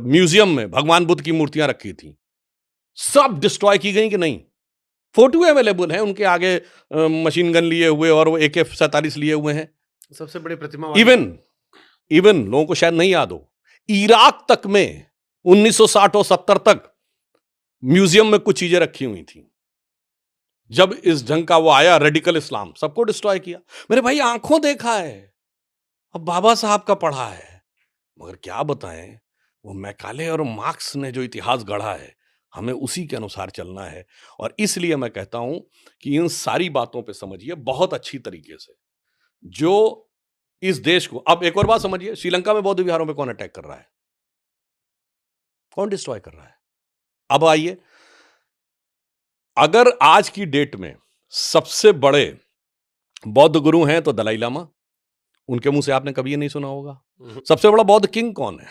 Museum में भगवान बुद्ध की मूर्तियां रखी थी, सब डिस्ट्रॉय की गई कि नहीं? फोटो अवेलेबल है उनके आगे मशीन गन लिए हुए और वो AK-47 लिए हुए हैं। सबसे बड़ी प्रतिमा इवन लोगों को शायद नहीं याद हो, इराक तक में 1960 और 70 तक म्यूजियम में कुछ चीजें रखी हुई थी। जब इस ढंग का वो आया रेडिकल इस्लाम, सबको डिस्ट्रॉय किया। मेरे भाई आंखों देखा है, अब बाबा साहब का पढ़ा है, मगर क्या बताएं, वो मैकाले और मार्क्स ने जो इतिहास गढ़ा है, हमें उसी के अनुसार चलना है। और इसलिए मैं कहता हूं कि इन सारी बातों पे समझिए बहुत अच्छी तरीके से, जो इस देश को, अब एक और बात समझिए, श्रीलंका में बौद्ध विहारों पे कौन अटैक कर रहा है, कौन डिस्ट्रॉय कर रहा है? अब आइए, अगर आज की डेट में सबसे बड़े बौद्ध गुरु हैं तो दलाई लामा, उनके मुंह से आपने कभी ये नहीं सुना होगा। सबसे बड़ा बौद्ध किंग कौन है?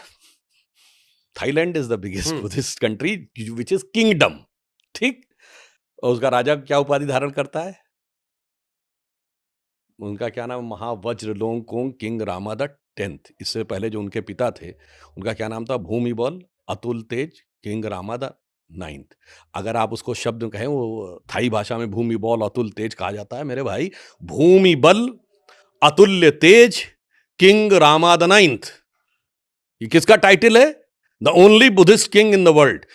Thailand is the biggest Buddhist country which is kingdom, ठीक? और उसका राजा क्या उपाधि धारण करता है? उनका क्या नाम? महावज्रलोंगकोंग किंग रामा द 10th। इससे पहले जो उनके पिता थे, उनका क्या नाम था? भूमिबल अतुल तेज किंग रामा द 9th। अगर आप उसको शब्द कहें, वो थाई भाषा में भूमिबल अतुल तेज कहा जाता है। मेरे भाई, भूमिबल अतुल्य तेज किंग रामा द 9th, ये किसका टाइटल है? The only Buddhist king in the world.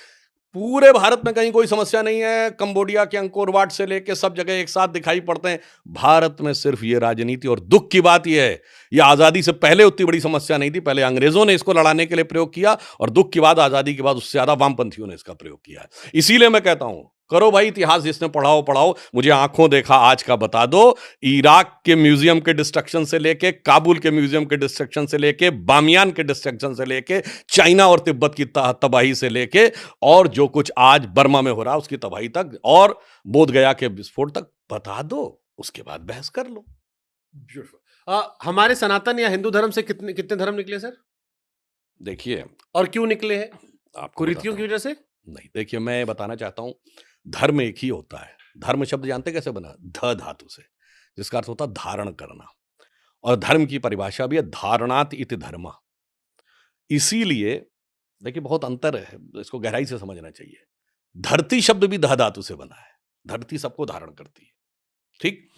पूरे भारत में कहीं कोई समस्या नहीं है, कंबोडिया के अंकोर वाट से लेके सब जगह एक साथ दिखाई पड़ते हैं। भारत में सिर्फ ये राजनीति, और दुख की बात यह है, यह आजादी से पहले उतनी बड़ी समस्या नहीं थी। पहले अंग्रेजों ने इसको लड़ाने के लिए प्रयोग किया, और दुख की बात, आजादी के बाद उससे ज्यादा वामपंथियों ने इसका प्रयोग किया। इसीलिए मैं कहता हूं, करो भाई इतिहास, जिसने पढ़ाओ, मुझे आंखों देखा आज का बता दो। इराक के म्यूजियम के डिस्ट्रक्शन से लेके, काबुल के म्यूजियम के डिस्ट्रक्शन से लेके, बामियान के डिस्ट्रक्शन से लेके, चाइना और तिब्बत की तबाही से लेके, और जो कुछ आज बर्मा में हो रहा उसकी तबाही तक, और बोधगया के विस्फोट तक बता दो, उसके बाद बहस कर लो। हमारे सनातन या हिंदू धर्म से कितने धर्म निकले सर? देखिए, और क्यों निकले हैं? आपको कुरीतियों की वजह से? नहीं, देखिए मैं बताना चाहता हूं, धर्म एक ही होता है। धर्म शब्द जानते कैसे बना? ध धातु से, जिसका अर्थ होता है धारण करना, और धर्म की परिभाषा भी है धारणात इति धर्म। इसीलिए देखिए बहुत अंतर है, इसको गहराई से समझना चाहिए। धरती शब्द भी ध धातु से बना है, धरती सबको धारण करती है, ठीक?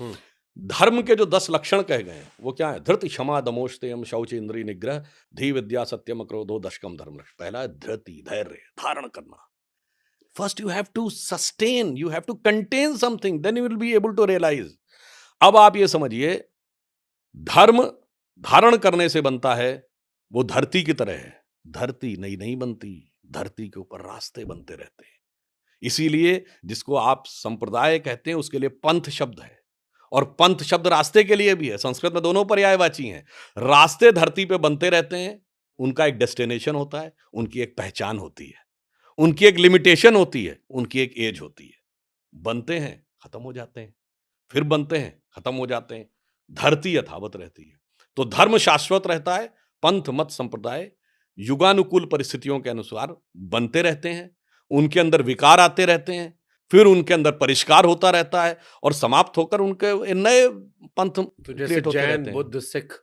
धर्म के जो 10 लक्षण कहे गए हैं वो क्या है? धृति क्षमा दमोस्तेयम शौच इंद्रिय निग्रह धी विद्या सत्यम क्रोधो दशकम धर्म। पहला है धृति, धैर्य, धारण करना। First you have to sustain, you have to contain something, then you will be able to realize। अब आप ये समझिए, धर्म धारण करने से बनता है, वो धरती की तरह है। धरती नहीं बनती, धरती के ऊपर रास्ते बनते रहते हैं। इसीलिए जिसको आप संप्रदाय कहते हैं, उसके लिए पंथ शब्द है, और पंथ शब्द रास्ते के लिए भी है। संस्कृत में दोनों पर्यायवाची हैं। रास्ते धरती पे बनते रहते हैं, उनका एक डेस्टिनेशन होता है, उनकी एक पहचान होती है, उनकी एक लिमिटेशन होती है, उनकी एक एज होती है। बनते हैं, खत्म हो जाते हैं, फिर बनते हैं, खत्म हो जाते हैं। धरती यथावत रहती है। तो धर्म शाश्वत रहता है, पंथ मत संप्रदाय युगानुकूल परिस्थितियों के अनुसार बनते रहते हैं, उनके अंदर विकार आते रहते हैं, फिर उनके अंदर परिष्कार होता रहता है, और समाप्त होकर उनके नए पंथ क्रिएट होते रहते हैं। बुद्ध, सिख,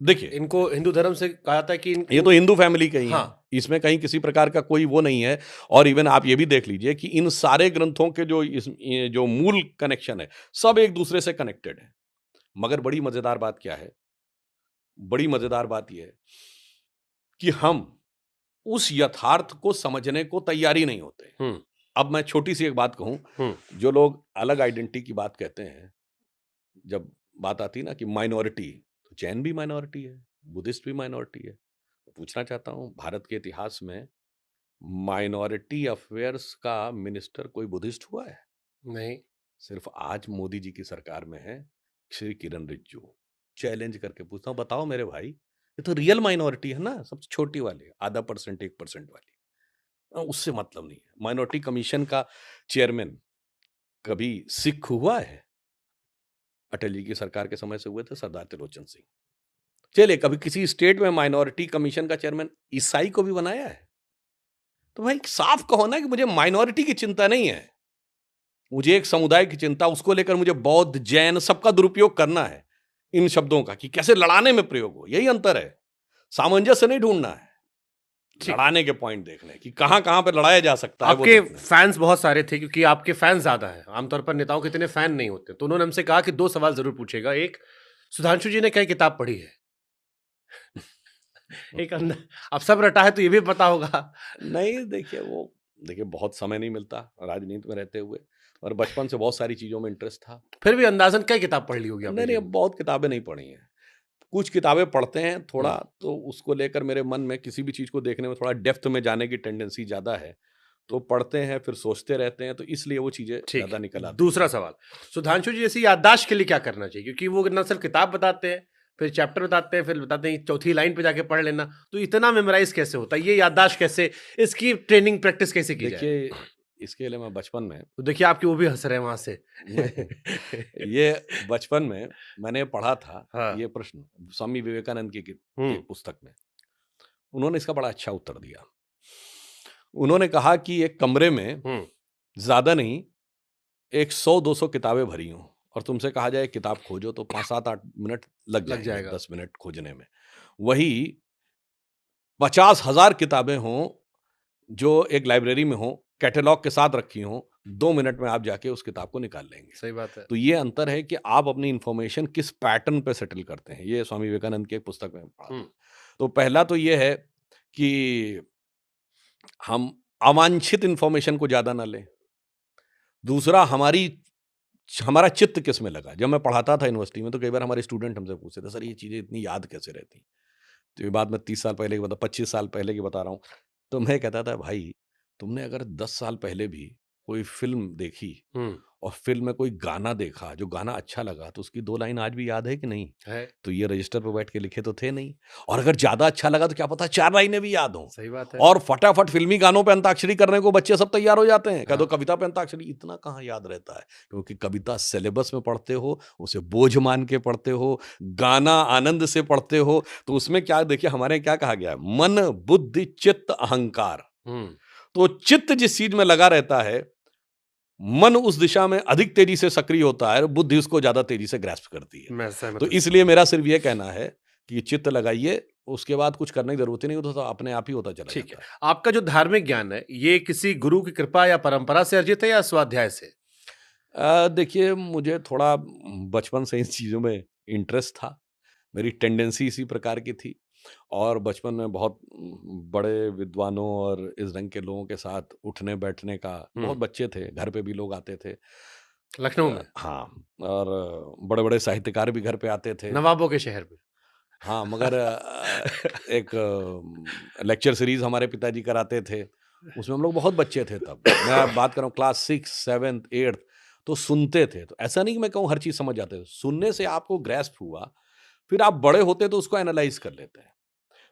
देखिए इनको हिंदू धर्म से कहा जाता है कि ये तो हिंदू फैमिली का ही हाँ। है, इसमें कहीं किसी प्रकार का कोई वो नहीं है। और इवन आप ये भी देख लीजिए कि इन सारे ग्रंथों के जो मूल कनेक्शन है, सब एक दूसरे से कनेक्टेड है। मगर बड़ी मजेदार बात क्या है? बड़ी मजेदार बात यह है कि हम उस यथार्थ को समझने को तैयारी नहीं होते। अब मैं छोटी सी एक बात कहूं, जो लोग अलग आइडेंटिटी की बात कहते हैं, जब बात आती ना कि माइनॉरिटी, तो जैन भी माइनॉरिटी है, बुद्धिस्ट भी माइनॉरिटी है। पूछना चाहता हूं, भारत के इतिहास में माइनॉरिटी अफेयर्स का मिनिस्टर कोई बुद्धिस्ट हुआ है? नहीं। सिर्फ आज मोदी जी की सरकार में है श्री किरण रिजिजू। चैलेंज करके पूछता हूं, बताओ मेरे भाई, ये तो रियल माइनॉरिटी है ना, सबसे छोटी वाली, आधा परसेंट 1% वाली, उससे मतलब नहीं है। माइनॉरिटी कमीशन का चेयरमैन कभी सिख हुआ है? अटल जी की सरकार के समय से हुए थे सरदार त्रिलोचन सिंह। चलिए, कभी किसी स्टेट में माइनॉरिटी कमीशन का चेयरमैन ईसाई को भी बनाया है? तो भाई साफ कहो ना कि मुझे माइनॉरिटी की चिंता नहीं है, मुझे एक समुदाय की चिंता, उसको लेकर मुझे बौद्ध, जैन सबका दुरुपयोग करना है इन शब्दों का, कि कैसे लड़ाने में प्रयोग हो। यही अंतर है, सामंजस्य नहीं ढूंढना है। ठीक। लड़ाने के पॉइंट देखने कि कहाँ-कहाँ पे लड़ाया जा सकता है वो आपके देखने। फैंस बहुत सारे थे क्योंकि आपके फैंस ज्यादा है, आमतौर पर नेताओं के इतने फैन नहीं होते, तो उन्होंने हमसे कहा कि 2 सवाल जरूर पूछेगा। एक, सुधांशु जी ने क्या किताब पढ़ी है? एक अंदर अब सब रटा है तो ये भी पता होगा। नहीं देखिए बहुत समय नहीं मिलता राजनीति में रहते हुए और बचपन से बहुत सारी चीज़ों में इंटरेस्ट था। फिर भी अंदाज़न क्या किताब पढ़ ली होगी आपने नहीं, जीवन में? बहुत किताबें नहीं पढ़ी हैं। कुछ किताबें पढ़ते हैं थोड़ा हुँ, तो उसको लेकर मेरे मन में किसी भी चीज़ को देखने में थोड़ा डेप्थ में जाने की टेंडेंसी ज़्यादा है। तो पढ़ते हैं फिर सोचते रहते हैं तो इसलिए वो चीज़ें ठीक ज़्यादा है। निकल आती दूसरा हैं। सवाल, सुधांशु जी जैसी याददाश्त के लिए क्या करना चाहिए? क्योंकि वो ना सिर्फ किताब बताते हैं, फिर चैप्टर बताते हैं, फिर बताते हैं चौथी लाइन पे जाके पढ़ लेना, तो इतना मेमोराइज़ कैसे होता है? ये याददाश्त कैसे, इसकी ट्रेनिंग प्रैक्टिस कैसे की जाए? देखिए इसके लिए मैं बचपन में तो देखिए आपके वो भी हँस रहे हैं वहाँ से। नहीं ये बचपन में मैंने पढ़ा था हाँ। ये प्रश्न स्वामी विवेकानंद की हुँ, एक पुस्तक में। उन्होंने इसका बड़ा अच्छा उत्तर दिया। उन्होंने कहा कि एक कमरे में हुँ, ज़्यादा नहीं एक 100-200 किताबें भरी हों और तुमसे कहा जाए किताब खोजो तो 5, 7, 8 मिनट लग लग जाएँगे, जाएगा। 10 मिनट खोजने में। वही 50,000 किताबें हों, जो एक लाइब्रेरी में हों, कैटलॉग के साथ रखी हों, 2 मिनट में आप जाके उस किताब को निकाल लेंगे। सही बात है। तो ये अंतर है कि आप अपनी इन्फॉर्मेशन किस पैटर्न पे सेटल करते हैं। ये स्वामी विवेकानंद की एक पुस्तक में पढ़ा हुँ, था। तो पहला तो ये है कि हम अवांछित इन्फॉर्मेशन को ज़्यादा ना लें। दूसरा हमारा चित्त किस में लगा? जब मैं पढ़ाता था यूनिवर्सिटी में तो कई बार हमारे स्टूडेंट हमसे पूछते थे, "सर ये चीज़ें इतनी याद कैसे रहती?" तो ये बात मैं 30 साल पहले की 25 साल पहले की बता रहा हूँ। तो मैं कहता था, "भाई, तुमने अगर 10 साल पहले भी कोई फ़िल्म देखी हुँ, और फ़िल्म में कोई गाना देखा, जो गाना अच्छा लगा, तो उसकी 2 लाइन आज भी याद है कि नहीं? है, तो ये रजिस्टर पे बैठ के लिखे तो थे नहीं। और अगर ज़्यादा अच्छा लगा तो क्या पता 4 लाइनें भी याद हों। सही बात है। और फटाफट फ़िल्मी गानों पे अंताक्षरी करने को बच्चे सब तैयार हो जाते हैं। कह हाँ, दो कविता पे अंताक्षरी, इतना कहाँ याद रहता है? क्योंकि कविता सिलेबस में पढ़ते हो, उसे बोझ मान के पढ़ते हो, गाना आनंद से पढ़ते हो, तो उसमें क्या देखिए हमारे यहाँ क्या कहा गया है, मन, बुद्धि, चित्त, अहंकार। हुँ, तो चित्त जिस चीज़ में लगा रहता है, मन उस दिशा में अधिक तेज़ी से सक्रिय होता है और बुद्धि उसको ज़्यादा तेज़ी से ग्रैस्प करती है। मैं सहमत तो हूँ इस इसलिए मेरा सिर्फ ये कहना है कि चित्त लगाइए, उसके बाद कुछ करने की ज़रूरत ही नहीं, वो तो अपने आप ही होता चला ठीक है। जाता है। आपका जो धार्मिक ज्ञान है, ये किसी गुरु की कृपा या परंपरा से अर्जित है या स्वाध्याय से? देखिए मुझे थोड़ा बचपन से इन चीज़ों में इंटरेस्ट था। मेरी टेंडेंसी इसी प्रकार की थी और बचपन में बहुत बड़े विद्वानों और इस ढंग के लोगों के साथ उठने-बैठने का हुँ, बहुत बच्चे थे, घर पे भी लोग आते थे। लखनऊ में, हाँ, और बड़े-बड़े साहित्यकार भी घर पे आते थे। नवाबों के शहर में। हाँ, मगर एक लेक्चर सीरीज़ हमारे पिताजी कराते थे, उसमें हम लोग बहुत बच्चे थे तब। मैं बात कर रहा हूँ क्लास 6, 7th, 8th तो सुनते थे। तो ऐसा नहीं कि मैं कहूँ हर चीज़ समझ जाते थे, सुनने से आपको ग्रैस्प हुआ, फिर आप बड़े होते तो उसको एनालाइज़ कर लेते हैं।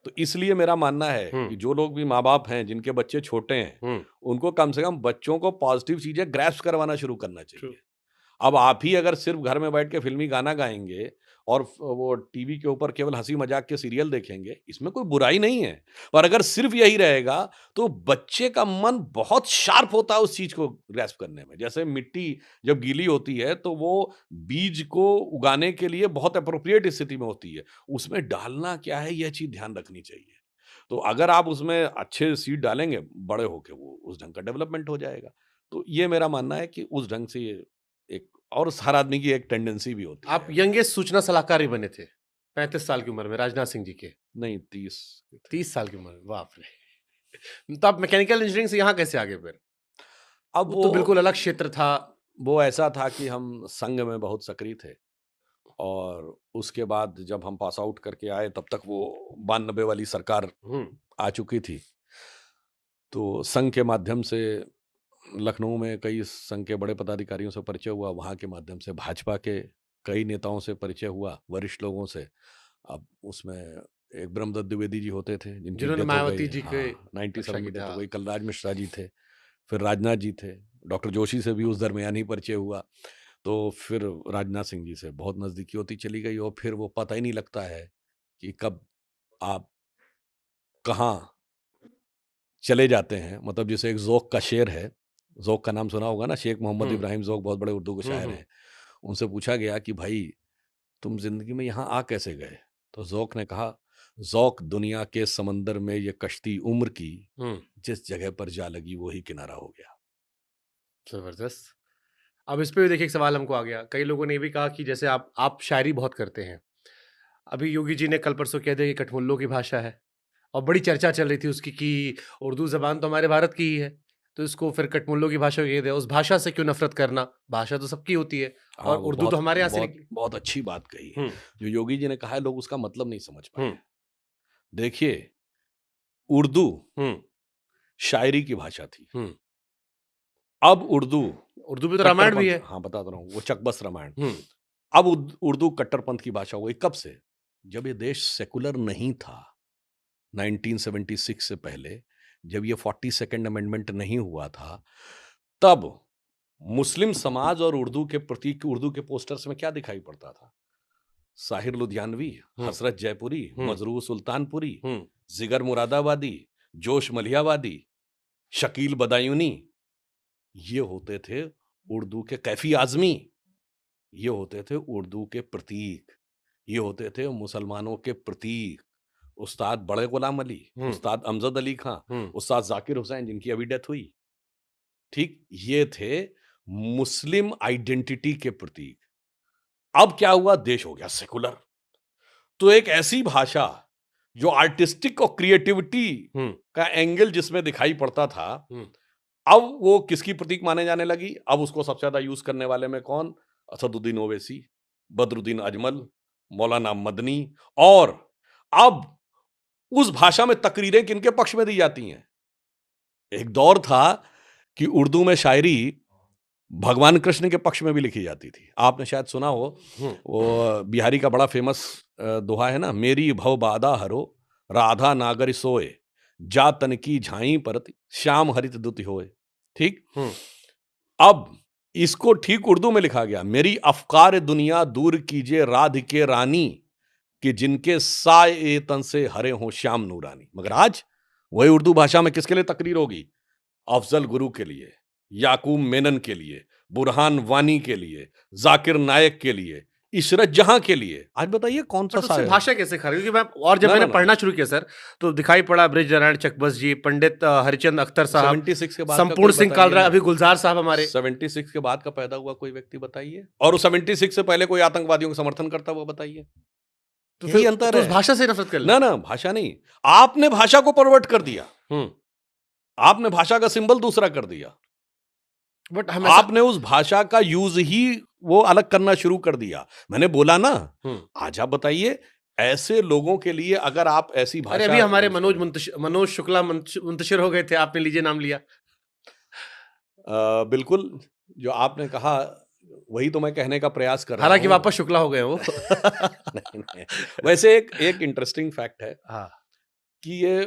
तो इसलिए मेरा मानना है हुँ, कि जो लोग भी माँ-बाप हैं, जिनके बच्चे छोटे हैं, हुँ, उनको कम से कम बच्चों को पॉज़िटिव चीज़ें ग्रैस्प करवाना शुरू करना ट्रू। चाहिए। अब आप ही अगर सिर्फ़ घर में बैठ के फ़िल्मी गाना गाएँगे और वो टीवी के ऊपर केवल हँसी-मज़ाक के सीरियल देखेंगे, इसमें कोई बुराई नहीं है। पर अगर सिर्फ़ यही रहेगा, तो बच्चे का मन बहुत शार्प होता है उस चीज़ को ग्रैस्प करने में। जैसे मिट्टी जब गीली होती है, तो वो बीज को उगाने के लिए बहुत एप्रोप्रिएट स्थिति में होती है। उसमें डालना क्या है, यह चीज़ ध्यान रखनी चाहिए। तो अगर आप उसमें अच्छे सीड डालेंगे, बड़े होके वो उस ढंग का डेवलपमेंट हो जाएगा। तो ये मेरा मानना है कि उस ढंग से ये एक और हर आदमी की एक टेंडेंसी भी होती आप है। यंगेस्ट सूचना सलाहकार ही बने थे, 35 साल की उम्र में राजनाथ सिंह जी के, नहीं 30 थे। 30 साल की उम्र में, बाप रे! तो आप मैकेनिकल इंजीनियरिंग से यहाँ कैसे आ गए फिर? अब वो तो बिल्कुल अलग क्षेत्र था। वो ऐसा था कि हम संघ में बहुत सक्रिय थे और उसके बाद जब हम पास आउट करके आए तब तक वो 92 वाली सरकार हुँ, आ चुकी थी। तो संघ के माध्यम से लखनऊ में कई संघ के बड़े पदाधिकारियों से परिचय हुआ, वहाँ के माध्यम से भाजपा के कई नेताओं से परिचय हुआ, वरिष्ठ लोगों से। अब उसमें एक ब्रह्मदत्त द्विवेदी जी होते थे, जिनकी जिन्होंने डेथ हो गई। मायावती जी के हाँ, 97 रक्षा में की थी। डेथ हो हाँ, गई। कलराज मिश्रा जी थे, फिर राजनाथ जी थे, डॉक्टर जोशी से भी उस दरमियान ही परिचय हुआ। तो फिर राजनाथ सिंह जी से बहुत नज़दीकी होती चली गई और फिर वो पता ही नहीं लगता है कि कब आप कहाँ चले जाते हैं। मतलब जैसे एक ज़ौक़ का शेर है, ज़ौक़ का नाम सुना होगा ना, शेख मोहम्मद हुँ, इब्राहिम ज़ौक़ बहुत बड़े उर्दू के हुँ, शायर हुँ, हैं। उनसे पूछा गया कि भाई तुम ज़िंदगी में यहाँ आ कैसे गए? तो ज़ौक़ ने कहा ज़ौक़ दुनिया के समंदर में ये कश्ती उम्र की, हम्म, जिस जगह पर जा लगी वही किनारा हो गया। जबरदस्त। अब इस पे भी देखिए एक सवाल हमको आ गया। कई लोगों ने ये भी कहा कि जैसे आप शायरी बहुत करते हैं। अभी योगी जी ने कल परसों कह दिया कि कठमुल्लों की भाषा है और बड़ी चर्चा चल रही थी उसकी कि उर्दू ज़बान तो हमारे भारत की ही है, तो इसको फिर कठमुल्लों की भाषा कह दिया। उस भाषा से क्यों नफ़रत करना? भाषा तो सबकी होती है हाँ, और वो उर्दू तो बहुत हमारे यहाँ से बहुत निकली। बहुत अच्छी बात कही है। हुँ, जो योगी जी ने कहा है लोग उसका मतलब नहीं समझ पाए हुँ, हैं। देखिए, उर्दू हुँ, शायरी की भाषा थी। हुँ। अब उर्दू उर्दू में तो रामायण भी कट्टरपंथ, है। हाँ, बताता रहा हूँ, वो चकबस रामायण। हुँ, अब उर्दू कट्टरपंथ की भाषा हो गई, कब से? जब ये देश सेकुलर नहीं था, 1976 से पहले, जब ये 42nd अमेंडमेंट नहीं हुआ था, तब मुस्लिम समाज और उर्दू के प्रतीक, उर्दू के पोस्टर्स में क्या दिखाई पड़ता था? साहिर लुधियानवी, हुँ, हसरत जयपुरी, हुँ, मजरूह सुल्तानपुरी, हुँ, जिगर मुरादाबादी, जोश मलियावादी, शकील बदायूनी, ये होते थे उर्दू के कैफी आजमी, ये होते थे उर्दू के प्रतीक, ये होते थे मुसलमानों के प्रतीक। उस्ताद बड़े गुलाम अली, हुँ, उस्ताद अमजद अली खां, हुँ, उस्ताद जाकिर हुसैन जिनकी अभी डेथ हुई, ठीक, ये थे मुस्लिम आइडेंटिटी के प्रतीक। अब क्या हुआ, देश हो गया सेकुलर, तो एक ऐसी भाषा जो आर्टिस्टिक और क्रिएटिविटी हुँ, का एंगल जिसमें दिखाई पड़ता था, हुँ, अब वो किसकी प्रतीक माने जाने लगी? अब उसको सबसे ज्यादा यूज करने वाले में कौन? असदुद्दीन ओवैसी, बदरुद्दीन अजमल, मौलाना मदनी। और अब उस भाषा में तकरीरें किनके पक्ष में दी जाती हैं? एक दौर था कि उर्दू में शायरी भगवान कृष्ण के पक्ष में भी लिखी जाती थी। आपने शायद सुना हो, हुँ, वो बिहारी का बड़ा फेमस दोहा है ना, मेरी भव बाधा हरो, राधा नागर सोए, जा तन की झाई परत, श्याम हरित दुति होए। ठीक? हुँ, अब इसको ठीक उर्दू में लिखा गया, मेरी अफ़कार दुनिया दूर कीजिए राधिके रानी, कि जिनके साए तन से हरे हों श्याम नूरानी। मगर आज वही उर्दू भाषा में किसके लिए तकरीर होगी? अफ़ज़ल गुरु के लिए, याकूब मेनन के लिए, बुरहान वानी के लिए, ज़ाकिर नायक के लिए, इशरत जहाँ के लिए। आज बताइए कौन-सा बट उससे शायर? भाषा कैसे खरी? क्योंकि मैं और जब ना, मैंने ना, ना। पढ़ना शुरू किया सर, तो दिखाई पड़ा बृजनारायण चकबस जी, पंडित हरिचंद अख्तर साहब, 76 के बाद का संपूर्ण कोई सिंह बताइए कालरा, ना। अभी गुलजार साहब हमारे। 76 के बाद का पैदा हुआ कोई व्यक्ति बताइए। और वो 76 से पहले कोई आतंकवादियों का समर्थन करता हुआ बताइए। तो यही फिर अंतर तो उस है। भाषा से नफ़रत कर लें। ना, ना, भाषा नहीं। आपने भाषा को परवर्ट कर दिया। हुँ, आपने भाषा का सिंबल दूसरा कर दिया। बट हम ऐसा। आपने उस भाषा का यूज़ ही वो अलग करना शुरू कर दिया। मैंने बोला ना, हुँ। आज आप बताइए, ऐसे लोगों के लिए अगर आप ऐसी अरे भाषा अभी हमारे यूज़ करें। मनोज शुक्ला मुंतशिर हो गए थे, आपने लीजिए नाम लिया। बिल्कुल, जो आपने कहा वही तो मैं कहने का प्रयास कर रहा हालाँकि हूँ। वापस शुक्ला हो गए वो। नहीं, नहीं। वैसे एक एक इंटरेस्टिंग फैक्ट है हाँ, कि ये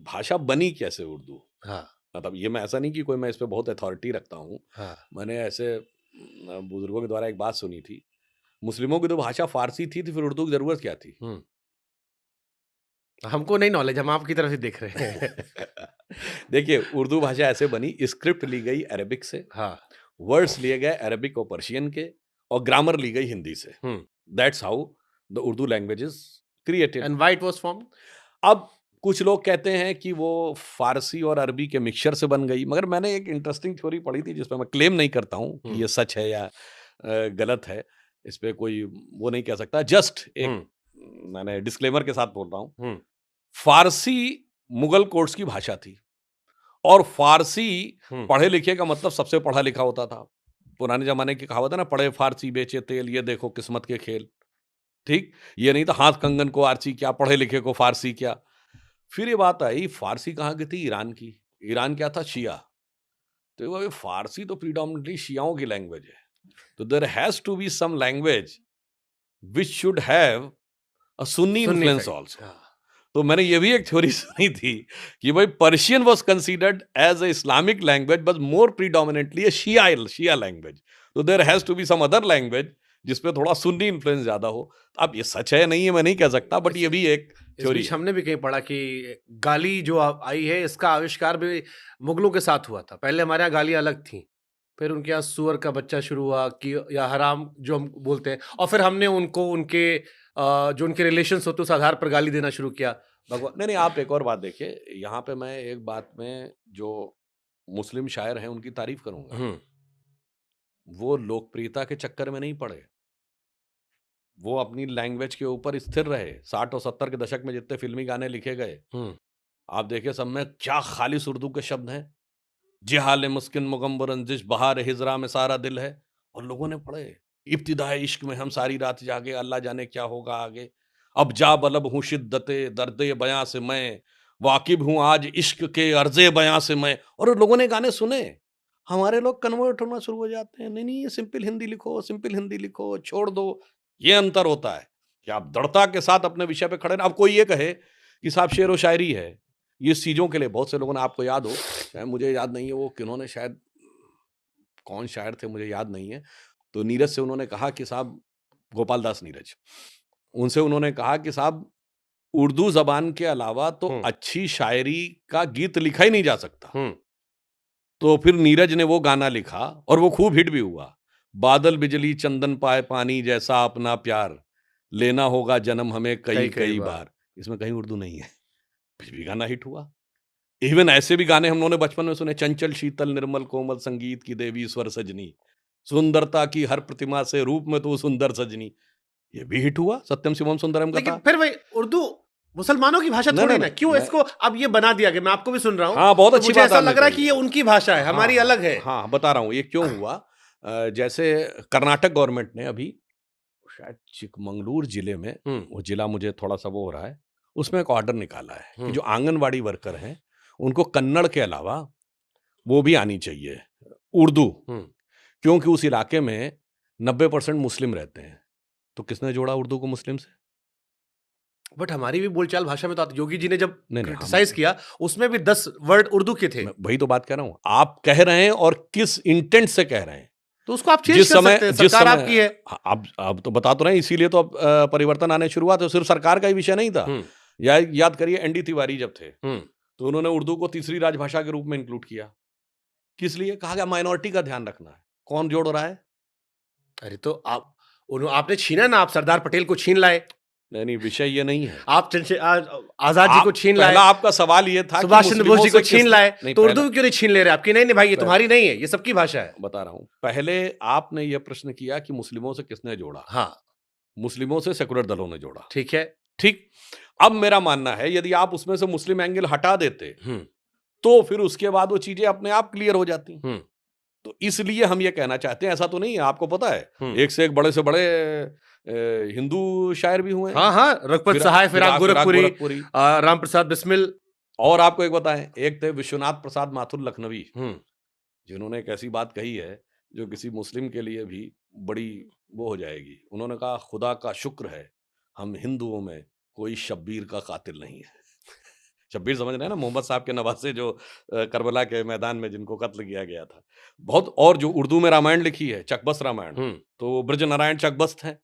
भाषा बनी कैसे उर्दू? हाँ, मतलब ये मैं ऐसा नहीं कि कोई मैं इस पे बहुत अथॉरिटी रखता हूँ। हाँ। मैंने ऐसे बुजुर्गों के द्वारा एक बात सुनी थी, मुस्लिमों की तो भाषा फ़ारसी थी, तो फिर उर्दू की ज़रूरत क्या थी? हुँ। हमको नहीं नॉलेज, हम आपकी तरफ से देख रहे हैं। देखिए, उर्दू भाषा ऐसे बनी, स्क्रिप्ट ली गई अरबिक से, हाँ, वर्ड्स लिए गए अरबिक और पर्शियन के, और ग्रामर ली गई हिंदी से। हुँ। That's how the Urdu language is created. And why it was formed? अब कुछ लोग कहते हैं कि वो फ़ारसी और अरबी के मिक्सचर से बन गई, मगर मैंने एक इंटरेस्टिंग थ्योरी पढ़ी थी, जिसपे मैं क्लेम नहीं करता हूँ कि हुँ, ये सच है या गलत है। इस पे कोई वो नहीं कह सकता। जस्ट एक हुँ, मैंने डिस्क्लेमर के साथ बोल रहा हूँ। हुँ, फ़ारसी मुगल कोर्ट्स की भाषा थी, और फ़ारसी हुँ। पढ़े-लिखे का मतलब सबसे पढ़ा लिखा होता था। पुराने ज़माने की कहावत है ना, पढ़े फ़ारसी बेचे तेल, ये देखो किस्मत के खेल। ठीक? ये नहीं था हाथ कंगन को आरसी क्या, पढ़े लिखे को फ़ारसी क्या। फिर ये बात आई, फ़ारसी कहाँ की थी? ईरान की। ईरान क्या था? शिया। तो ये फ़ारसी तो प्रिडोमिनेंटली शियाओं की लैंग्वेज है। तो there has to be some language which should have a सुन्नी सुन्नी इन्फ्लुएंस इफ़ेक्ट। आल्सो। हाँ। तो मैंने ये भी एक थ्योरी सुनी थी कि भाई Persian was considered as a Islamic language but more predominantly a Shia language. तो there has to be some other language जिसपे थोड़ा सुन्नी इन्फ्लुएंस ज़्यादा हो। अब ये सच है नहीं है मैं नहीं कह सकता, बट इस ये भी एक इस थ्योरी बीच है। हमने भी कहीं पढ़ा कि गाली जो आई है, इसका आविष्कार भी मुगलों के साथ हुआ था। पहले हमारे यहाँ गालियाँ अलग थीं। फिर उनके यहाँ सुअर का बच्चा शुरू हुआ कि या हराम जो हम बोलते हैं, और फिर हमने उनको उनके जो उनके रिलेशंस होते हैं उस आधार पर गाली देना शुरू किया। भगवान नहीं, नहीं, आप एक और बात देखिए, यहाँ पे मैं एक बात में जो मुस्लिम शायर हैं उनकी तारीफ करूँगा। वो लोकप्रियता के चक्कर में नहीं पड़े। वो अपनी लैंग्वेज के ऊपर स्थिर रहे। 60 और 70 के दशक में जितने फ़िल्मी गाने लिखे गए, आप देखिए सब में क्या खालिस उर्दू के शब्द हैं। जिहाल मुस्किन मुगम्बर रंजिश बहार हिजरा में सारा दिल है, और लोगों ने पढ़े। इब्तिदाए इश्क में हम सारी रात जागे, अल्लाह जाने क्या होगा आगे। अब जा बलब हूँ शिद्दते दर्दे बयां से मैं, वाकिब हूँ आज इश्क के अर्जे बयां से मैं। और लोगों ने गाने सुने। हमारे लोग कन्वर्ट होना शुरू हो जाते हैं, नहीं नहीं ये सिंपल हिंदी लिखो, सिंपल हिंदी लिखो, छोड़ दो। ये अंतर होता है कि आप दृढ़ता के साथ अपने विषय पे खड़े ना। अब कोई ये कहे कि साहब शेर व शायरी है, ये चीज़ों के लिए बहुत से लोगों ने, आपको याद हो, शायद मुझे याद नहीं है वो किन्होंने, शायद कौन शायर थे मुझे याद नहीं है, तो नीरज से उन्होंने कहा कि साहब, गोपाल दास नीरज, उनसे उन्होंने कहा कि साहब उर्दू ज़बान के अलावा तो अच्छी शायरी का गीत लिखा ही नहीं जा सकता। तो फिर नीरज ने वो गाना लिखा और वो खूब हिट भी हुआ। बादल बिजली चंदन पाए पानी जैसा अपना प्यार, लेना होगा जन्म हमें कई कई बार। इसमें कहीं उर्दू नहीं है, फिर भी गाना हिट हुआ। इवन ऐसे भी गाने हम लोगों ने बचपन में सुने, चंचल शीतल निर्मल कोमल संगीत की देवी स्वर सजनी, सुंदरता की हर प्रतिमा से रूप में तो सुंदर सजनी। ये भी हिट हुआ, सत्यम शिवम सुंदरम का लेकिन था। फिर भाई उर्दू मुसलमानों की भाषा थोड़ी ना, क्यों इसको अब ये बना दिया गया? मैं आपको भी सुन रहा हूँ। हाँ, बहुत अच्छी मुझे बात ऐसा लग रहा है आपने कि ये कही। उनकी भाषा है, हमारी हाँ, अलग है। हाँ, बता रहा हूँ ये क्यों हुआ। जैसे कर्नाटक गवर्नमेंट ने अभी शायद चिकमंगलूर जिले में, वो जिला मुझे थोड़ा सा वो हो रहा है, उसमें एक ऑर्डर निकाला है कि जो आंगनवाड़ी वर्कर हैं उनको कन्नड़ के अलावा वो भी आनी चाहिए उर्दू, क्योंकि उस इलाके में 90% मुस्लिम रहते हैं। तो किसने जोड़ा उर्दू को मुस्लिम से? बट हमारी भी बोलचाल भाषा में तो आती। योगी जी ने जब नहीं, क्रिटिसाइज किया उसमें भी 10 वर्ड उर्दू के थे। मैं वही तो बात कह रहा हूँ। आप कह रहे हैं और किस इंटेंट से कह रहे हैं, तो उसको आप चेंज कर सकते हैं, सरकार आपकी है। आप तो बता तो रहे हैं, इसीलिए तो अब परिवर्तन आने शुरू हुआ। तो सिर्फ सरकार का ही विषय नहीं था। याद करिए एनडी तिवारी जब थे, तो उन्होंने उर्दू को तीसरी राजभाषा के रूप में इंक्लूड किया। किस लिए? कहा गया माइनॉरिटी का ध्यान रखना है। कौन जोड़ रहा है? अरे तो आपने छीना ना, आप सरदार पटेल को छीन लाए। नहीं, विषय ये नहीं है। आप आजाद जी को छीन लाए। पहला आपका सवाल ये था सुभाष चंद्र बोस जी को छीन लाए, तो उर्दू पहला, क्यों नहीं छीन ले रहे? आपकी नहीं भाई, ये तुम्हारी नहीं है, ये सबकी भाषा है। बता रहा हूं। पहले आपने ये प्रश्न किया कि मुस्लिमों से किसने जोड़ा। हाँ, मुस्लिमों से सेकुलर दलों ने जोड़ा। ठीक है। ठीक। अब मेरा मानना है यदि आप उसमें से मुस्लिम एंगल हटा देते तो फिर उसके बाद वो चीजें अपने आप क्लियर हो जाती। तो इसलिए हम ये कहना चाहते हैं, ऐसा तो नहीं है, आपको पता है एक से एक बड़े से बड़े हिंदू शायर भी हुए हैं। हाँ हाँ, रघुपत सहाय, फिराक गोरखपुरी, राम प्रसाद बिस्मिल। और आपको एक बताएं, एक थे विश्वनाथ प्रसाद माथुर लखनवी, जिन्होंने एक ऐसी बात कही है जो किसी मुस्लिम के लिए भी बड़ी वो हो जाएगी। उन्होंने कहा, खुदा का शुक्र है हम हिंदुओं में कोई शब्बीर का कातिल नहीं है। शब्बीर समझ रहे हैं ना, मोहम्मद साहब के नवासे जो करबला के मैदान में जिनको कत्ल किया गया था। बहुत, और जो उर्दू में रामायण लिखी है, चकबस्त रामायण, तो ब्रज नारायण चकबस्त हैं।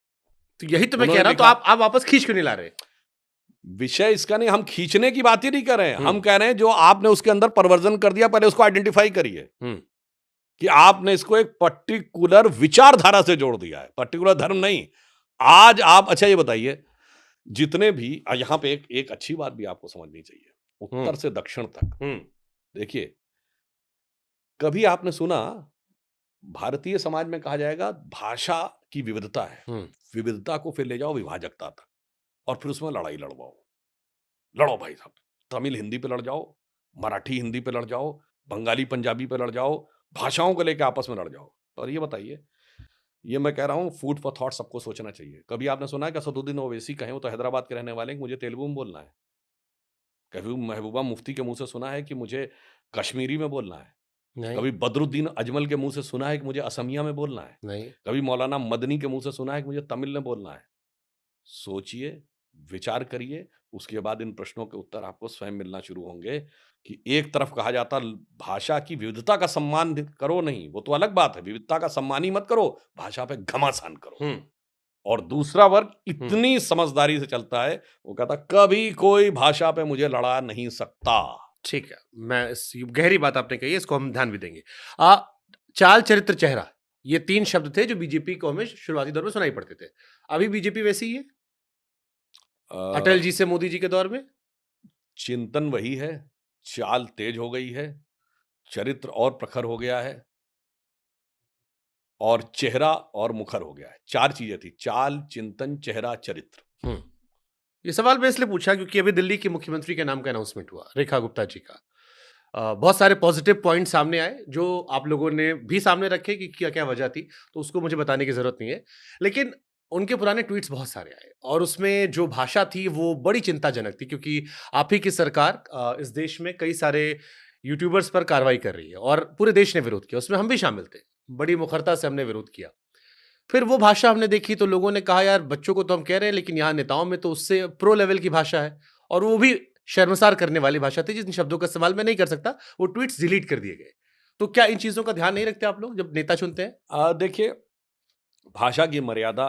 तो यही तो मैं कह रहा हूं, तो आप वापस खींच क्यों नहीं ला रहे? विषय इसका नहीं, हम खींचने की बात ही नहीं कर रहे हैं। हम कह रहे हैं जो आपने उसके अंदर परवर्जन कर दिया, पहले उसको आइडेंटिफाई करिए कि आपने इसको एक पर्टिकुलर विचारधारा से जोड़ दिया है, पर्टिकुलर धर्म नहीं। आज आप, अच्छा ये बताइए, जितने भी यहां पे एक अच्छी बात भी आपको समझनी चाहिए, उत्तर से दक्षिण तक देखिए, कभी आपने सुना भारतीय समाज में कहा जाएगा भाषा की विविधता है, विविधता को फिर ले जाओ विभाजकता तक और फिर उसमें लड़ाई लड़वाओ। लड़ो भाई साहब, तमिल हिंदी पे लड़ जाओ, मराठी हिंदी पे लड़ जाओ, बंगाली पंजाबी पे लड़ जाओ, भाषाओं को लेकर आपस में लड़ जाओ। और ये बताइए, ये मैं कह रहा हूँ फूड फॉर थॉट, सबको सोचना चाहिए। कभी आपने सुना है कि असदुद्दीन ओवैसी कहें, वो तो हैदराबाद के रहने वाले हैं, कि मुझे तेलुगु में बोलना है? कभी महबूबा मुफ्ती के मुंह से सुना है कि मुझे कश्मीरी में बोलना है? नहीं। कभी बदरुद्दीन अजमल के मुंह से सुना है कि मुझे असमिया में बोलना है? नहीं। कभी मौलाना मदनी के मुंह से सुना है कि मुझे तमिल में बोलना है? सोचिए, विचार करिए, उसके बाद इन प्रश्नों के उत्तर आपको स्वयं मिलना शुरू होंगे। कि एक तरफ कहा जाता भाषा की विविधता का सम्मान करो, नहीं, वो तो अलग बात है, विविधता का सम्मान ही मत करो, भाषा पे घमासान करो। और दूसरा वर्ग इतनी समझदारी से चलता है, वो कहता कभी कोई भाषा पे मुझे लड़ा नहीं सकता। ठीक है, मैं गहरी बात आपने कही है, इसको हम ध्यान भी देंगे। चाल, चरित्र, चेहरा, ये 3 शब्द थे जो बीजेपी को हमें शुरुआती दौर में सुनाई पड़ते थे। अभी बीजेपी वैसी ही है? अटल अ, जी से मोदी जी के दौर में? चिंतन वही है, चाल तेज हो गई है, चरित्र और प्रखर हो गया है और चेहरा और मुखर हो गया है। 4 चीजें थी, चाल, चिंतन, चेहरा, चरित्र। हुँ। ये सवाल मैं इसलिए पूछा क्योंकि अभी दिल्ली के मुख्यमंत्री के नाम का अनाउंसमेंट हुआ, रेखा गुप्ता जी का। बहुत सारे पॉजिटिव पॉइंट सामने आए, जो आप लोगों ने भी सामने रखे कि क्या-क्या वजह थी, तो उसको मुझे बताने की ज़रूरत नहीं है। लेकिन उनके पुराने ट्वीट्स बहुत सारे आए और उसमें जो भाषा थी, वो बड़ी चिंताजनक थी क्योंकि आप ही की सरकार इस देश में कई सारे यूट्यूबर्स पर कार्रवाई कर रही है और पूरे देश ने विरोध किया, उसमें हम भी शामिल थे। बड़ी मुखरता से हमने विरोध किया। फिर वो भाषा हमने देखी तो लोगों ने कहा यार बच्चों को तो हम कह रहे हैं लेकिन यहाँ नेताओं में तो उससे प्रो लेवल की भाषा है और वो भी शर्मसार करने वाली भाषा थी जिन शब्दों का इस्तेमाल मैं नहीं कर सकता, वो ट्वीट्स डिलीट कर दिए गए। तो क्या इन चीजों का ध्यान नहीं रखते आप लोग जब नेता चुनते हैं? देखिए, भाषा की मर्यादा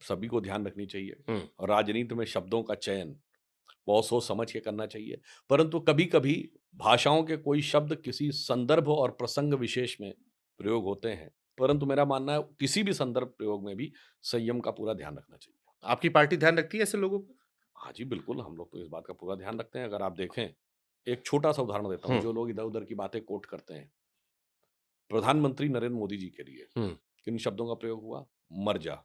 सभी को ध्यान रखनी चाहिए हम्म। और राजनीति में शब्दों का चयन बहुत सोच समझ के करना चाहिए। परंतु कभी-कभी भाषाओं के कोई शब्द किसी संदर्भ और प्रसंग विशेष में प्रयोग होते हैं। परंतु मेरा मानना है किसी भी संदर्भ प्रयोग में भी संयम का पूरा ध्यान रखना चाहिए। आपकी पार्टी ध्यान रखती है ऐसे लोगों पर? हाँ जी, बिल्कुल, हम लोग तो इस बात का पूरा ध्यान रखते हैं। अगर आप देखें, एक छोटा-सा उदाहरण देता हूँ, हम्म। जो लोग इधर-उधर की बातें कोट करते हैं। प्रधानमंत्री नरेंद्र मोदी जी के लिए हम्म। किन शब्दों का प्रयोग हुआ? मर जा,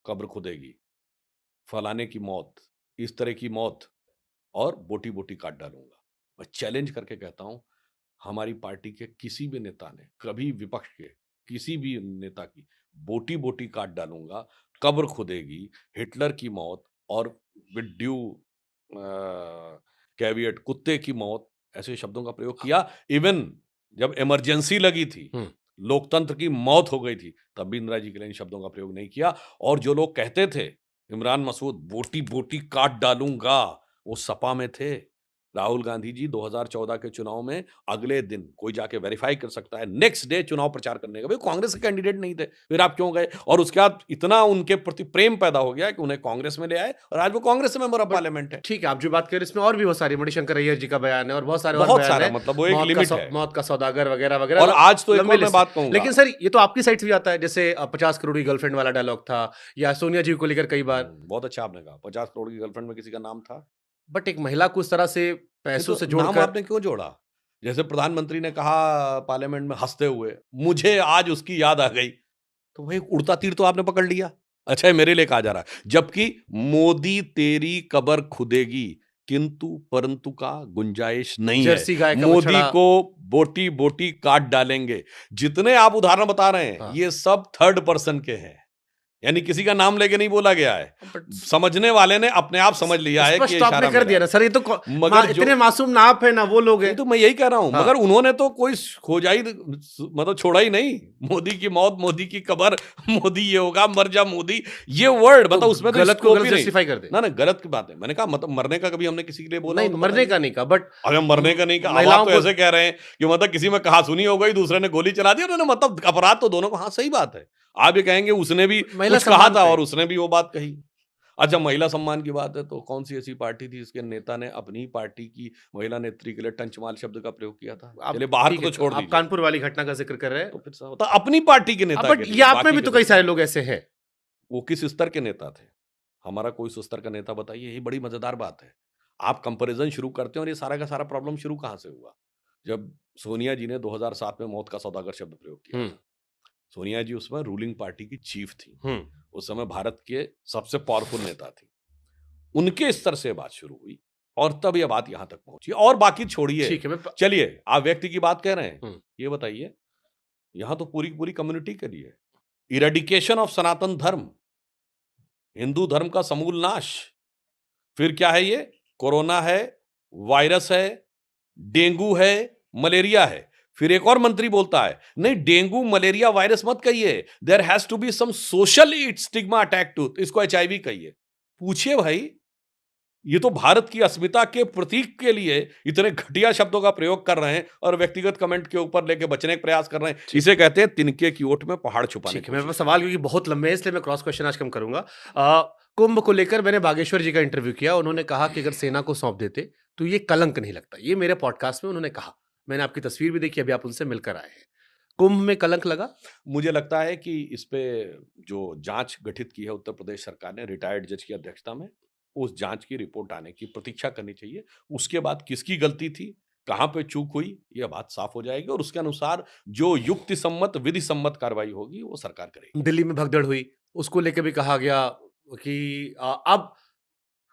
कब्र खुदेगी, फलाने की मौत, इस तरह की मौत और बोटी-बोटी काट डालूँगा। मैं चैलेंज करके कहता हूँ, हमारी पार्टी के किसी भी नेता ने कभी विपक्ष के किसी भी नेता की बोटी-बोटी काट डालूँगा, कब्र खुदेगी, हिटलर की मौत और विद ड्यू कैविएट कुत्ते की मौत ऐसे शब्दों का प्रयोग किया। इवन जब इमरजेंसी लगी थी, हम्म। लोकतंत्र की मौत हो गई थी, तब भी इंदिरा जी के लिए इन शब्दों का प्रयोग नहीं किया और जो लोग कहते थे, इमरान मसूद बोटी-बोटी काट डालूँगा, वो सपा में थे। राहुल गांधी जी 2014 के चुनाव में अगले दिन कोई जाके वेरीफाई कर सकता है, नेक्स्ट डे चुनाव प्रचार करने गए। कांग्रेस के कैंडिडेट नहीं थे, फिर आप क्यों गए? और उसके बाद इतना उनके प्रति प्रेम पैदा हो गया कि उन्हें कांग्रेस में ले आए और आज वो कांग्रेस में मेंबर ऑफ बट पार्लियामेंट है। ठीक है, आप जो बात कर रहे हैं इसमें और भी बहुत सारी मणिशंकर अय्यर जी का बयान है और बहुत सारे और बहुत बयान सारा है। मतलब वो एक लिमिट है। मौत का सौदागर वगैरह वगैरह और आज तो एक लंबी और मैं लिस्ट है। बात कहूँगा। लेकिन सर ये तो आपकी साइड से भी आता है, जैसे 50 करोड़ की गर्लफ्रेंड वाला डायलॉग था या सोनिया जी को लेकर कई बार। बहुत अच्छा आपने कहा, 50 करोड़ की गर्लफ्रेंड में किसी का नाम था? बट एक महिला को इस तरह से नहीं पैसों तो से नाम जोड़कर आपने क्यों जोड़ा? जैसे प्रधानमंत्री ने कहा पार्लियामेंट में हँसते हुए, मुझे आज उसकी याद आ गई। तो वही उड़ता तीर तो आपने पकड़ लिया। अच्छा ये मेरे लिए कहा जा रहा है। जबकि मोदी तेरी कब्र खुदेगी, किंतु परंतु का गुंजाइश नहीं है। जर्सी गाय का मोदी बछड़ा। को बोटी-बोटी काट डालेंगे। जितने आप उदाहरण बता रहे हैं, हाँ। ये सब थर्ड पर्सन के हैं। यानी किसी का नाम लेके नहीं बोला गया है। बट समझने वाले ने अपने आप समझ लिया है कि स्पष्ट ये तो आपने इशारा कर मेरा दिया है। ना सर, ये तो मगर जो इतने मासूम ना आप है ना वो लोग नहीं हैं। तो मैं यही कह रहा हूं, हाँ। मगर उन्होंने तो कोई खोजा ही मतलब छोड़ा ही नहीं। मोदी की मौत, मोदी की कब्र, मोदी ये होगा, मर जा मोदी, ये वर्ड तो मतलब उसमें तो गलत को स्कोप गलत ही नहीं। जस्टिफाई कर दे। ना गलत की बात है। मैंने कहा मतलब मरने का कभी हमने किसी के लिए बोला नहीं, हो तो मरने बताइए। का नहीं कहा बट अरे मरने का नहीं कहा। अब आप महिलाओं तो को ऐसे कह रहे हैं कि मतलब किसी में कहासुनी हो गई, दूसरे ने गोली चला दी, उन्होंने मतलब अपराध तो दोनों को। हाँ सही बात है। आप ये कहेंगे उसने भी महिला कुछ कहा सम्मान था पे। और उसने भी वो बात कही। अच्छा महिला सम्मान की बात है तो कौन सी ऐसी पार्टी थी जिसके नेता ने अपनी ही पार्टी की महिला नेत्री के लिए टंचमाल शब्द का प्रयोग किया था? आप चलिए बाहर ठीक को है, तो छोड़ आप दीजिए। कानपुर वाली घटना का जिक्र कर रहे हैं। तो फिर तो अपनी पार्टी के नेता बट के ये लिए, आप में बाकी भी के तो तो कई नहीं। सारे लोग ऐसे हैं। वो किस स्तर के नेता थे? हमारा कोई उस स्तर का नेता बताइए, यही बड़ी मजेदार बात है। आप कंपैरिजन शुरू करते हैं और ये सारा का सारा प्रॉब्लम शुरू कहाँ से हुआ? जब सोनिया जी ने 2007 में मौत का सौदागर शब्द प्रयोग किया था। सोनिया जी उसमें रूलिंग पार्टी की चीफ थी। उस समय भारत के सबसे पावरफुल नेता थी। उनके स्तर से बात शुरू हुई और तब ये बात यहां तक पहुंची। और बाकी छोड़िए, ठीक है, चलिए आप व्यक्ति की बात कह रहे हैं, हम्म। ये बताइए यहां तो पूरी पूरी कम्युनिटी के लिए इरेडिकेशन ऑफ सनातन धर्म, हिंदू धर्म का समूल नाश। फिर क्या है ये? कोरोना है, वायरस है, डेंगू है, मलेरिया है। फिर एक और मंत्री बोलता है नहीं डेंगू मलेरिया वायरस मत कहिए, there has to be some social stigma attack to, इसको एचआईवी कहिए। पूछिए भाई, ये तो भारत की अस्मिता के प्रतीक के लिए इतने घटिया शब्दों का प्रयोग कर रहे हैं और व्यक्तिगत कमेंट के ऊपर लेके बचने का प्रयास कर रहे हैं। इसे कहते हैं तिनके की ओट में पहाड़ छुपाने ठीक की है, मेरे पास कोशिश। सवाल क्योंकि बहुत लंबे हैं इसलिए मैं क्रॉस क्वेश्चन आज कम करूंगा। कुंभ को लेकर मैंने बागेश्वर जी का इंटरव्यू किया, उन्होंने कहा कि अगर सेना को सौंप देते तो ये कलंक नहीं लगता। ये मेरे पॉडकास्ट में उन्होंने कहा, मैंने आपकी तस्वीर भी देखी, अभी आप उनसे मिलकर आए हैं। कुंभ में कलंक लगा? मुझे लगता है कि इस पे जो जांच गठित की है उत्तर प्रदेश सरकार ने रिटायर्ड जज की अध्यक्षता में, उस जांच की रिपोर्ट आने की प्रतीक्षा करनी चाहिए। उसके बाद किसकी गलती थी, कहाँ पे चूक हुई, यह बात साफ हो जाएगी और उसके अनुसार जो युक्ति सम्मत, विधि सम्मत कार्रवाई होगी, वो सरकार करेगी। दिल्ली में भगदड़ हुई, उसको लेके भी कहा गया कि अब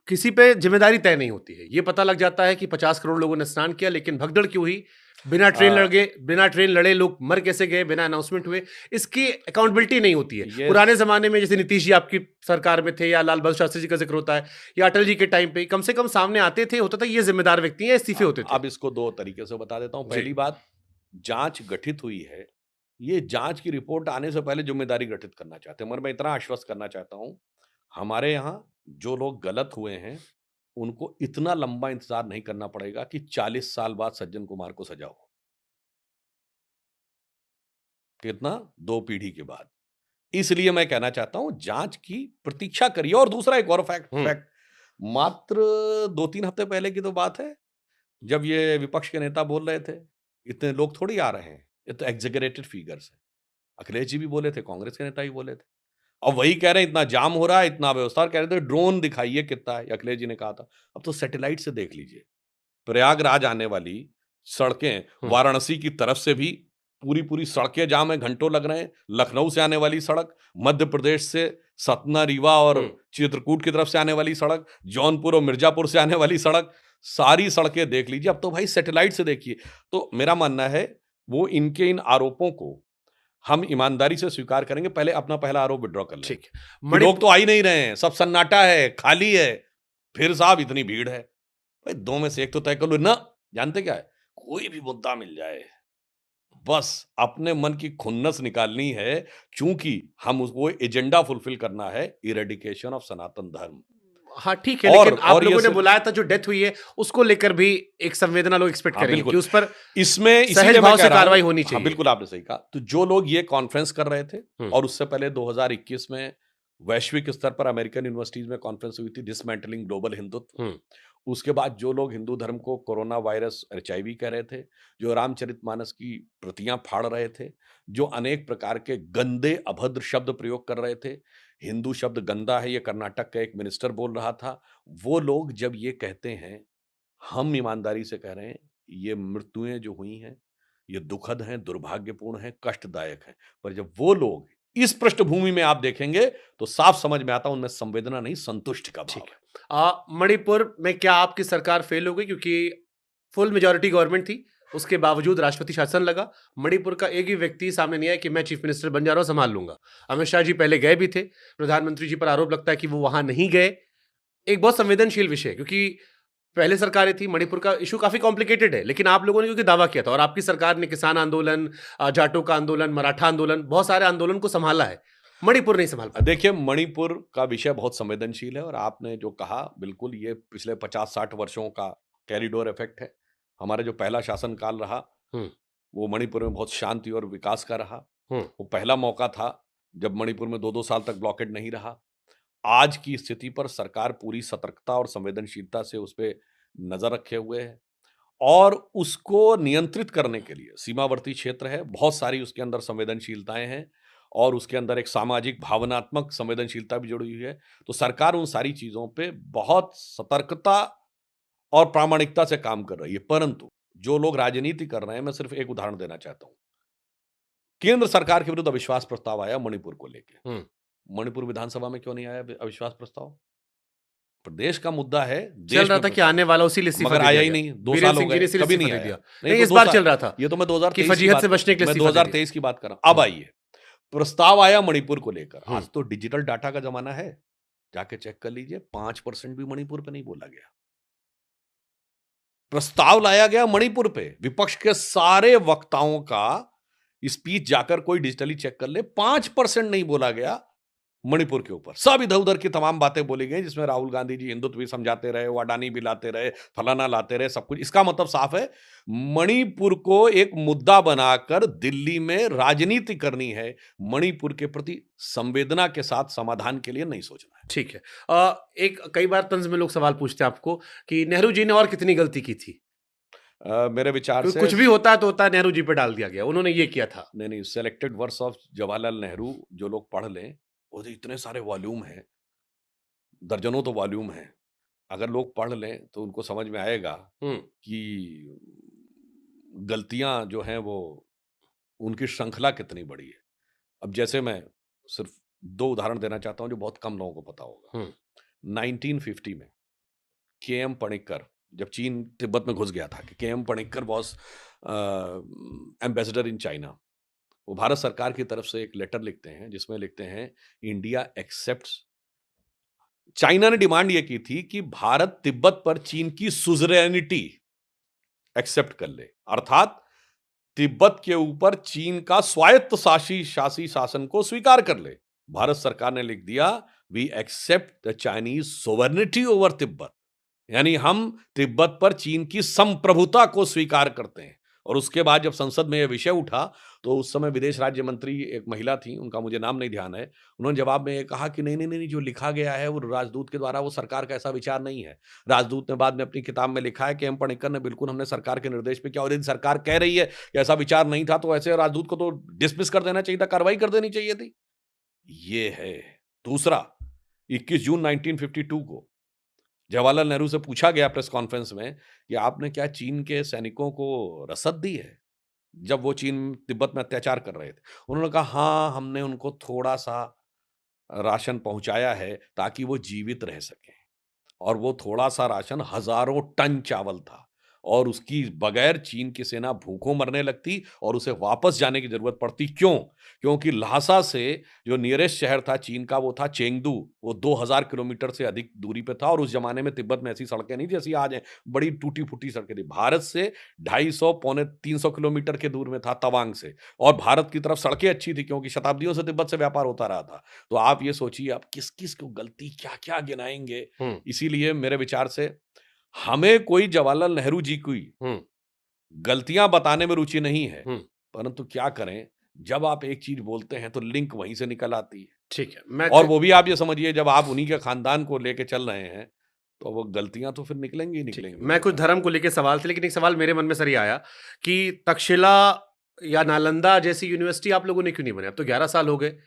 किसी पे ज़िम्मेदारी तय नहीं होती है। ये पता लग जाता है कि 50 करोड़ लोगों ने स्नान किया, लेकिन भगदड़ क्यों हुई? अ, बिना ट्रेन लड़े लोग मर कैसे गए, बिना अनाउंसमेंट हुए? इसकी अकाउंटेबिलिटी नहीं होती है। ये पुराने ज़माने में जैसे नीतीश जी आपकी सरकार में थे या लाल बहादुर शास्त्री जी का ज़िक्र होता है या अटल जी के टाइम पे कम से कम सामने आते थे, होता था ये ज़िम्मेदार व्यक्ति हैं, इस्तीफे होते थे। अब इसको 2 तरीके से बता देता हूँ। जी। पहली बात, जाँच गठित हुई है, ये जाँच की रिपोर्ट आने से पहले ज़िम्मेदारी गठित करना चाहते हैं, मगर मैं इतना आश्वस्त करना चाहता हूँ, हमारे यहाँ जो लोग गलत हुए हैं, उनको इतना लंबा इंतज़ार नहीं करना पड़ेगा कि 40 साल बाद सज्जन कुमार को सज़ा हो। कितना? 2 पीढ़ी के बाद। इसलिए मैं कहना चाहता हूँ, जाँच की प्रतीक्षा करिए और दूसरा एक और फैक्ट हुँ, फैक्ट मात्र 2-3 हफ्ते पहले की तो बात है, जब ये विपक्ष के नेता बोल रहे थे, इतने लोग थोड़ी आ रहे हैं, ये तो एक्ज़ैगरेटेड फिगर्स हैं। अखिलेश जी भी बोले थे, कांग्रेस के नेता भी बोले थे। अब वही कह रहे हैं इतना जाम हो रहा है, इतना व्यवस्था और कह रहे थे ड्रोन दिखाइए कितना है, अखिलेश जी ने कहा था। अब तो सैटेलाइट से देख लीजिए। प्रयागराज आने वाली सड़कें, हुँ। वाराणसी की तरफ से भी पूरी-पूरी सड़कें जाम हैं, घंटों लग रहे हैं। लखनऊ से आने वाली सड़क, मध्य प्रदेश से सतना, रीवा और हुँ। चित्रकूट की तरफ से आने वाली सड़क, जौनपुर और मिर्ज़ापुर से आने वाली सड़क, सारी सड़कें देख लीजिए। अब तो भाई सैटेलाइट से देखिए। तो मेरा मानना है, वो इनके इन आरोपों को हम ईमानदारी से स्वीकार करेंगे। पहले अपना पहला आरोप विथड्रॉ कर लें ठीक है। कि लोग मणिपुर तो आ ही नहीं रहे हैं, सब सन्नाटा है, खाली है। फिर साहब इतनी भीड़ है। भाई 2 में से एक तो तय कर लो ना। जानते क्या है? कोई भी मुद्दा मिल जाए, बस अपने मन की खुन्नस निकालनी है, क्योंकि हम उसको एजेंडा फुलफिल करना है, इरेडिकेशन ऑफ सनातन धर्म। हाँ, ठीक है, लेकिन आप और ये लोगों ने सिर्फ बुलाया था, जो डेथ हुई है, उसको लेकर भी एक संवेदना लोग एक्सपेक्ट हाँ, करेंगे कि बिल्कुल। उस पर इसमें सहज इसीलिए मैं भाव कह से रहा कार्रवाई हूँ होनी हाँ, चाहिए। बिल्कुल आपने सही कहा। तो जो लोग ये कॉन्फ्रेंस कर रहे थे हुँ, और उससे पहले 2021 में वैश्विक स्तर पर अमेरिकन यूनिवर्सिटीज़ में कॉन्फ्रेंस हुई थी, डिसमेंटलिंग ग्लोबल हिंदुत्व। हुँ, उसके बाद जो लोग हिंदू धर्म को कोरोना वायरस एचआईवी कह रहे थे, जो रामचरितमानस की प्रतियां फाड़ रहे थे, जो अनेक प्रकार के गंदे अभद्र शब्द प्रयोग कर रहे थे, हिंदू शब्द गंदा है, ये कर्नाटक का एक मिनिस्टर बोल रहा था। वो लोग जब ये कहते हैं, हम ईमानदारी से कह रहे हैं, ये मृत्युएं जो हुई हैं, ये दुखद हैं, दुर्भाग्यपूर्ण हैं, कष्टदायक हैं। पर जब वो लोग इस पृष्ठभूमि में आप देखेंगे, तो साफ समझ में आता है उनमें संवेदना नहीं, संतुष्टि का भाव ठीक है। है। मणिपुर में क्या आपकी सरकार फेल हो गई, क्योंकि फुल मेजॉरिटी गवर्नमेंट थी, उसके बावजूद राष्ट्रपति शासन लगा। मणिपुर का एक भी व्यक्ति सामने नहीं आया कि मैं चीफ मिनिस्टर बन जा रहा हूँ, संभाल लूँगा। अमित शाह जी पहले गए भी थे, प्रधानमंत्री जी पर आरोप लगता है कि वो वहाँ नहीं गए। एक बहुत संवेदनशील विषय है, क्योंकि पहले सरकारें थी, मणिपुर का इश्यू काफ़ी कॉम्प्लिकेटेड है, लेकिन आप लोगों ने क्योंकि दावा किया था और आपकी सरकार ने किसान आंदोलन, जाटों का आंदोलन, मराठा आंदोलन, बहुत सारे आंदोलन को सँभाला है। मणिपुर नहीं सँभाल पाया। देखिए, मणिपुर का विषय बहुत संवेदनशील है और आपने जो कहा, बिल्कुल ये पिछले 50-60 वर्षों का कॉरिडोर इफ़ेक्ट है। हमारा जो पहला शासनकाल रहा, हुँ, वो मणिपुर में बहुत शांति और विकास का रहा। हुँ, वो पहला मौका था, जब मणिपुर में 2-2 साल तक ब्लॉकेड नहीं रहा। आज की स्थिति पर सरकार पूरी सतर्कता और संवेदनशीलता से उस पे नज़र रखे हुए है और उसको नियंत्रित करने के लिए सीमावर्ती क्षेत्र है, बहुत सारी उसके अंदर संवेदनशीलताएँ हैं और उसके अंदर एक सामाजिक भावनात्मक संवेदनशीलता भी जुड़ी हुई है। तो सरकार उन सारी चीज़ों पे बहुत सतर्कता और प्रामाणिकता से काम कर रही है। परंतु जो लोग राजनीति कर रहे हैं, मैं सिर्फ एक उदाहरण देना चाहता हूँ। केंद्र सरकार के विरुद्ध अविश्वास प्रस्ताव आया मणिपुर को लेके। हुँ। मणिपुर विधानसभा में क्यों नहीं आया अविश्वास प्रस्ताव? प्रदेश का मुद्दा है, चल देश रहा में था कि प्रस्ताव आने वाला, उसी लिए इस्तीफा मगर दे आया दिया ही गया। नहीं, 2 बीरेन्द्र साल हो सिंह जी गए, ने इसीलिए कभी इस्तीफा नहीं दे आया। दिया। नहीं नहीं, तो इस 2 बार साल चल रहा था ये तो मैं कि 2023 की फजीहत बात से कर बचने के लिए मैं इस्तीफा दे दिया। 2023 की बात कर रहा हूँ। अब आइए, प्रस्ताव आया मणिपुर को लेकर। हुँ, आज तो डिजिटल डाटा का ज़माना है, जाके चेक कर लीजिए 5% भी मणिपुर पे नहीं बोला गया। प्रस्ताव लाया गया मणिपुर पे, विपक्ष के सारे वक्ताओं का स्पीच जाकर कोई डिजिटली चेक कर ले, 5% नहीं बोला गया मणिपुर के ऊपर। सब इधर-उधर की तमाम बातें बोली गई, जिसमें राहुल गांधी जी हिंदुत्व भी समझाते रहे, वो अडानी भी लाते रहे, फलाना लाते रहे, सब कुछ। इसका मतलब साफ है, मणिपुर को एक मुद्दा बनाकर दिल्ली में राजनीति करनी है। मणिपुर के प्रति संवेदना के साथ समाधान के लिए नहीं सोचना है। ठीक है। एक कई बार तंज़ में लोग सवाल पूछते हैं आपको कि नेहरू जी ने और कितनी गलती की थी? मेरे विचार से कुछ भी होता है तो होता है, नेहरू जी पे डाल दिया गया, उन्होंने ये किया था। नहीं, selected works of Jawaharlal Nehru जो लोग पढ़ लें, वो तो इतने सारे वॉल्यूम हैं, दर्जनों तो वॉल्यूम हैं। अगर लोग पढ़ लें तो उनको समझ में आएगा हम्म। कि गलतियां जो हैं वो उनकी श्रृंखला कितनी बड़ी है। अब जैसे मैं सिर्फ 2 उदाहरण देना चाहता हूं जो बहुत कम लोगों को पता होगा। हम्म। 1950 में के.एम. पणिक्कर जब चीन तिब्बत में घुस गया था कि KM. Panikkar was ambassador in China. वो भारत सरकार की तरफ से एक लेटर लिखते हैं जिसमें लिखते हैं इंडिया एक्सेप्ट्स। चाइना ने डिमांड ये की थी कि भारत तिब्बत पर चीन की सुजरेनिटी एक्सेप्ट कर ले, अर्थात तिब्बत के ऊपर चीन का स्वायत्त शासी शासन को स्वीकार कर ले। भारत सरकार ने लिख दिया we accept the Chinese sovereignty over Tibet, यानी हम तिब्बत पर चीन की संप्रभुता को स्वीकार करते हैं। और उसके बाद जब संसद में यह विषय उठा तो उस समय विदेश राज्य मंत्री एक महिला थी, उनका मुझे नाम नहीं ध्यान है, उन्होंने जवाब में ये कहा कि नहीं नहीं नहीं, जो लिखा गया है वो राजदूत के द्वारा, वो सरकार का ऐसा विचार नहीं है। राजदूत ने बाद में अपनी किताब में लिखा है कि एम पणिक्कर ने बिल्कुल हमने सरकार के निर्देश पे किया, और यदि सरकार कह रही है कि ऐसा विचार नहीं था तो ऐसे राजदूत को तो डिसमिस कर देना चाहिए था, कार्रवाई कर देनी चाहिए थी। ये है। दूसरा, 21 जून 1952 को जवाहरलाल नेहरू से पूछा गया प्रेस कॉन्फ्रेंस में कि आपने क्या चीन के सैनिकों को रसद दी है जब वो चीन तिब्बत में अत्याचार कर रहे थे। उन्होंने कहा हाँ, हमने उनको थोड़ा सा राशन पहुंचाया है ताकि वो जीवित रह सकें। और वो थोड़ा सा राशन हजारों टन चावल था, और उसकी बगैर चीन की सेना भूखों मरने लगती और उसे वापस जाने की जरूरत पड़ती। क्यों? क्योंकि ल्हासा से जो नियरेस्ट शहर था चीन का वो था चेंगडू, वो 2000 किलोमीटर से अधिक दूरी पे था, और उस जमाने में तिब्बत में ऐसी सड़कें नहीं जैसी आज हैं, बड़ी टूटी फूटी सड़कें थी। भारत से 250 पौने 300 किलोमीटर के दूर में था तवांग से, और भारत की तरफ सड़कें अच्छी थी क्योंकि शताब्दियों से तिब्बत से व्यापार होता रहा था। तो आप ये सोचिए आप किस किस को गलती क्या क्या गिनाएंगे। हम्म। इसीलिए मेरे विचार से हमें कोई जवाहरलाल नेहरू जी की हम्म। गलतियां बताने में रुचि नहीं है, हम्म। परंतु क्या करें, जब आप एक चीज बोलते हैं तो लिंक वहीं से निकल आती है। ठीक है, मैं और वो भी आप ये समझिए जब आप उन्हीं के खानदान को लेके चल रहे हैं तो वो गलतियां तो फिर निकलेंगी ही ठीक है, निकलेंगी मैं मेरे कुछ ख्याल धर्म को लेके सवाल थे, लेकिन एक सवाल मेरे मन में सर ये आया कि तक्षशिला या नालंदा जैसी यूनिवर्सिटी आप लोगों ने क्यों नहीं बनाई? अब तो 11 साल हो गए,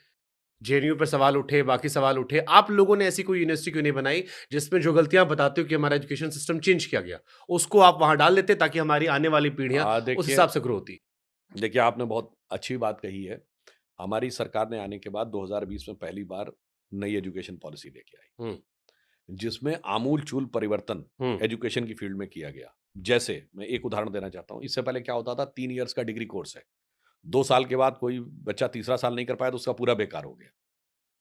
जेएनयू पे सवाल उठे, बाकी सवाल उठे, आप लोगों ने ऐसी कोई यूनिवर्सिटी क्यों नहीं बनाई जिसमें जो गलतियां बताते हो कि हमारा एजुकेशन सिस्टम चेंज किया गया, उसको आप वहां डाल देते ताकि हमारी आने वाली पीढ़ियां उस देखिए हिसाब से ग्रो होती? देखिए आपने बहुत अच्छी बात कही है। हमारी सरकार ने आने के बाद 2020 में पहली बार नई एजुकेशन पॉलिसी लेके आई हम्म। जिसमें आमूल-चूल परिवर्तन हम्म। एजुकेशन की फील्ड में किया गया। जैसे मैं एक उदाहरण देना चाहता हूँ, इससे पहले क्या होता था, 3 इयर्स का डिग्री कोर्स है। 2 साल के बाद कोई बच्चा तीसरा साल नहीं कर पाया तो उसका पूरा बेकार हो गया।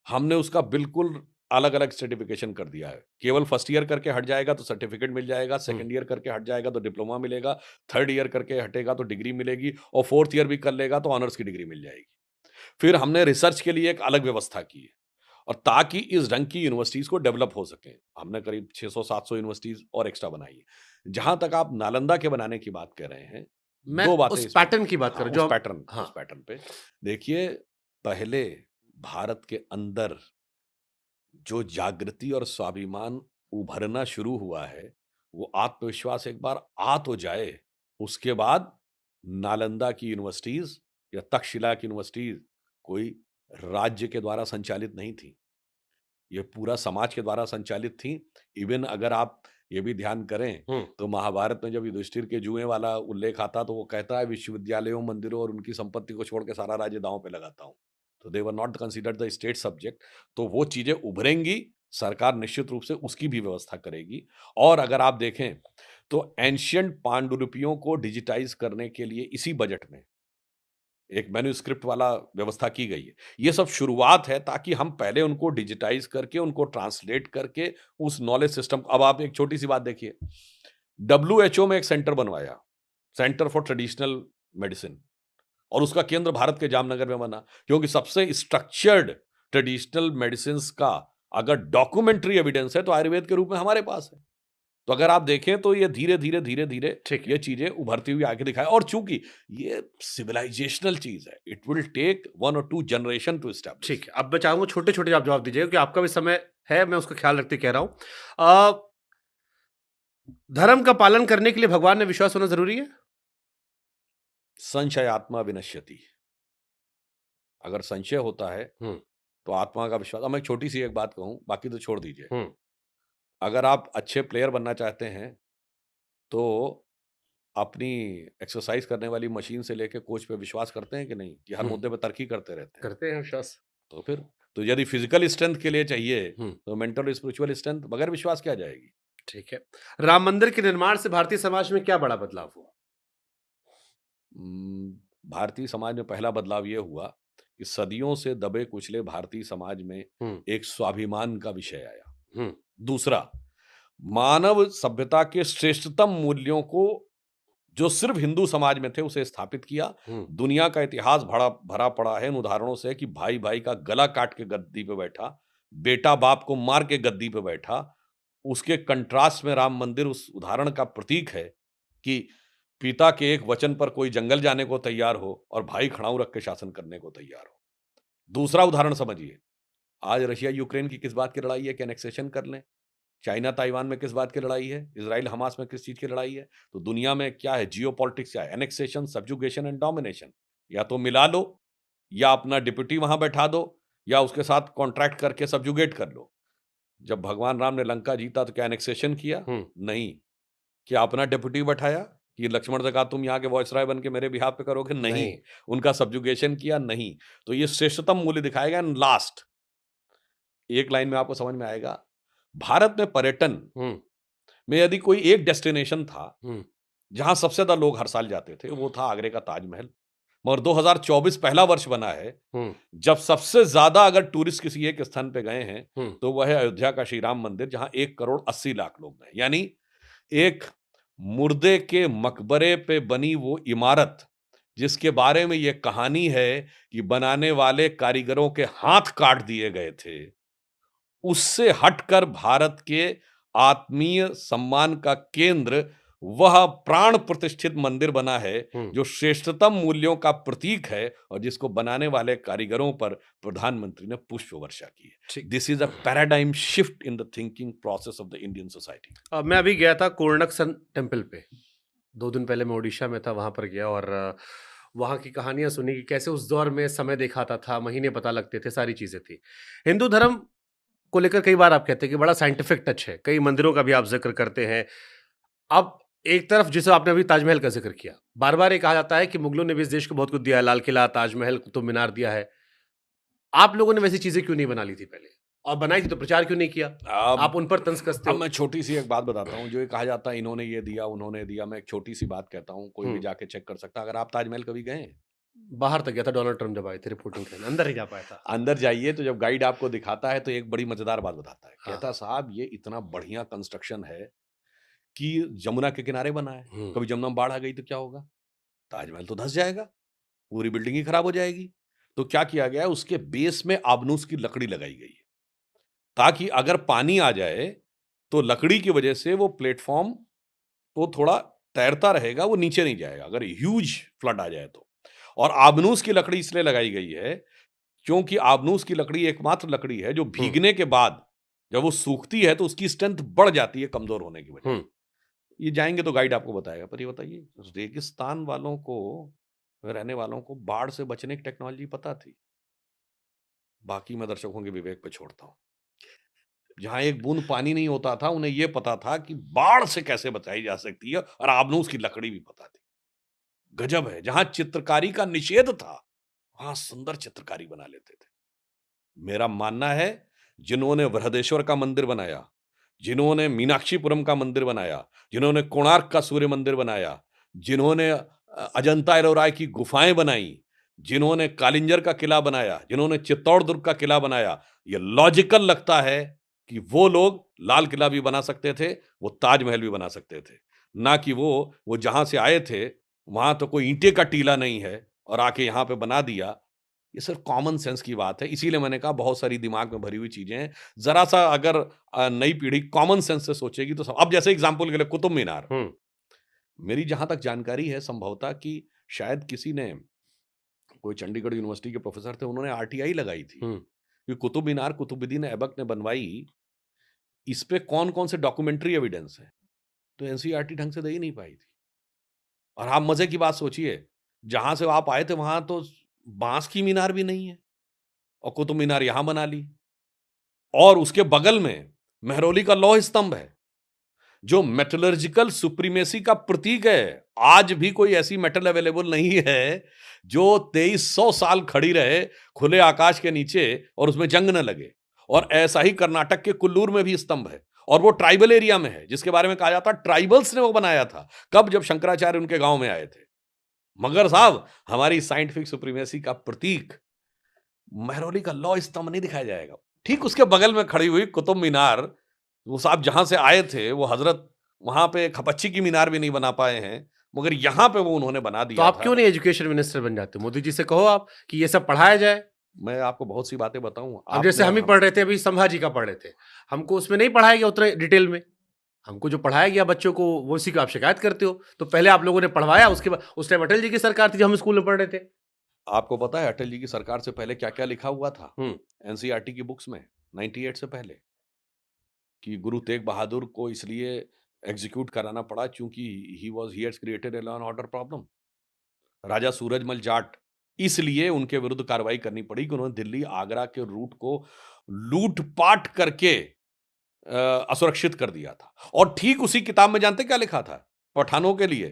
हमने उसका बिल्कुल अलग-अलग सर्टिफिकेशन कर दिया है। केवल फर्स्ट ईयर करके हट जाएगा तो सर्टिफिकेट मिल जाएगा, सेकंड ईयर करके हट जाएगा तो डिप्लोमा मिलेगा, थर्ड ईयर करके हटेगा तो डिग्री मिलेगी, और फोर्थ ईयर भी कर लेगा तो ऑनर्स की डिग्री मिल जाएगी। फिर हमने रिसर्च के लिए एक अलग व्यवस्था की है, और ताकि इस ढंग की यूनिवर्सिटीज को डेवलप हो सके हमने करीब 600-700 यूनिवर्सिटीज और एक्स्ट्रा बनाई है। जहां तक आप नालंदा के बनाने की बात कर रहे हैं, मैं 2 बातें उस इसमें। पैटर्न की बात कर हाँ, रहा हूं, जो हाँ। उस पैटर्न पे देखिए, पहले भारत के अंदर जो जागृति और स्वाभिमान उभरना शुरू हुआ है, वो आत्मविश्वास एक बार आ तो जाए, उसके बाद नालंदा की यूनिवर्सिटीज या तक्षशिला की यूनिवर्सिटीज कोई राज्य के द्वारा संचालित नहीं थी, ये पूरा समाज के द्वारा संचालित थी। इवन अगर आप ये भी ध्यान करें हम्म। तो महाभारत में जब युधिष्ठिर के जुए वाला उल्लेख आता तो वो कहता है विश्वविद्यालयों, मंदिरों और उनकी संपत्ति को छोड़ के सारा राज्य दांव पे लगाता हूं। तो they were not considered the state subject. तो वो चीजें उभरेंगी, सरकार निश्चित रूप से उसकी भी व्यवस्था करेगी। और अगर आप देखें तो एंशियंट पांडुलिपियों को डिजिटाइज करने के लिए इसी बजट में एक मैन्युस्क्रिप्ट वाला व्यवस्था की गई है। ये सब शुरुआत है ताकि हम पहले उनको डिजिटाइज करके, उनको ट्रांसलेट करके उस नॉलेज सिस्टम। अब आप एक छोटी सी बात देखिए, डब्ल्यूएचओ में एक सेंटर बनवाया, सेंटर फॉर ट्रेडिशनल मेडिसिन, और उसका केंद्र भारत के जामनगर में बना, क्योंकि सबसे स्ट्रक्चर्ड ट्रेडिशनल मेडिसिन का अगर डॉक्यूमेंट्री एविडेंस है तो आयुर्वेद के रूप में हमारे पास है। तो अगर आप देखें तो ये धीरे धीरे धीरे धीरे ठीक है। ये चीजें उभरती हुई आगे दिखाए, और चूंकि ये सिविलाइजेशनल चीज है, इट विल टेक 1 और 2 जनरेशन टू एस्टैब्लिश। ठीक है, अब मैं चाहूंगा छोटे छोटे आप जवाब दीजिएगा क्योंकि आपका भी समय है, मैं उसका ख्याल रखते कह रहा हूं। धर्म का पालन करने के लिए भगवान में विश्वास होना जरूरी है? संशय आत्मा विनश्यति। अगर संशय होता है हम्म। तो आत्मा का विश्वास। अब मैं छोटी सी एक बात कहूं, बाकी तो छोड़ दीजिए। हम्म। अगर आप अच्छे प्लेयर बनना चाहते हैं तो अपनी एक्सरसाइज करने वाली मशीन से लेके कोच पे विश्वास करते हैं कि नहीं, कि हर हम्म। मुद्दे पे तरक्की करते रहते हैं? करते हैं विश्वास। तो फिर तो यदि फिजिकल स्ट्रेंथ के लिए चाहिए हम्म। तो मेंटल और स्पिरिचुअल स्ट्रेंथ बगैर विश्वास क्या जाएगी? ठीक है। राम मंदिर के निर्माण से भारतीय समाज में क्या बड़ा बदलाव हुआ? हम्म, भारतीय समाज में पहला बदलाव ये हुआ कि सदियों से दबे कुचले भारतीय समाज में हम्म। एक स्वाभिमान का विषय आया। हम्म। दूसरा, मानव सभ्यता के श्रेष्ठतम मूल्यों को जो सिर्फ हिंदू समाज में थे उसे स्थापित किया। हम्म। दुनिया का इतिहास भरा भरा पड़ा है इन उदाहरणों से कि भाई भाई का गला काट के गद्दी पे बैठा, बेटा बाप को मार के गद्दी पे बैठा। उसके कंट्रास्ट में राम मंदिर उस उदाहरण का प्रतीक है कि पिता के एक वचन पर कोई जंगल जाने को तैयार हो और भाई खड़ाऊ रख के शासन करने को तैयार हो। दूसरा उदाहरण समझिए, आज रशिया यूक्रेन की किस बात की लड़ाई है कि एनेक्सेशन कर लें? चाइना ताइवान में किस बात की लड़ाई है? इजराइल हमास में किस चीज की लड़ाई है? तो दुनिया में क्या है? जियोपॉलिटिक्स क्या है? Annexation, subjugation and domination. या तो मिला लो, या अपना डिप्यूटी वहां बैठा दो, या उसके साथ कॉन्ट्रैक्ट करके सब्जुगेट कर लो। जब भगवान राम ने लंका जीता तो क्या एनेक्सेशन किया? हम्म। नहीं। क्या अपना डिप्यूटी बैठाया कि लक्ष्मण से कहा तुम यहाँ के वॉइसराय बन के मेरे बिहाफ पे करोगे? नहीं। नहीं। उनका सब्जुगेशन किया? नहीं। तो ये श्रेष्ठतम मूल्य दिखाएगा। एंड लास्ट, एक लाइन में आपको समझ में आएगा, भारत में पर्यटन हम्म। में यदि कोई एक डेस्टिनेशन था हम्म। जहां सबसे ज्यादा लोग हर साल जाते थे, वो था आगरे का ताजमहल। मगर 2024 पहला वर्ष बना है हम्म। जब सबसे ज्यादा अगर टूरिस्ट किसी एक स्थान पे गए हैं हम्म। तो वह है अयोध्या का श्री राम मंदिर, जहां 1 करोड़ 80 लाख लोग गए। यानी एक मुर्दे के मकबरे पे बनी वो इमारत जिसके बारे में ये कहानी है कि बनाने वाले कारीगरों के हाथ काट दिए गए थे, उससे हटकर भारत के आत्मीय सम्मान का केंद्र वह प्राण प्रतिष्ठित मंदिर बना है हम्म। जो श्रेष्ठतम मूल्यों का प्रतीक है और जिसको बनाने वाले कारीगरों पर प्रधानमंत्री ने पुष्प वर्षा की है। ठीक। This is a paradigm shift in the thinking process of the Indian society. मैं अभी गया था कोणार्क सन टेम्पल पे। 2 दिन पहले मैं उड़ीसा में था, वहां पर गया और वहाँ की कहानियां सुनी कि कैसे उस दौर में समय दिखाता था, महीने पता लगते थे, सारी चीजें थी। हिंदू धर्म को लेकर कई बार आप कहते हैं कि बड़ा साइंटिफिक टच है, कई मंदिरों का भी आप जिक्र करते हैं। अब एक तरफ जिसे आपने अभी ताजमहल का जिक्र किया, बार बार ये कहा जाता है कि मुगलों ने भी इस देश को बहुत कुछ दिया है, लाल किला, ताजमहल, कुतुब मीनार दिया है। आप लोगों ने वैसी चीजें क्यों नहीं बना ली थी पहले, और बनाई थी तो प्रचार क्यों नहीं किया? अब आप उन पर तंज कसते अब हो। मैं छोटी सी एक बात बताता हूँ। जो ये कहा जाता है इन्होंने ये दिया उन्होंने दिया, मैं एक छोटी सी बात कहता हूँ, कोई भी हम्म। जाके चेक कर सकता है। अगर आप ताजमहल कभी गए हैं, बाहर तक गया था, डोनाल्ड ट्रम्प जब आए थे रिपोर्टिंग करने, अंदर ही जा पाया था। अंदर जाइए तो जब गाइड आपको दिखाता है तो एक बड़ी मजेदार बात बताता है। हाँ। कहता है साहब ये इतना बढ़िया कंस्ट्रक्शन है कि जमुना के किनारे बना है। हम्म। कभी जमुना में बाढ़ आ गई तो क्या होगा? ताजमहल तो धंस जाएगा, पूरी बिल्डिंग ही खराब हो जाएगी। तो क्या किया गया है, उसके बेस में आबनूस की लकड़ी लगाई गई है ताकि अगर पानी आ जाए तो लकड़ी की वजह से वो प्लेटफॉर्म तो थोड़ा तैरता रहेगा, वो नीचे नहीं जाएगा अगर ह्यूज फ्लड आ जाए तो। और आबनूस की लकड़ी इसलिए लगाई गई है क्योंकि आबनूस की लकड़ी एकमात्र लकड़ी है जो हम्म। भीगने के बाद जब वो सूखती है तो उसकी स्ट्रेंथ बढ़ जाती है कमजोर होने की वजह हम्म। से। ये जाएंगे तो गाइड आपको बताएगा। पर ये बताइए, रेगिस्तान वालों को, रहने वालों को बाढ़ से बचने की टेक्नोलॉजी पता थी? बाकी मैं दर्शकों के विवेक पे छोड़ता हूँ। जहां एक बूंद पानी नहीं होता था उन्हें यह पता था कि बाढ़ से कैसे बचाई जा सकती है, और आबनूस की लकड़ी भी पता थी। गजब है। जहां चित्रकारी का निषेध था वहां सुंदर चित्रकारी बना लेते थे। मेरा मानना है जिन्होंने बृहदेश्वर का मंदिर बनाया, जिन्होंने मीनाक्षीपुरम का मंदिर बनाया, जिन्होंने कोणार्क का सूर्य मंदिर बनाया, जिन्होंने अजंता एलोरा की गुफाएं बनाई, जिन्होंने कालिंजर का किला बनाया, जिन्होंने चित्तौड़ दुर्ग का किला बनाया, ये लॉजिकल लगता है कि वो लोग लाल किला भी बना सकते थे, वो ताजमहल भी बना सकते थे। ना कि वो जहां से आए थे वहां तो कोई ईंटे का टीला नहीं है और आके यहां पे बना दिया। ये सिर्फ कॉमन सेंस की बात है। इसीलिए मैंने कहा बहुत सारी दिमाग में भरी हुई चीजें हैं। जरा सा अगर नई पीढ़ी कॉमन सेंस से सोचेगी तो अब जैसे एग्जांपल के लिए कुतुब मीनार, हम्म। मेरी जहां तक जानकारी है संभवतः कि शायद किसी ने, कोई चंडीगढ़ यूनिवर्सिटी के प्रोफेसर थे, उन्होंने आरटीआई लगाई थी हम्म। कि कुतुब मीनार कुतुबुद्दीन ऐबक ने बनवाई, इस पे कौन कौन से डॉक्यूमेंट्री एविडेंस है। तो एनसीईआरटी ढंग से दे ही नहीं पाई थी। और आप मजे की बात सोचिए, जहां से आप आए थे वहां तो बांस की मीनार भी नहीं है, और कुतुब मीनार यहां बना ली। और उसके बगल में मेहरौली का लौह स्तंभ है, जो मेटलर्जिकल सुप्रीमेसी का प्रतीक है। आज भी कोई ऐसी मेटल अवेलेबल नहीं है जो 2300 साल खड़ी रहे खुले आकाश के नीचे और उसमें जंग न लगे। और ऐसा ही कर्नाटक के कुल्लूर में भी स्तंभ है, और वो ट्राइबल एरिया में है, जिसके बारे में कहा जाता है ट्राइबल्स ने वो बनाया था। कब? जब शंकराचार्य उनके गांव में आए थे। मगर साहब, हमारी साइंटिफिक सुप्रीमेसी का प्रतीक मेहरौली का लौह स्तंभ नहीं दिखाया जाएगा। ठीक उसके बगल में खड़ी हुई कुतुब मीनार, वो साहब जहां से आए थे वो हजरत वहां पे खपच्ची की मीनार भी नहीं बना पाए हैं, मगर यहां पे वो उन्होंने बना तो दिया आप था। क्यों नहीं एजुकेशन मिनिस्टर बन जाते? मोदी जी से कहो आप कि ये सब पढ़ाया जाए। मैं आपको बहुत सी बातें बताऊं। अब जैसे हम ही पढ़ रहे थे, अभी संभाजी का पढ़ रहे थे, हमको उसमें नहीं पढ़ाया गया उतने डिटेल में। हमको जो पढ़ाया गया बच्चों को, वो उसी का आप शिकायत करते हो। तो पहले आप लोगों ने पढ़वाया, उसके बाद उस टाइम अटल जी की सरकार थी जब हम स्कूल में पढ़ रहे थे। आपको पता है अटल जी की सरकार से पहले क्या क्या लिखा हुआ था हम्म। एनसीईआरटी की बुक्स में 98 से पहले? कि गुरु तेग बहादुर को इसलिए एग्जीक्यूट कराना पड़ा क्योंकि he has created a law and order problem. Raja Surajmal Jat, इसलिए उनके विरुद्ध कार्रवाई करनी पड़ी कि उन्होंने दिल्ली आगरा के रूट को लूटपाट करके असुरक्षित कर दिया था। और ठीक उसी किताब में जानते क्या लिखा था पठानों के लिए?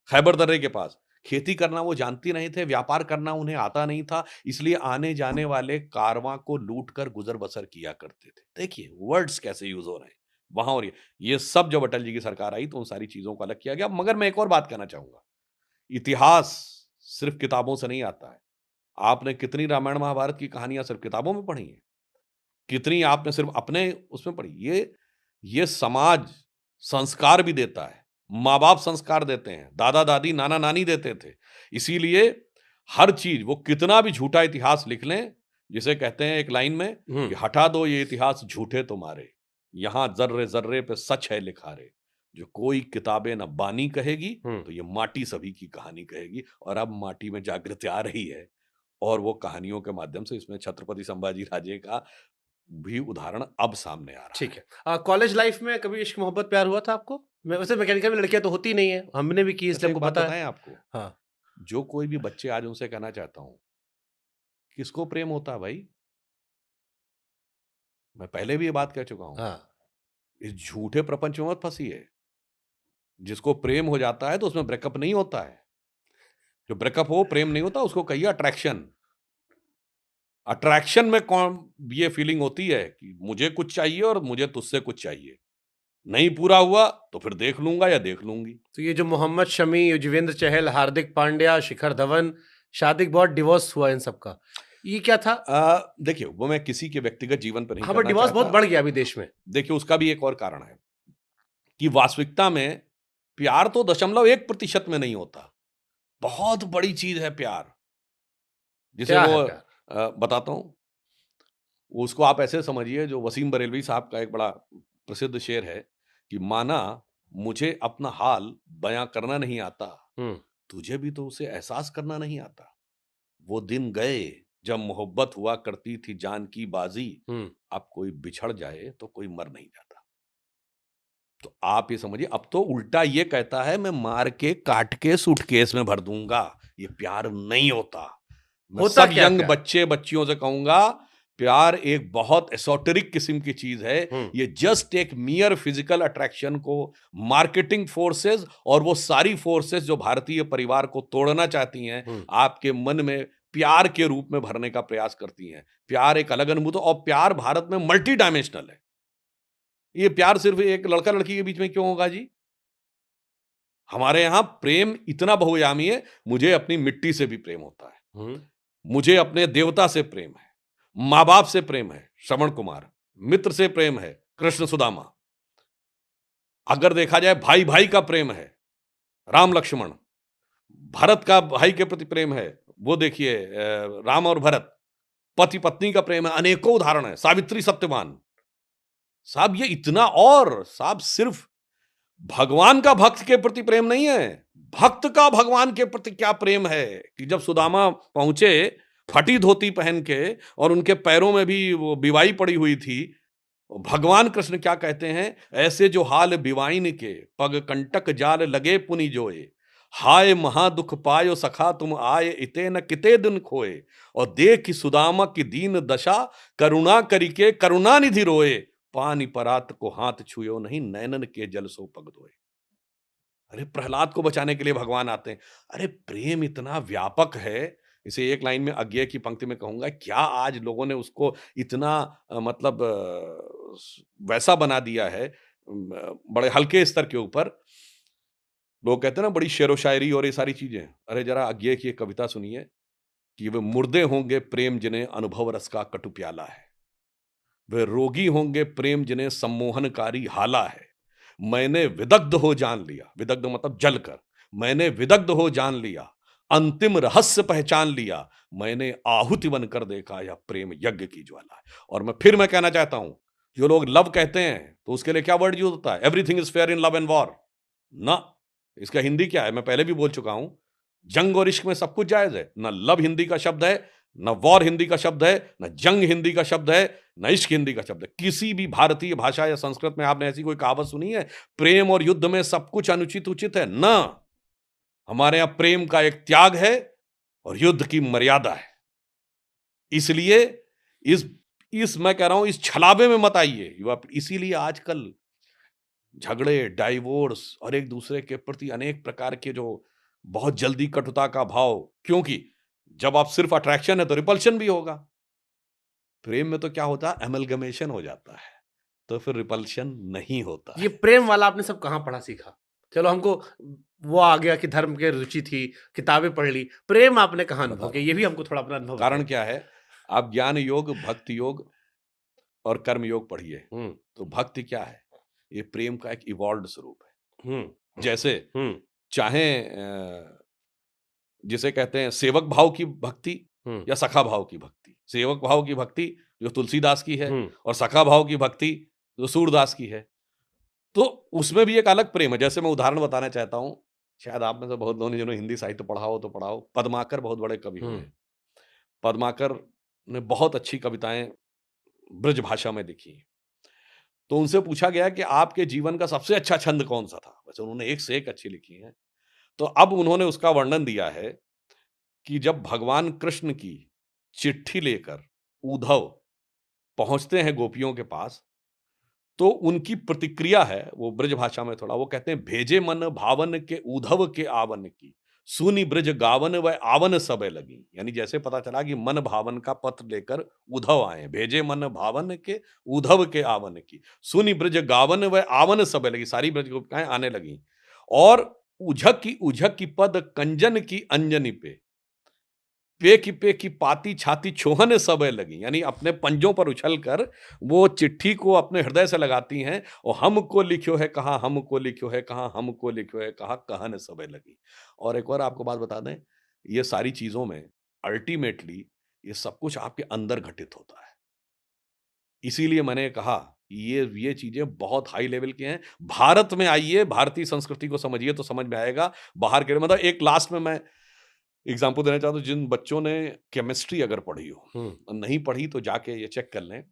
खैबर दर्रे के पास खेती करना वो जानती नहीं थे, व्यापार करना उन्हें आता नहीं था, इसलिए आने जाने वाले कारवां को लूट कर गुजर बसर किया करते थे। देखिए वर्ड्स कैसे यूज हो रहे हैं वहां, और ये सब जब अटल जी की सरकार आई तो उन सारी चीजों को अलग किया गया। मगर मैं एक और बात कहना चाहूंगा, इतिहास सिर्फ किताबों से नहीं आता है। आपने कितनी रामायण महाभारत की कहानियां सिर्फ किताबों में पढ़ी हैं? कितनी आपने सिर्फ अपने उसमें पढ़ी? ये समाज संस्कार भी देता है। माँ-बाप संस्कार देते हैं, दादा-दादी, नाना-नानी देते थे। इसीलिए हर चीज़, वो कितना भी झूठा इतिहास लिख लें, जिसे कहते हैं एक लाइन में कि हटा दो ये इतिहास झूठे तुम्हारे, यहाँ ज़र्रे-ज़र्रे पे सच है लिखा रे। जो कोई किताबें न बानी कहेगी, तो ये माटी सभी की कहानी कहेगी। और अब माटी में जागृति आ रही है, और वो कहानियों के माध्यम से इसमें छत्रपति संभाजी राजे का भी उदाहरण अब सामने आ रहा ठीक है। है। कॉलेज लाइफ में कभी इश्क मोहब्बत प्यार हुआ था आपको? मैं वैसे मैकेनिकल में लड़कियां तो होती नहीं है, हमने भी की वैसे इसलिए एक हमको बात पता है। बताएं आपको, हाँ। जो कोई भी बच्चे आज उनसे कहना चाहता हूं, किसको प्रेम होता है भाई? मैं पहले भी ये बात कह चुका हूं। हाँ। इस झूठे प्रपंच में मत फंसिए। जिसको प्रेम हो जाता है तो उसमें ब्रेकअप नहीं होता है। जो ब्रेकअप हो, प्रेम नहीं होता, उसको कहिए अट्रैक्शन। अट्रैक्शन में कौन ये फीलिंग होती है कि मुझे कुछ चाहिए और मुझे तुझसे कुछ चाहिए। नहीं पूरा हुआ तो फिर देख लूंगा या देख लूंगी। तो ये जो मोहम्मद शमी, युजवेंद्र चहल, हार्दिक पांड्या, शिखर धवन, शादी के बाद डिवोर्स हुआ इन सबका, ये क्या था? देखिए, वो मैं किसी के व्यक्तिगत जीवन पर नहीं हाँ, बट करना डिवोर्स बहुत चाहता। बढ़ गया अभी देश में। देखिए, उसका भी एक और कारण है कि वास्तविकता में प्यार तो 0.1% में नहीं होता। बहुत बड़ी चीज है प्यार, जिसे क्या वो है प्यार? बताता हूँ। उसको आप ऐसे समझिए, जो वसीम बरेलवी साहब का एक बड़ा प्रसिद्ध शेर है कि माना मुझे अपना हाल बयां करना नहीं आता, हम्म। तुझे भी तो उसे एहसास करना नहीं आता। वो दिन गए जब मोहब्बत हुआ करती थी जान की बाजी, हम्म। अब कोई बिछड़ जाए तो कोई मर नहीं जाता। तो आप ये समझिए, अब तो उल्टा ये कहता है मैं मार के काट के सूटकेस में भर दूंगा। ये प्यार नहीं होता। मैं होता सब क्या यंग प्यार? बच्चे बच्चियों से कहूंगा, प्यार एक बहुत एसोटेरिक किस्म की चीज है। ये जस्ट एक मियर फिजिकल अट्रैक्शन को मार्केटिंग फोर्सेस और वो सारी फोर्सेस जो भारतीय परिवार को तोड़ना चाहती हैं, आपके मन में प्यार के रूप में भरने का प्रयास करती हैं। प्यार एक अलग अनुभूति, और प्यार भारत में मल्टी डायमेंशनल है। ये प्यार सिर्फ एक लड़का लड़की के बीच में क्यों होगा जी? हमारे यहां प्रेम इतना बहुआयामी है। मुझे अपनी मिट्टी से भी प्रेम होता है, मुझे अपने देवता से प्रेम है, माँ बाप से प्रेम है, श्रवण कुमार, मित्र से प्रेम है, कृष्ण सुदामा। अगर देखा जाए भाई भाई का प्रेम है, राम लक्ष्मण। भरत का भाई के प्रति प्रेम है, वो देखिए राम और भरत। पति पत्नी का प्रेम है, अनेकों उदाहरण है, सावित्री सत्यवान। साहब ये इतना, और साहब सिर्फ भगवान का भक्त के प्रति प्रेम नहीं है, भक्त का भगवान के प्रति क्या प्रेम है कि जब सुदामा पहुंचे फटी धोती पहन के और उनके पैरों में भी वो बिवाई पड़ी हुई थी, भगवान कृष्ण क्या कहते हैं, ऐसे जो हाल बिवाइन के पग कंटक जाल लगे पुनि जोए, हाय महादुख पायो सखा तुम आए, इते न किते दिन खोए, और देख सुदामा की दीन दशा, करुणा करिके करुणा निधि रोए, पानी परात को हाथ छुयो नहीं, नैनन के जल सो पग धोए। अरे प्रहलाद को बचाने के लिए भगवान आते हैं। अरे प्रेम इतना व्यापक है, इसे एक लाइन में अज्ञेय की पंक्ति में कहूंगा, क्या आज लोगों ने उसको इतना मतलब वैसा बना दिया है, बड़े हल्के स्तर के ऊपर। लोग कहते हैं ना बड़ी शेरो शायरी और ये सारी चीजें। अरे जरा अज्ञेय की एक कविता सुनिए कि वे मुर्दे होंगे प्रेम जिन्हें अनुभव रस का कटु प्याला है, वे रोगी होंगे प्रेम जिन्हें सम्मोहनकारी हाला है, मैंने विदग्ध हो जान लिया, विदग्ध मतलब जलकर, मैंने विदग्ध हो जान लिया, अंतिम रहस्य पहचान लिया, मैंने आहुति बनकर देखा यह प्रेम यज्ञ की ज्वाला है। और मैं कहना चाहता हूं, जो लोग लव कहते हैं तो उसके लिए क्या वर्ड यूज होता है, everything is fair in love and war ना। इसका हिंदी क्या है, मैं पहले भी बोल चुका हूं, जंग और इश्क में सब कुछ जायज है ना। लव हिंदी का शब्द है, न वॉर हिंदी का शब्द है, न जंग हिंदी का शब्द है, न इश्क हिंदी का शब्द है। किसी भी भारतीय भाषा या संस्कृत में आपने ऐसी कोई कहावत सुनी है, प्रेम और युद्ध में सब कुछ अनुचित उचित है ना। हमारे यहां प्रेम का एक त्याग है और युद्ध की मर्यादा है। इसलिए इस मैं कह रहा हूं, इस छलावे में मत आइए। इसीलिए आजकल झगड़े, डाइवोर्स और एक दूसरे के प्रति अनेक प्रकार के जो बहुत जल्दी कटुता का भाव, क्योंकि जब आप सिर्फ अट्रैक्शन है तो रिपल्शन भी होगा। प्रेम में तो क्या होता है, एमलगमेशन हो जाता है, तो फिर रिपल्शन नहीं होता ये है। प्रेम वाला आपने सब कहाँ पढ़ा सीखा? चलो हमको वो आ गया कि धर्म के रुचि थी, किताबें पढ़ ली, प्रेम आपने कहाँ बता अनुभव रहा किया? हूं, ये भी हमको थोड़ा अपना अनुभव कारण बताइए। क्या है, आप ज्ञान योग, भक्ति योग और कर्म योग पढ़िए। हुँ, तो भक्ति क्या है, ये प्रेम का एक इवॉल्व्ड स्वरूप है। हुँ, जैसे हुँ, चाहे जिसे कहते हैं सेवक भाव की भक्ति हुँ, या सखा भाव की भक्ति। सेवक भाव की भक्ति जो तुलसीदास की है, हुँ, और सखा भाव की भक्ति जो सूरदास की है। तो उसमें भी एक अलग प्रेम है। जैसे मैं उदाहरण बताना चाहता हूँ, शायद आप में से बहुत लोगों ने जिन्होंने हिंदी साहित्य पढ़ा हो तो पढ़ा हो। पद्माकर बहुत बड़े कवि हुए हुँ, हैं। पद्माकर ने बहुत अच्छी कविताएं ब्रज भाषा में लिखी हैं। तो उनसे पूछा गया कि आपके जीवन का सबसे अच्छा छंद कौन सा था? वैसे उन्होंने एक से एक अच्छी लिखी हैं। तो अब उन्होंने उसका वर्णन दिया है कि जब भगवान कृष्ण की चिट्ठी लेकर उद्धव पहुंचते हैं गोपियों के पास, तो उनकी प्रतिक्रिया है, वो ब्रज भाषा में थोड़ा, वो कहते हैं, भेजे मन भावन के उद्धव के आवन की, सुनि ब्रज गावन व आवन सबे लगी। यानी जैसे पता चला कि मन भावन का पत्र लेकर उद्धव आए, भेजे मन भावन के उद्धव के आवन की, सुनि ब्रज गावन व आवन सबे लगी, सारी ब्रज गोपिकाएं आने लगी। और उझक की पद कंजन की अंजनी पे की पाती छाती छोहन सब लगी। यानी अपने पंजों पर उछलकर वो चिट्ठी को अपने हृदय से लगाती हैं, और हमको लिखो है कहाँ, हमको लिखो है कहाँ, हमको लिखो है कहाँ, कहन सब लगी। और एक और आपको बात बता दें, ये सारी चीजों में अल्टीमेटली ये सब कुछ आपके अंदर घटित होता है। इसीलिए मैंने कहा ये चीजें बहुत हाई लेवल की हैं। भारत में आइए, भारतीय संस्कृति को समझिए तो समझ में आएगा। बाहर के, मतलब एक लास्ट में मैं एग्जाम्पल देना चाहता हूँ, जिन बच्चों ने केमिस्ट्री अगर पढ़ी हो, हुँ, और नहीं पढ़ी तो जाके ये चेक कर लें।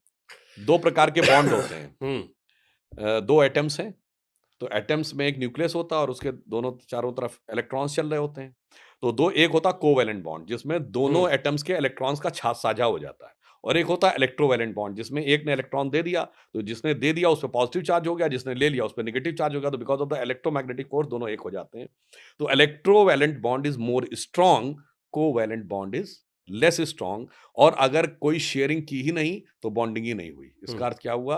दो प्रकार के बॉन्ड होते हैं। हुँ, दो एटम्स हैं, तो एटम्स में एक न्यूक्लियस होता है और उसके दोनों चारों तरफ इलेक्ट्रॉन्स चल रहे होते हैं। तो दो, एक होता कोवैलेंट बॉन्ड जिसमें हुँ, दोनों एटम्स के इलेक्ट्रॉन्स का साझा हो जाता है, और एक होता है इलेक्ट्रोवैलेंट बॉन्ड जिसमें एक ने इलेक्ट्रॉन दे दिया, तो जिसने दे दिया उस पर पॉजिटिव चार्ज हो गया, जिसने ले लिया उस पर नेगेटिव चार्ज हो गया। तो because of the electromagnetic force दोनों एक हो जाते हैं। तो electrovalent bond is more strong, covalent bond is less strong. और अगर कोई शेयरिंग की ही नहीं तो बॉन्डिंग ही नहीं हुई। हुँ। इसका अर्थ क्या हुआ,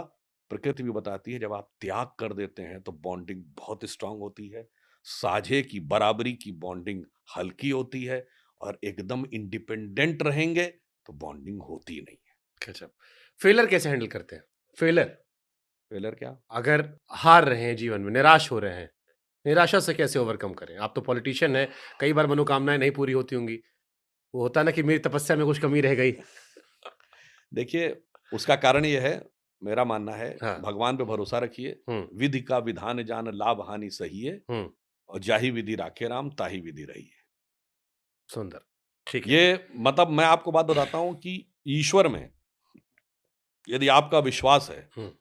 प्रकृति भी बताती है जब आप त्याग कर देते हैं तो बॉन्डिंग बहुत स्ट्रांग होती है। साझे की, बराबरी की बॉन्डिंग हल्की होती है, और एकदम इंडिपेंडेंट रहेंगे तो बॉन्डिंग होती नहीं है। अच्छा, फेलियर कैसे हैंडल करते हैं? फेलियर, फेलियर क्या? अगर हार रहे हैं जीवन में, निराश हो रहे हैं, निराशा से कैसे ओवरकम करें? आप तो पॉलिटिशियन हैं, कई बार मनोकामनाएँ नहीं पूरी होती होंगी। वो होता है ना कि मेरी तपस्या में कुछ कमी रह गई। देखिए, उसका कारण ये है, मेरा मानना है, हाँ, भगवान पे भरोसा रखिए। हुँ, विधि का विधान जान, लाभ हानि सही है, हुँ, और जाही विधि राखे राम, ताही विधि रही है। सुंदर, ठीक है। ये मतलब मैं आपको बात बताता हूं कि ईश्वर में यदि आपका विश्वास है हुँ,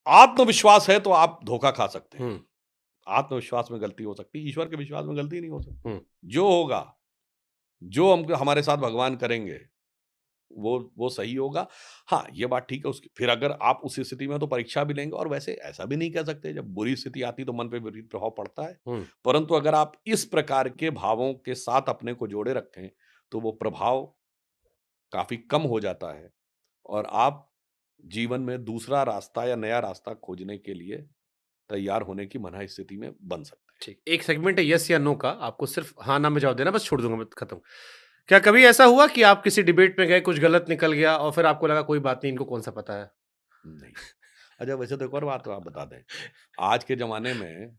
आत्मविश्वास है तो आप धोखा खा सकते हैं, हम्म आत्मविश्वास में गलती हो सकती है, ईश्वर के विश्वास में गलती नहीं हो सकती। हम्म जो होगा, जो हमको हमारे साथ भगवान करेंगे, वो सही होगा। हाँ, ये बात ठीक है उसकी, फिर अगर आप उस स्थिति में हो तो परीक्षा भी लेंगे, और वैसे ऐसा भी नहीं कह सकते जब बुरी स्थिति आती तो मन पे विपरीत प्रभाव पड़ता है। हम्म परंतु अगर आप इस प्रकार के भावों के साथ अपने को जोड़े रखें, तो वो प्रभाव काफ़ी कम हो जाता है, और आप जीवन में दूसरा रास्ता या नया रास्ता खोजने के लिए तैयार होने की मना स्थिति में बन सकते हैं। ठीक, एक सेगमेंट है यस या नो का, आपको सिर्फ हाँ ना में जवाब देना, बस छोड़ दूंगा मैं, खत्म। क्या कभी ऐसा हुआ कि आप किसी डिबेट में गए, कुछ गलत निकल गया और फिर आपको लगा कोई बात नहीं, इनको कौन सा पता है? नहीं। अच्छा, वैसे तो एक और बात तो आप बता दें, आज के ज़माने में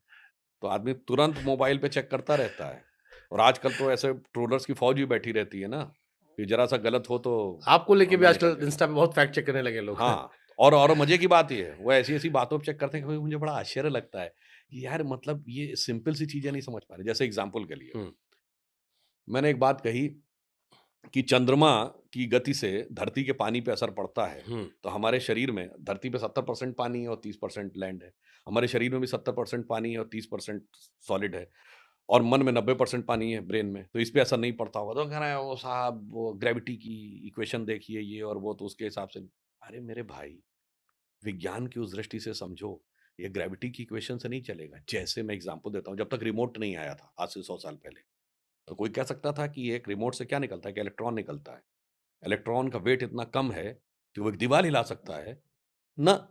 तो आदमी तुरंत मोबाइल पे चेक करता रहता है, और आजकल तो ऐसे ट्रोलर्स की फ़ौज भी बैठी रहती है ना, कि ज़रा-सा गलत हो तो आपको लेके भी हमला निकल आजकल जाएगा। इंस्टा पे बहुत फैक्ट चेक करने लगे लोग। हाँ, और मज़े की बात ये है, वो ऐसी-ऐसी बातों पे चेक करते हैं कि भाई मुझे बड़ा आश्चर्य लगता है, कि यार मतलब ये सिंपल सी चीज़ें नहीं समझ पा रहे। जैसे एग्ज़ाम्पल के लिए, हुँ, मैंने एक बात कही कि चंद्रमा की गति से धरती के पानी पे असर पड़ता है, हुँ, तो हमारे शरीर में धरती पे 70% पानी है और 30% लैंड है। हमारे शरीर में भी 70% पानी है और 30% सॉलिड है, और मन में 90% पानी है, ब्रेन में, तो इस पे असर नहीं पड़ता होगा। तो कह रहा है वो साहब वो ग्रेविटी की इक्वेशन देखिए ये और वो, तो उसके हिसाब से। अरे मेरे भाई, विज्ञान की उस दृष्टि से समझो, ये ग्रेविटी की इक्वेशन से नहीं चलेगा। जैसे मैं एग्जांपल देता हूँ, जब तक रिमोट नहीं आया था आज से 100 साल पहले, तो कोई कह सकता था कि एक रिमोट से क्या निकलता है, कि इलेक्ट्रॉन निकलता है। इलेक्ट्रॉन का वेट इतना कम है कि वो एक दीवार हिला सकता है ना।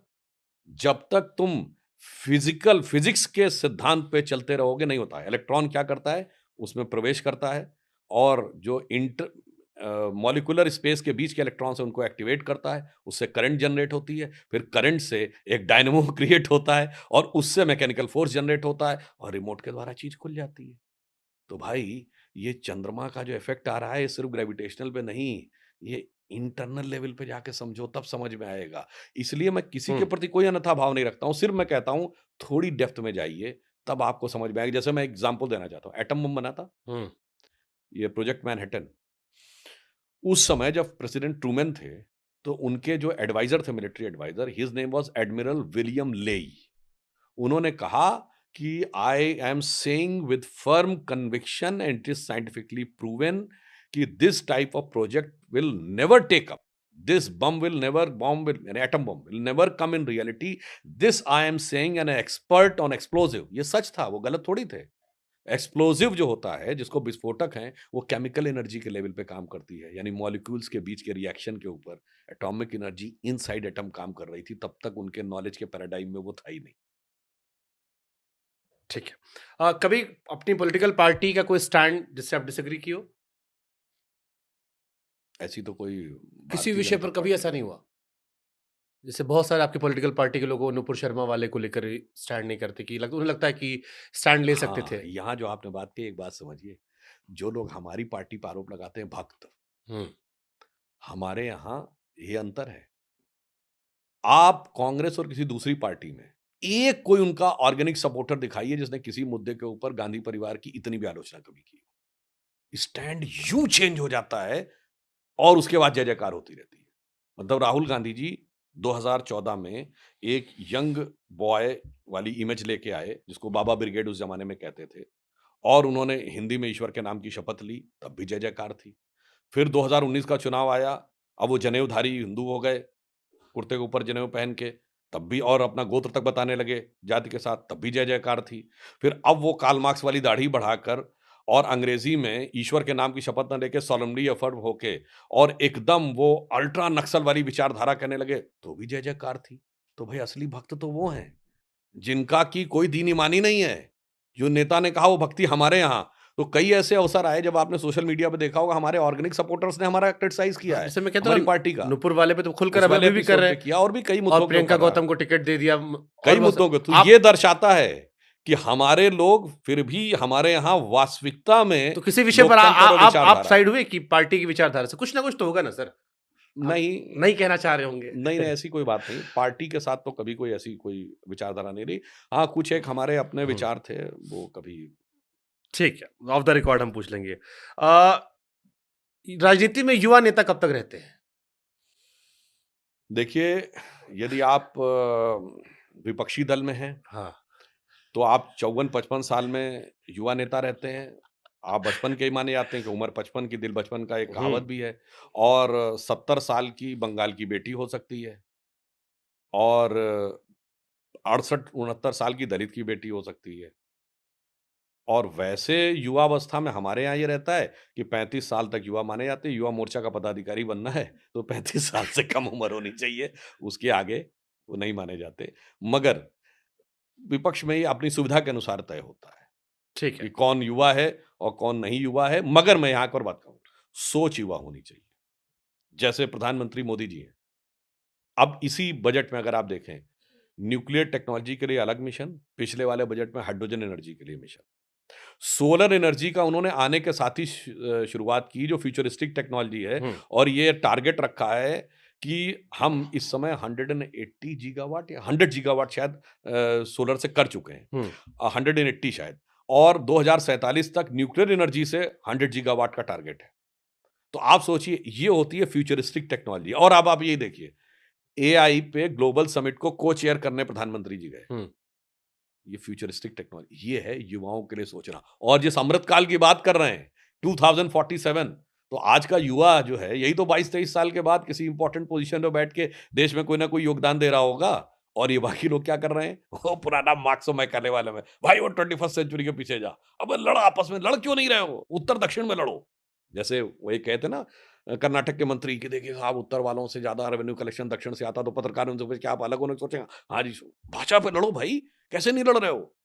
जब तक तुम फिजिक्स के सिद्धांत पे चलते रहोगे नहीं होता है। इलेक्ट्रॉन क्या करता है, उसमें प्रवेश करता है, और जो इंटर मॉलिक्यूलर स्पेस के बीच के इलेक्ट्रॉन्स है उनको एक्टिवेट करता है, उससे करंट जनरेट होती है, फिर करंट से एक डायनेमो क्रिएट होता है, और उससे मैकेनिकल फोर्स जनरेट होता है, और रिमोट के द्वारा चीज खुल जाती है। तो भाई, ये चंद्रमा का जो इफेक्ट आ रहा है, ये सिर्फ ग्रेविटेशनल पे नहीं, ये इंटरनल लेवल पे जाके समझो तब समझ में आएगा। इसलिए मैं किसी के हुँ, प्रति कोई अनथा भाव नहीं रखता हूँ, सिर्फ मैं कहता हूँ थोड़ी डेप्थ में जाइए, तब आपको समझ में आएगा। जैसे मैं एग्जांपल देना चाहता हूँ, एटम बम बना था, हुँ, ये प्रोजेक्ट मैनहट्टन। उस समय जब प्रेसिडेंट ट्रूमैन थे, तो उनके जो एडवाइजर थे, military adviser, his name was admiral William Leahy. उन्होंने कहा कि I am saying with firm conviction and it is scientifically proven कि this type of project will never take up, this bomb will never, bomb will, atom bomb will never come in reality, this I am saying an expert on explosive. ये सच था, वो गलत थोड़ी थे। Explosive जो होता है, जिसको विस्फोटक है, वो केमिकल एनर्जी के लेवल पे काम करती है, यानी मॉलिक्यूल्स के बीच के रिएक्शन के ऊपर एटॉमिक एनर्जी इनसाइड एटम काम कर रही थी। तब तक उनके नॉलेज के पैराडाइम में वो था ही नहीं। ठीक है। कभी अपनी पॉलिटिकल पार्टी का कोई स्टैंड जिससे आप डिसएग्री किए हो? ऐसी तो कोई किसी भारतीय विषय जनता पर कभी पार्टी ऐसा नहीं हुआ? जैसे बहुत सारे आपकी पॉलिटिकल पार्टी के लोग नुपुर शर्मा वाले को लेकर स्टैंड नहीं करते, कि उन्हें लगता है कि स्टैंड ले सकते हाँ, थे। यहाँ जो आपने बात की, एक बात समझिए, जो लोग हमारी पार्टी पर आरोप लगाते हैं भक्त, हुँ, हमारे यहाँ ये अंतर है। आप कांग्रेस और किसी दूसरी पार्टी में एक कोई उनका ऑर्गेनिक सपोर्टर दिखाइए जिसने किसी मुद्दे के ऊपर गांधी परिवार की इतनी भी आलोचना कभी की हो। स्टैंड यूं चेंज हो जाता है, और उसके बाद जय जयकार होती रहती है। मतलब राहुल गांधी जी 2014 में एक यंग बॉय वाली इमेज लेके आए, जिसको बाबा ब्रिगेड उस जमाने में कहते थे, और उन्होंने हिंदी में ईश्वर के नाम की शपथ ली, तब भी जय जयकार थी। फिर 2019 का चुनाव आया, अब वो जनेऊधारी हिंदू हो गए, कुर्ते के ऊपर जनेऊ पहन के, तब भी, और अपना गोत्र तक बताने लगे जाति के साथ, तब भी जय जयकार थी। फिर अब वो कार्ल मार्क्स वाली दाढ़ी बढ़ाकर और अंग्रेजी में ईश्वर के नाम की शपथ न लेके सोlemnly affirm होके, और एकदम वो अल्ट्रा नक्सल वाली विचारधारा कहने लगे, तो भी जय जयकार थी। तो भाई, असली भक्त तो वो हैं जिनका की कोई दीन ईमानी नहीं है। जो नेता ने कहा वो भक्ति हमारे यहाँ। तो कई ऐसे अवसर आए जब आपने सोशल मीडिया पे देखा होगा, हमारे ऑर्गेनिक सपोर्टर्स ने हमारा क्रिटिसाइज किया हाँ, है, जैसे मैं कहता हमारी हूँ पार्टी का। नुपुर वाले पे तो खुलकर उस अब वाले अभी भी कर एपिसोड रहे पे हैं, किया, और भी कई और मुद्दों के प्रियंका ऊपर रहा। गौतम को टिकट दे दिया। कई और बस मुद्दों के, तो आप ये दर्शाता है कि हमारे लोग फिर भी हमारे यहाँ वास्तविकता में तो किसी विषय पर लोकतंत्र और आप विचारधारा साइड हुए कि पार्टी की विचारधारा से? कुछ ना कुछ तो होगा ना सर? आप नहीं, नहीं कहना चाह रहे होंगे। नहीं, नहीं, ऐसी कोई बात नहीं। पार्टी के साथ तो कभी कोई ऐसी कोई विचारधारा नहीं रही। हाँ, कुछ एक हमारे अपने हुँ, विचार थे, वो कभी। ठीक है, ऑफ द रिकॉर्ड हम पूछ लेंगे। राजनीति में युवा नेता कब तक रहते हैं? देखिए, यदि आप विपक्षी दल में हैं, हाँ। तो आप 54-55 साल में युवा नेता रहते हैं। आप बचपन के ही माने जाते हैं कि उम्र 55 की दिल बचपन का, एक हुँ। कहावत भी है। और 70 साल की बंगाल की बेटी हो सकती है और 68-69 साल की दलित की बेटी हो सकती है। और वैसे युवावस्था में हमारे यहाँ ये रहता है कि 35 साल तक युवा माने जाते हैं। युवा मोर्चा का पदाधिकारी बनना है तो 35 साल से कम उम्र होनी चाहिए, उसके आगे वो नहीं माने जाते। मगर विपक्ष में ये अपनी सुविधा के अनुसार तय होता है ठीक कि है। कौन युवा है और कौन नहीं युवा है। मगर मैं यहाँ एक और बात कहूँ, सोच युवा होनी चाहिए। जैसे प्रधानमंत्री मोदी जी हैं, अब इसी बजट में अगर आप देखें, न्यूक्लियर टेक्नोलॉजी के लिए अलग मिशन, पिछले वाले बजट में हाइड्रोजन एनर्जी के लिए मिशन। सोलर एनर्जी का उन्होंने आने के साथ ही शुरुआत की, जो फ्यूचरिस्टिक टेक्नोलॉजी है। हुँ। और ये टारगेट रखा है कि हम इस समय 180 गीगावाट या 100 गीगावाट शायद सोलर से कर चुके हैं। हुँ। 180 शायद। और 2047 तक न्यूक्लियर एनर्जी से 100 गीगावाट का टारगेट है। तो आप सोचिए, ये होती है फ्यूचरिस्टिक टेक्नोलॉजी। और अब आप ये देखिए, एआई पे ग्लोबल समिट को को-चेयर करने प्रधानमंत्री जी गए। हुँ। ये फ्यूचरिस्टिक टेक्नोलॉजी, ये है युवाओं के लिए सोचना। और जिस अमृत काल की बात कर रहे हैं, 2047, तो आज का युवा जो है, यही तो 22-23 साल के बाद किसी इंपॉर्टेंट पोजीशन पे बैठ के देश में कोई ना कोई योगदान दे रहा होगा। और ये बाकी लोग क्या कर रहे हैं? वो पुराना मार्क्सो मैकाले वाले में, भाई वो 21st सेंचुरी के पीछे जा। अबे लड़ आपस में, लड़ क्यों नहीं रहे हो? उत्तर दक्षिण में लड़ो। जैसे वही कहते ना, कर्नाटक के मंत्री कि देखिए साहब, उत्तर वालों से ज्यादा रेवेन्यू कलेक्शन दक्षिण से आता, तो पत्रकार उनसे पूछे, क्या आप अलग होने सोचेंगे? हाँ जी। भाषा पे लड़ो भाई, कैसे नहीं लड़ रहे हो?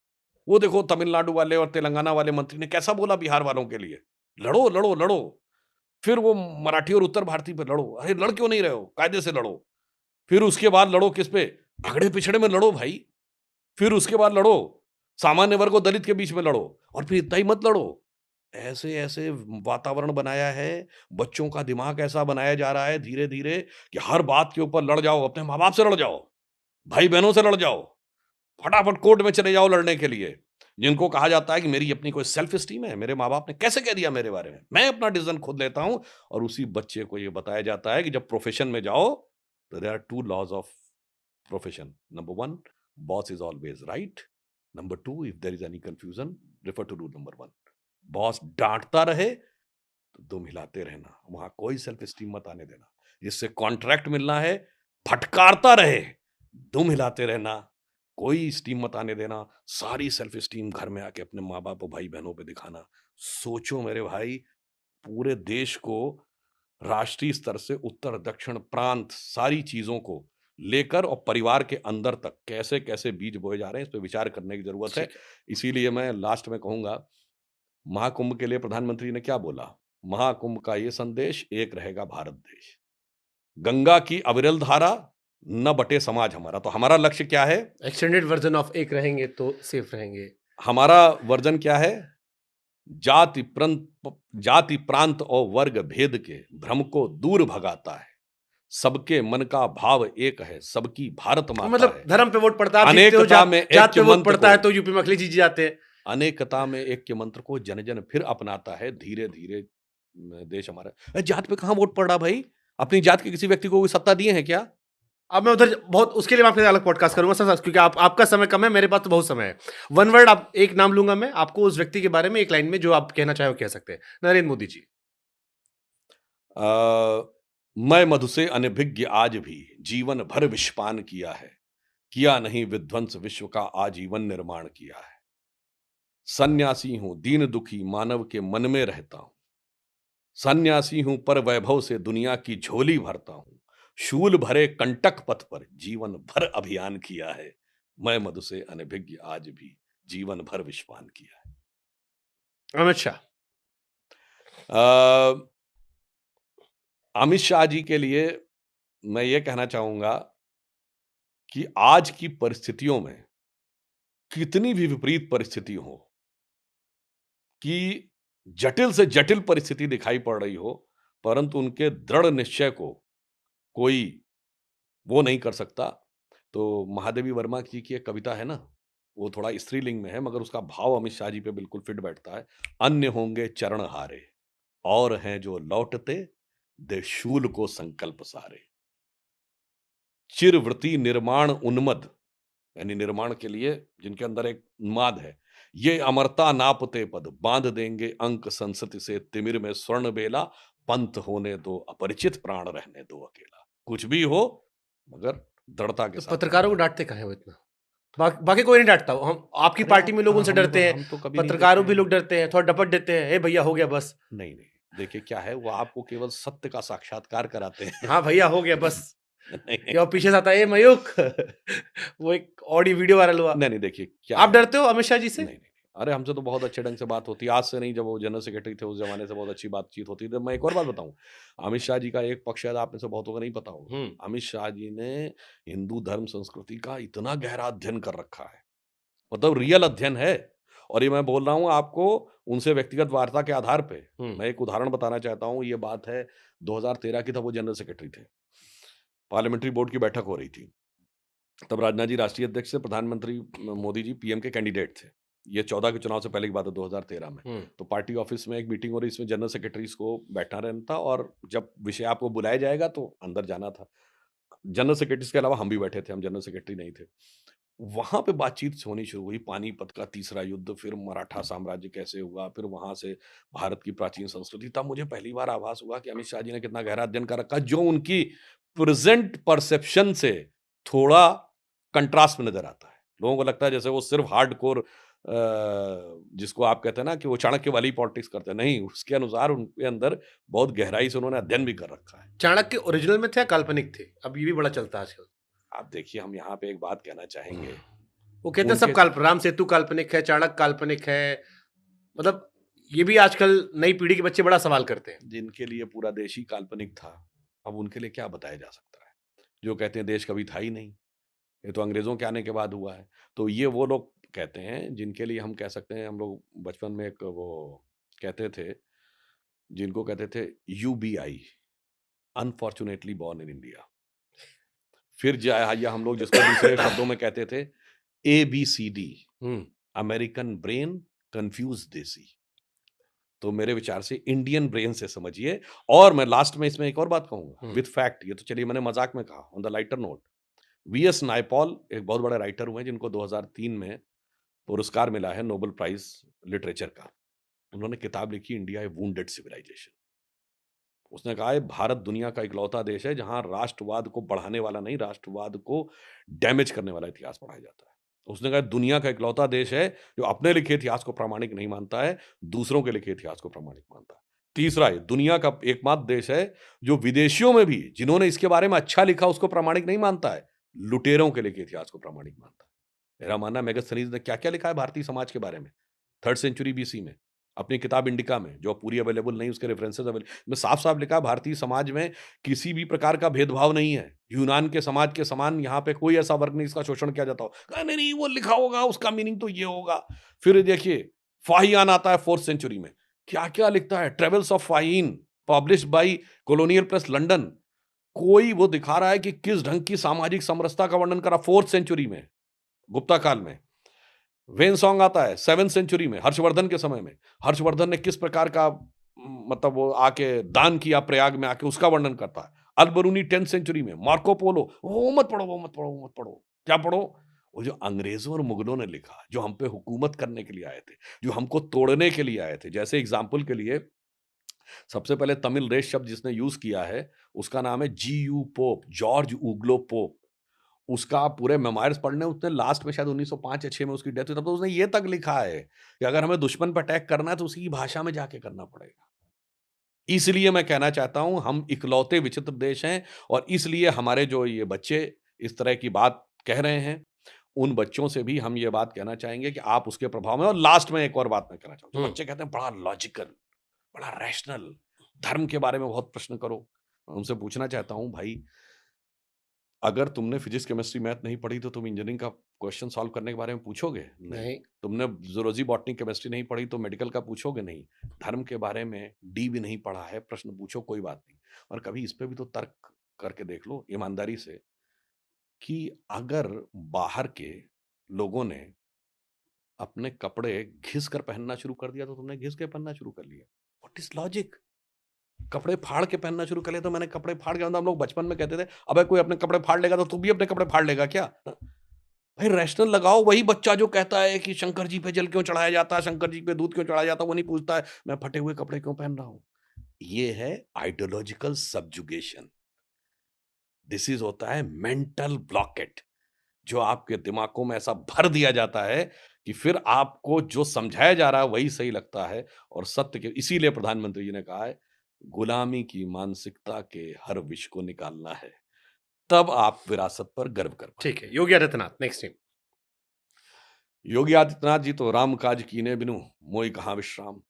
वो देखो तमिलनाडु वाले और तेलंगाना वाले मंत्री ने कैसा बोला बिहार वालों के लिए, लड़ो, लड़ो, लड़ो। फिर वो मराठी और उत्तर भारतीय पे लड़ो। अरे लड़ क्यों नहीं रहे हो? कायदे से लड़ो। फिर उसके बाद लड़ो किस पे? भगड़े-पिछड़े में लड़ो भाई। फिर उसके बाद लड़ो, सामान्य वर्ग और दलित के बीच में लड़ो। और फिर इतना ही मत लड़ो। ऐसे-ऐसे वातावरण बनाया है, बच्चों का दिमाग ऐसा बनाया जा रहा है धीरे-धीरे कि हर बात के ऊपर लड़ जाओ, अपने माँ-बाप से लड़ जाओ, भाई-बहनों से लड़ जाओ। फटाफट कोर्ट में चले जाओ लड़ने के लिए। जिनको कहा जाता है कि मेरी अपनी कोई सेल्फ एस्टीम है, मेरे माँ-बाप ने कैसे कह दिया मेरे बारे में? मैं अपना डिसीज़न खुद लेता हूँ। और उसी बच्चे को ये बताया जाता है कि जब प्रोफ़ेशन में जाओ, तो there are 2 laws of profession. Number 1, boss is always right. Number 2, if there is any confusion, refer to rule number 1। Boss डाँटता रहे, तो दुम हिलाते रहना। वहाँ कोई सेल्फ एस्टीम मत आने देना। जिससे कॉन्ट्रैक्ट मिलना है, फटकारता रहे, दुम हिलाते रहना। कोई स्टीम मत आने देना। सारी सेल्फ स्टीम घर में आके अपने माँ-बाप और भाई-बहनों पे दिखाना। सोचो मेरे भाई, पूरे देश को राष्ट्रीय स्तर से उत्तर, दक्षिण, प्रांत, सारी चीज़ों को लेकर और परिवार के अंदर तक कैसे-कैसे बीज बोए जा रहे हैं, इस पे विचार करने की ज़रूरत है। ठीक है। इसीलिए मैं लास्ट में कहूँगा, महाकुंभ के लिए प्रधानमंत्री ने क्या बोला? महाकुंभ का ये संदेश, एक रहेगा भारत देश। गंगा की अविरल धारा, न बटे समाज हमारा। तो हमारा लक्ष्य क्या है? एक्सटेंडेड वर्ज़न ऑफ एक रहेंगे तो सेफ रहेंगे। हमारा वर्जन क्या है? जाति जाति प्रांत और वर्ग भेद के भ्रम को दूर भगाता है। सबके मन का भाव एक है, सबकी भारत माता मतलब है। धर्म पे वोट पड़ता है, आप जीतते हो, अनेकता में जात पे ऐक्य वोट मंत्र पड़ता है को, तो यूपी में अखिलेश जी जाते हैं। अनेकता में ऐक्य मंत्र को जन जन फिर अपनाता है धीरे धीरे। देश हमारा, जात पे कहाँ वोट पड़ रहा भाई? अपनी जात के किसी व्यक्ति को कोई सत्ता दिए हैं क्या? अब मैं उधर बहुत, उसके लिए मैं आपके लिए अलग पॉडकास्ट करूंगा सर, क्योंकि आपका समय कम है, मेरे पास तो बहुत समय है। वन वर्ड, आप एक नाम लूंगा मैं आपको, उस व्यक्ति के बारे में एक लाइन में जो आप कहना चाहे वो कह सकते हैं। नरेंद्र मोदी जी। मैं मधु से अनभिज्ञ आज भी जीवन भर विषपान किया है, किया नहीं विध्वंस विश्व का आजीवन निर्माण किया है। सन्यासी हूं दीन दुखी मानव के मन में रहता हूं। सन्यासी हूं पर वैभव से दुनिया की झोली भरता हूं। शूल भरे कंटक पथ पर जीवन भर अभियान किया है। मैं मधु से अनभिज्ञ आज भी जीवन भर विषपान किया अमित शाह। है। अमित शाह जी के लिए मैं ये कहना चाहूंगा कि आज की परिस्थितियों में, कितनी भी विपरीत परिस्थिति हो, कि जटिल से जटिल परिस्थिति दिखाई पड़ रही हो, परंतु उनके दृढ़ निश्चय को कोई वो नहीं कर सकता। तो महादेवी वर्मा जी की एक कविता है ना, वो थोड़ा स्त्रीलिंग में है, मगर उसका भाव अमित शाह जी पे बिल्कुल फिट बैठता है। अन्य होंगे चरण हारे, और हैं जो लौटते, दे शूल को संकल्प सारे। चिरवृत्ति निर्माण उन्मद, यानी निर्माण के लिए जिनके अंदर एक उन्माद है। ये अमरता नापते पद, बांध देंगे अंक संसति से, तिमिर में स्वर्ण बेला, पंथ होने दो अपरिचित, प्राण रहने दो अकेला। कुछ भी हो मगर दृढ़ता के तो साथ पत्रकारों को रहना है। डांटते काहे हो इतना? बाकी कोई नहीं डांटता, हम आपकी अरे पार्टी में लोग उनसे हम डरते हैं, हम तो कभी नहीं देखे पत्रकारों भी हैं। लोग डरते हैं, थोड़ा डपट देते हैं, ए भैया हो गया बस। नहीं, नहीं। देखिए क्या है, वो आपको केवल सत्य का साक्षात्कार कराते हैं। हाँ भैया हो गया बस। नहीं, या वो पीछे से आता है, ए मयूख वो एक ऑडियो वीडियो वायरल हुआ। नहीं, नहीं, देखिए क्या आप है। डरते हो अमित शाह जी से? नहीं, नहीं। अरे हमसे तो बहुत अच्छे ढंग से बात होती है। आज से नहीं, जब वो जनरल सेक्रेटरी थे उस ज़माने से बहुत अच्छी बातचीत होती थी। मैं एक और बात बताऊँ, अमित शाह जी का एक पक्ष शायद आप में से बहुतों को नहीं पता होगा। हुँ। अमित शाह जी ने हिंदू धर्म संस्कृति का इतना गहरा अध्ययन कर रखा है, मतलब रियल अध्ययन है। और ये मैं बोल रहा हूँ आपको उनसे व्यक्तिगत वार्ता के आधार पे। हुँ। मैं एक उदाहरण बताना चाहता हूँ, ये बात है 2013 की, तब वो जनरल सेक्रेटरी थे। पार्लियामेंट्री बोर्ड की बैठक हो रही थी। तब राजनाथ जी राष्ट्रीय अध्यक्ष थे, प्रधानमंत्री मोदी जी पीएम के कैंडिडेट थे। ये 14 के चुनाव से पहले की बात है, 2013 में। हुँ। तो पार्टी ऑफिस में एक मीटिंग हो रही, इसमें जनरल सेक्रेटरीज को बैठना रहना था और जब विषय आपको बुलाया जाएगा तो अंदर जाना था। जनरल सेक्रेटरीज के अलावा हम भी बैठे थे, हम जनरल सेक्रेटरी नहीं थे। वहाँ पे बातचीत होनी शुरू हुई, पानीपत का तीसरा युद्ध, फिर मराठा साम्राज्य कैसे हुआ, फिर वहाँ से भारत की प्राचीन संस्कृति। तब मुझे पहली बार आभास हुआ कि अमित शाह जी ने कितना गहरा अध्ययन कर रखा है, जो उनकी प्रेज़ेंट परसेप्शन से थोड़ा कंट्रास्ट में नज़र आता है। लोगों को लगता है जैसे वो सिर्फ़ हार्डकोर जिसको आप कहते हैं ना कि वो चाणक्य वाली पॉलिटिक्स करते हैं। नहीं, उसके अनुसार उनके अंदर बहुत गहराई से उन्होंने अध्ययन भी कर रखा है। चाणक्य ओरिजिनल में थे या काल्पनिक थे? अब ये भी बड़ा चलता है आजकल। आप देखिए, हम यहाँ पे एक बात कहना चाहेंगे, वो कहते हैं सब उनके राम सेतु काल्पनिक है, चाणक्य काल्पनिक है। मतलब ये भी आजकल नई पीढ़ी के बच्चे बड़ा सवाल करते हैं। जिनके लिए पूरा देश ही काल्पनिक था, अब उनके लिए क्या बताया जा सकता है? जो कहते हैं देश कभी था ही नहीं, ये तो अंग्रेज़ों के आने के बाद हुआ है। तो ये वो लोग कहते हैं जिनके लिए हम कह सकते हैं, हम लोग बचपन में एक वो कहते थे, जिनको कहते थे UBI, unfortunately born in India. फिर या हम लोग जिसको दूसरे शब्दों में कहते थे एबीसीडी, हुँ। अमेरिकन ब्रेन, कन्फ्यूज़्ड देसी। तो मेरे विचार से इंडियन ब्रेन से समझिए। और मैं लास्ट में इसमें एक और बात कहूँगा हुँ। विद फैक्ट, ये तो चलिए मैंने मज़ाक में कहा, on the lighter note, VS Naipaul एक बहुत बड़े राइटर हुए हैं जिनको 2003 में पुरस्कार मिला है नोबेल प्राइज़ लिटरेचर का। उन्होंने किताब लिखी, इंडिया ए वुंडेड सिविलाइजेशन। उसने कहा है भारत दुनिया का इकलौता देश है जहाँ राष्ट्रवाद को बढ़ाने वाला नहीं, राष्ट्रवाद को डैमेज करने वाला इतिहास पढ़ाया जाता है। उसने कहा दुनिया का इकलौता देश है जो अपने लिखे इतिहास को प्रामाणिक नहीं मानता है, दूसरों के लिखे इतिहास को प्रामाणिक मानता है। तीसरा है, दुनिया का एकमात्र देश है जो विदेशियों में भी जिन्होंने इसके बारे में अच्छा लिखा उसको प्रामाणिक नहीं मानता है, लुटेरों के लिखे इतिहास को प्रामाणिक मानता है। मेरा मानना है मेगास्थनीज ने क्या-क्या लिखा है भारतीय समाज के बारे में, 3rd सेंचुरी बीसी में, अपनी किताब इंडिका में, जो अब पूरी अवेलेबल नहीं, उसके रेफरेंसेस में साफ-साफ लिखा है भारतीय समाज में किसी भी प्रकार का भेदभाव नहीं है। यूनान के समाज के समान यहाँ पे कोई ऐसा वर्ग नहीं जिसका शोषण किया जाता हो। कहा नहीं, नहीं वो लिखा होगा उसका मीनिंग तो ये होगा। फिर देखिए फाहियान आता है 4th सेंचुरी में। क्या-क्या लिखता है, travels of फाहीन published by colonial press London. कोई वो दिखा रहा है कि किस ढंग की सामाजिक समरसता का वर्णन करा 4th सेंचुरी में, गुप्ता काल में। वेन सॉन्ग आता है 7th सेंचुरी में, हर्षवर्धन के समय में। हर्षवर्धन ने किस प्रकार का मतलब वो आके दान किया प्रयाग में आके, उसका वर्णन करता है। अल-बरूनी 10th सेंचुरी में, मार्को पोलो, वो मत पढ़ो, वो मत पढ़ो, वो मत पढ़ो। क्या पढ़ो? वो जो अंग्रेज़ों और मुगलों ने लिखा, जो हम पे हुकूमत करने के लिए आए थे, जो हमको तोड़ने के लिए आए थे। जैसे एग्ज़ाम्पल के लिए सबसे पहले तमिल रेस शब्द जिसने यूज़ किया है, उसका नाम है G U. Pope, George Uglow Pope. उसका आप पूरे मेमोयर्स पढ़ लें, उसने लास्ट में शायद 1905 या 6 में उसकी डेथ हुई, तब तो उसने ये तक लिखा है कि अगर हमें दुश्मन पे अटैक करना है तो उसी की भाषा में जाके करना पड़ेगा। इसलिए मैं कहना चाहता हूँ हम इकलौते विचित्र देश हैं और इसलिए हमारे जो ये बच्चे इस तरह की बात कह रहे हैं, उन बच्चों से भी हम ये बात कहना चाहेंगे कि आप उसके प्रभाव में। और लास्ट में एक और बात मैं कहना चाहूँगा, जो हुँ। बच्चे कहते हैं बड़ा लॉजिकल, बड़ा रैशनल, धर्म के बारे में बहुत प्रश्न करो। मैं उनसे पूछना चाहता हूँ भाई, अगर तुमने फिजिक्स, केमिस्ट्री, मैथ नहीं पढ़ी तो तुम इंजीनियरिंग का क्वेश्चन सॉल्व करने के बारे में पूछोगे? नहीं। नहीं। तुमने ज़ूलॉजी, बॉटनी, केमिस्ट्री नहीं पढ़ी तो मेडिकल का पूछोगे? नहीं। धर्म के बारे में डी भी नहीं पढ़ा है, प्रश्न पूछो कोई बात नहीं। और कभी इस पे भी तो तर्क करके देख लो ईमानदारी से कि अगर बाहर के लोगों ने अपने कपड़े घिस कर पहनना शुरू कर दिया तो तुमने घिस के पहनना शुरू कर लिया। What is logic? कपड़े फाड़ के पहनना शुरू कर लिया तो मैंने कपड़े फाड़ के, मतलब हम लोग बचपन में कहते थे, "अबे कोई अपने कपड़े फाड़ लेगा तो तू भी अपने कपड़े फाड़ लेगा क्या?" भाई रैशनल लगाओ। वही बच्चा जो कहता है कि शंकर जी पे जल क्यों चढ़ाया जाता है, शंकर जी पे दूध क्यों चढ़ाया जाता है, वो नहीं पूछता है मैं फटे हुए कपड़े क्यों पहन रहा हूँ। ये है आइडियोलॉजिकल सब्जुगेशन। दिस इज होता है मेंटल ब्लॉकेट, जो आपके दिमागों में ऐसा भर दिया जाता है कि फिर आपको जो समझाया जा रहा है वही सही लगता है। और सत्य के इसीलिए प्रधानमंत्री जी ने कहा है, गुलामी की मानसिकता के हर विष को निकालना है, तब आप विरासत पर गर्व कर ठीक है, पाएंगे। Yogi Adityanath next time. योगी आदित्यनाथ जी तो राम काज कीने बिनु मोई कहाँ विश्राम।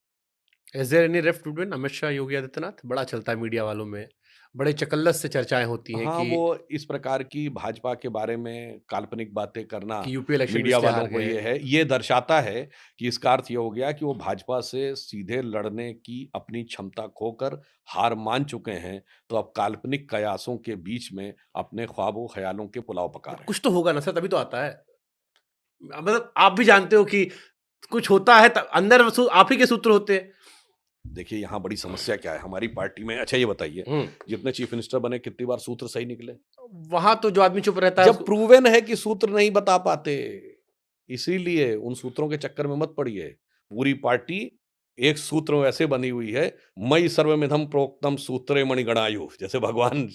Is there any rift between Amit Shah Yogi Adityanath? बड़ा चलता है मीडिया वालों में, बड़े चकल्लस से चर्चाएं होती हैं हाँ, वो इस प्रकार की भाजपा के बारे में काल्पनिक बातें करना कि यूपी इलेक्शन में मीडिया इसलिए हार वालों को गए। ये दर्शाता है कि इसका अर्थ ये हो गया कि वो भाजपा से सीधे लड़ने की अपनी क्षमता खोकर हार मान चुके हैं, तो अब काल्पनिक कयासों के बीच में अपने ख्वाबों ख्यालों के पुलाव पका रहे हैं। कुछ तो होगा ना सर, तभी तो आता है। मतलब आप भी जानते हो कि कुछ होता है, अंदर आप ही के सूत्र होते हैं। देखिए यहाँ बड़ी समस्या क्या है हमारी पार्टी में। अच्छा ये बताइए, जितने चीफ मिनिस्टर बने कितनी बार सूत्र सही निकले? वहां तो जो आदमी चुप रहता है जब प्रूवन है कि सूत्र नहीं बता पाते, इसीलिए उन सूत्रों के चक्कर में मत पड़िए। पूरी पार्टी एक सूत्र में वैसे बनी हुई है, मई सर्वमिधम प्रोक्तम सूत्रे मणिगणायु, जैसे भगवान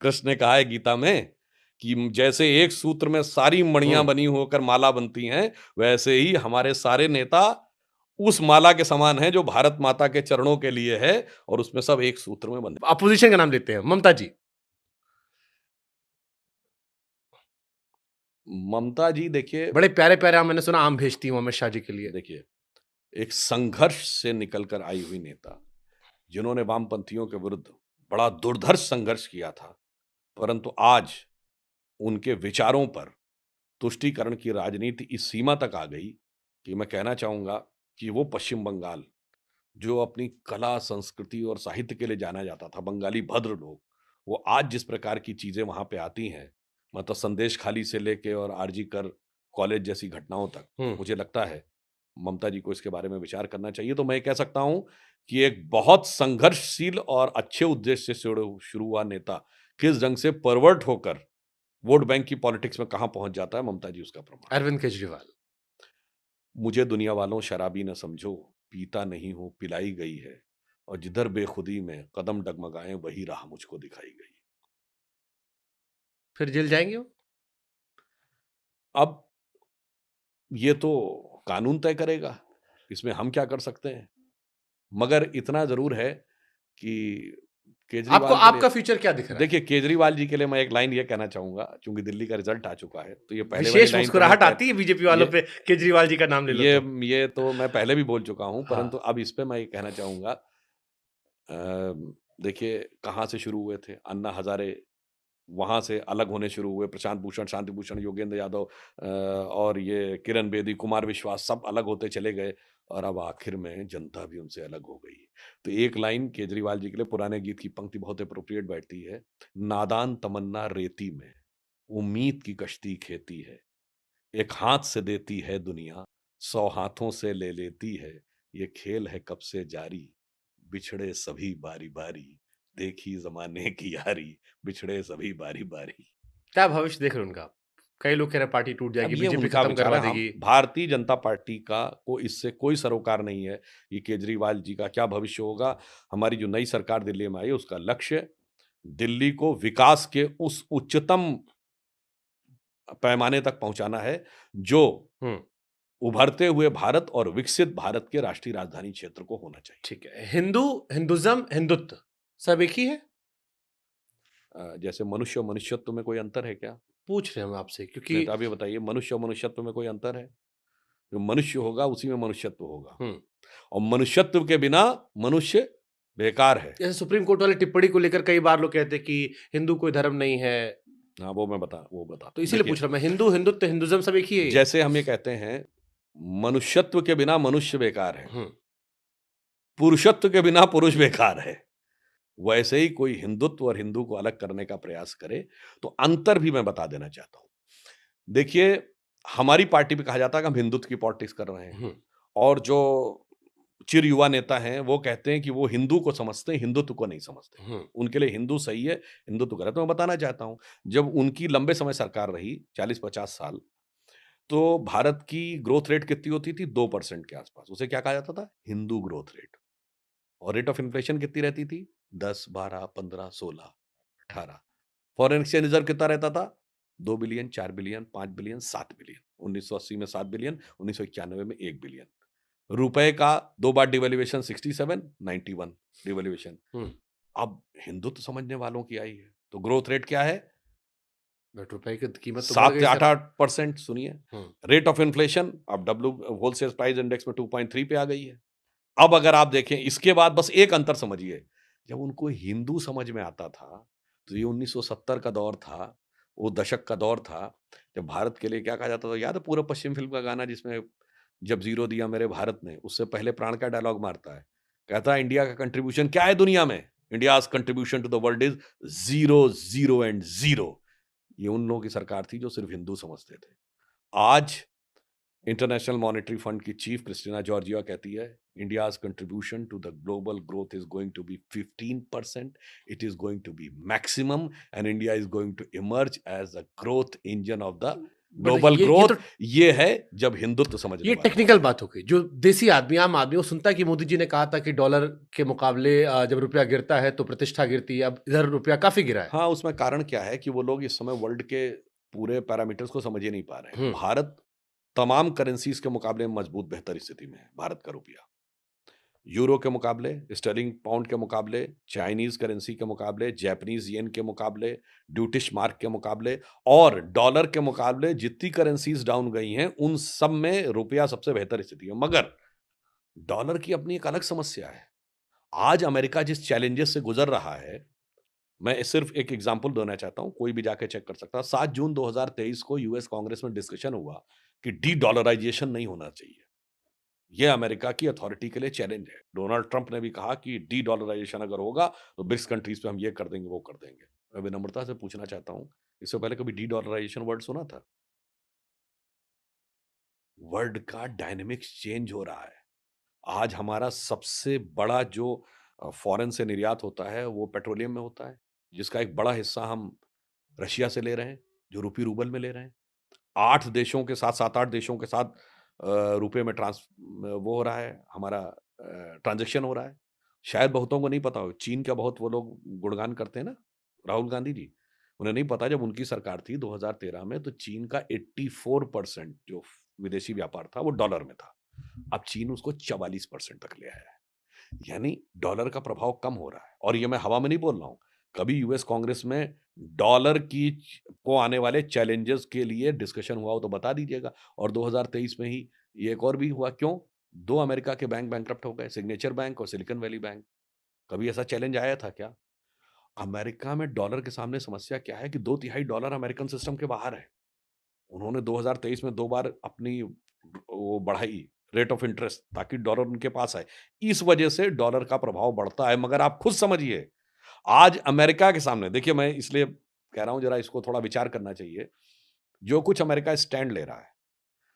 कृष्ण ने कहा है गीता में कि जैसे एक सूत्र में सारी मणियां बनी होकर माला बनती हैं, वैसे ही हमारे सारे नेता उस माला के समान है जो भारत माता के चरणों के लिए है, और उसमें सब एक सूत्र में बंधे। अपोजिशन का नाम लेते हैं, ममता जी। ममता जी देखिए, बड़े प्यारे प्यारे मैंने सुना आम भेजती हूँ अमित शाह जी के लिए। देखिए एक संघर्ष से निकलकर आई हुई नेता, जिन्होंने वामपंथियों के विरुद्ध बड़ा दुर्धर्ष संघर्ष किया था, परंतु आज उनके विचारों पर तुष्टीकरण की राजनीति इस सीमा तक आ गई कि मैं कहना चाहूंगा कि वो पश्चिम बंगाल, जो अपनी कला संस्कृति और साहित्य के लिए जाना जाता था, बंगाली भद्र लोग, वो आज जिस प्रकार की चीजें वहां पे आती हैं, मतलब संदेश खाली से लेके और आरजी कर कॉलेज जैसी घटनाओं तक, मुझे लगता है ममता जी को इसके बारे में विचार करना चाहिए। तो मैं कह सकता हूं कि एक बहुत संघर्षशील और अच्छे उद्देश्य से शुरू हुआ नेता किस ढंग से परवर्ट होकर वोट बैंक की पॉलिटिक्स में कहां पहुंच जाता है, ममता जी उसका प्रमाण। अरविंद केजरीवाल। मुझे दुनिया वालों शराबी न समझो, पीता नहीं हूं पिलाई गई है, और जिधर बेखुदी में कदम डगमगाए वही राह मुझको दिखाई गई। फिर जेल जाएंगे वो? अब ये तो कानून तय करेगा, इसमें हम क्या कर सकते हैं। मगर इतना जरूर है कि आपको केजरीवाल के लिए, आपका फ्यूचर क्या दिख रहा है? देखिए केजरीवाल जी के लिए मैं एक लाइन ये कहना चाहूंगा, क्योंकि दिल्ली का रिजल्ट आ चुका है, तो ये पहले वाली विशेष लाइन तो मैं मुस्कुराहट आती है बीजेपी वालों पे, केजरीवाल जी का नाम ले लो ये तो। ये तो मैं पहले भी बोल चुका हूं, हाँ। परंतु अब इस पे मैं ये कहना चाहूंगा। देखिए कहाँ से शुरू हुए थे अन्ना हजारे, वहां से अलग होने शुरू हुए, प्रशांत भूषण, शांति भूषण, योगेंद्र यादव, और ये किरण बेदी, कुमार विश्वास, सब अलग होते चले गए, और अब आखिर में जनता भी उनसे अलग हो गई। तो एक लाइन केजरीवाल जी के लिए पुराने गीत की पंक्ति बहुत अप्रोप्रिएट बैठती है, नादान तमन्ना रेती में उम्मीद की कश्ती खेती है, एक हाथ से देती है दुनिया 100 हाथों से ले लेती है, ये खेल है कब से जारी, बिछड़े सभी बारी बारी, देखी जमाने की यारी, बिछड़े सभी बारी बारी। क्या भविष्य देख रहे हैं उनका? कई लोग कह रहे हैं पार्टी टूट अब जाएगी, ये बीजेपी उनका खत्म विचार करवा है, हम देगी। भारतीय जनता पार्टी का को इससे कोई सरोकार नहीं है कि केजरीवाल जी का क्या भविष्य होगा। हमारी जो नई सरकार दिल्ली में आई, उसका लक्ष्य दिल्ली को विकास के उस उच्चतम पैमाने तक पहुंचाना है, जो हुँ, उभरते हुए भारत और विकसित भारत के राष्ट्रीय राजधानी क्षेत्र को होना चाहिए। ठीक है। हिंदुइज़्म, हिंदुत्व सब एक ही है? जैसे मनुष्य और मनुष्यत्व में कोई अंतर है क्या? पूछ रहे हैं हम आपसे नहीं क्योंकि तो आप ये बताइए, मनुष्य और मनुष्यत्व में कोई अंतर है? जो मनुष्य होगा उसी में मनुष्यत्व होगा, हुँ, और मनुष्यत्व के बिना मनुष्य बेकार है। जैसे सुप्रीम कोर्ट वाली टिप्पणी को लेकर कई बार लोग कहते हैं कि हिंदू कोई धर्म नहीं है, हाँ, वो बता तो इसीलिए पूछ रहा हूँ मैं, हिंदू, हिंदुत्व, हिंदुइज़्म सब एक ही है ये? जैसे हम ये कहते हैं मनुष्यत्व के बिना मनुष्य बेकार है, हुँ, पुरुषत्व के बिना पुरुष बेकार है, वैसे ही कोई हिंदुत्व और हिंदू को अलग करने का प्रयास करे तो अंतर भी मैं बता देना चाहता हूं। देखिए हमारी पार्टी पे कहा जाता है कि हम हिंदुत्व की पॉलिटिक्स कर रहे हैं, हुँ, और जो चिर युवा नेता हैं वो कहते हैं कि वो हिंदू को समझते हैं, हिंदुत्व को नहीं समझते। हुँ, उनके लिए हिंदू सही है, हिंदुत्व गलत है। मैं बताना चाहता हूं, जब उनकी लंबे समय सरकार रही 40-50 साल, तो भारत की ग्रोथ रेट कितनी होती थी? 2% के आसपास। उसे क्या कहा जाता था? Hindu growth rate. और रेट ऑफ इन्फ्लेशन कितनी रहती थी? 10, 12, 15, 16, 18। फॉरेन एक्सचेंज रिजर्व कितना रहता था? 2 बिलियन, 4 बिलियन, 5 बिलियन, 7 बिलियन। 1980 में 7 बिलियन, 1991 में 1 बिलियन। रुपए का 2 बार डिवैल्यूएशन 67, 91 डिवैल्यूएशन। हम्म। अब हिंदुत्व समझने वालों की आई है। तो ग्रोथ रेट क्या है? बट रुपए की कीमत तो बढ़ 7 गई से सर। 8-8% सुनिए। हम्म। रेट ऑफ इन्फ्लेशन अब डब्ल्यू होलसेल प्राइस इंडेक्स में 2.3 पे आ गई है। अब अगर आप देखें इसके बाद बस एक अंतर समझिए, जब उनको हिंदू समझ में आता था, तो ये 1970 का दौर था, वो दशक का दौर था, जब भारत के लिए क्या कहा जाता था, याद है पूरब पश्चिम फ़िल्म का गाना जिसमें जब ज़ीरो दिया मेरे भारत ने, उससे पहले प्राण का डायलॉग मारता है। कहता है इंडिया का कंट्रीब्यूशन क्या है दुनिया में? India's contribution to the world is zero, zero and zero. ये उन लोगों की सरकार थी जो सिर्फ़ हिंदू समझते थे। आज इंटरनेशनल मॉनेटरी फंड की चीफ क्रिस्टिना जॉर्जिया कहती है India's contribution to the global growth is going to be 15%, it is going to be maximum and India is going to emerge as the growth engine of the but global ये तो growth. ये है जब हिंदुत्व समझने ये वाले technical होते हैं। बात हो गई। जो देसी आदमी, आम आदमी, वो सुनता है कि मोदी जी ने कहा था कि डॉलर के मुकाबले जब रुपया गिरता है तो प्रतिष्ठा गिरती है। अब इधर रुपया काफ़ी गिरा है। हाँ, उसमें कारण क्या है कि वो लोग इस समय वर्ल्ड के पूरे पैरामीटर्स को समझ ही नहीं पा रहे हैं। हुँ। भारत तमाम करेंसीज के मुकाबले में मजबूत बेहतर स्थिति में है। भारत का रुपया यूरो के मुकाबले, स्टर्लिंग पाउंड के मुकाबले, चाइनीज करेंसी के मुकाबले, जापानीज येन के मुकाबले, ब्रिटिश मार्क के मुकाबले और डॉलर के मुकाबले जितनी करेंसीज डाउन गई हैं, उन सब में रुपया सबसे बेहतर स्थिति है। मगर डॉलर की अपनी एक अलग समस्या है। आज अमेरिका जिस चैलेंजेस से गुजर रहा है, मैं सिर्फ एक एग्जांपल देना चाहता हूं, कोई भी जाके चेक कर सकता है। 7 जून 2023 को यूएस कांग्रेस में डिस्कशन हुआ कि डी डॉलराइजेशन नहीं होना चाहिए। ये अमेरिका की अथॉरिटी के लिए चैलेंज है। डोनाल्ड ट्रंप ने भी कहा कि डी डॉलराइजेशन अगर होगा तो ब्रिक्स कंट्रीज पे हम ये कर देंगे, वो कर देंगे। मैं विनम्रता से पूछना चाहता हूं, इससे पहले कभी डी डॉलराइजेशन वर्ड सुना था? वर्ल्ड का डायनेमिक्स चेंज हो रहा है। आज हमारा सबसे बड़ा जो फॉरेन से निर्यात होता है वो पेट्रोलियम में होता है, जिसका एक बड़ा हिस्सा हम रशिया से ले रहे हैं, जो रूपी रूबल में ले रहे हैं। 8 देशों के साथ 7-8 देशों के साथ रुपए में वो हो रहा है, हमारा ट्रांज़ैक्शन हो रहा है। शायद बहुतों को नहीं पता हो, चीन का बहुत वो लोग गुणगान करते हैं ना, राहुल गांधी जी। उन्हें नहीं पता जब उनकी सरकार थी 2013 में तो चीन का 84% जो विदेशी व्यापार था वो डॉलर में था। अब चीन उसको 44% तक ले आया है। यानी डॉलर का प्रभाव कम हो रहा है और ये मैं हवा में नहीं बोल रहा हूँ। कभी यूएस कांग्रेस में डॉलर की को आने वाले चैलेंजेस के लिए डिस्कशन हुआ हो तो बता दीजिएगा। और 2023 में ही ये एक और भी हुआ। क्यों? 2 अमेरिका के बैंक बैंकरप्ट हो गए, सिग्नेचर बैंक और सिलिकॉन वैली बैंक। कभी ऐसा चैलेंज आया था क्या? अमेरिका में डॉलर के सामने समस्या क्या है कि 2 तिहाई डॉलर अमेरिकन सिस्टम के बाहर है। उन्होंने 2023 में 2 बार अपनी वो बढ़ाई रेट ऑफ इंटरेस्ट ताकि डॉलर उनके पास आए। इस वजह से डॉलर का प्रभाव बढ़ता है, मगर आप खुद समझिए, आज अमेरिका के सामने देखिए मैं इसलिए कह रहा हूँ ज़रा इसको थोड़ा विचार करना चाहिए। जो कुछ अमेरिका स्टैंड ले रहा है,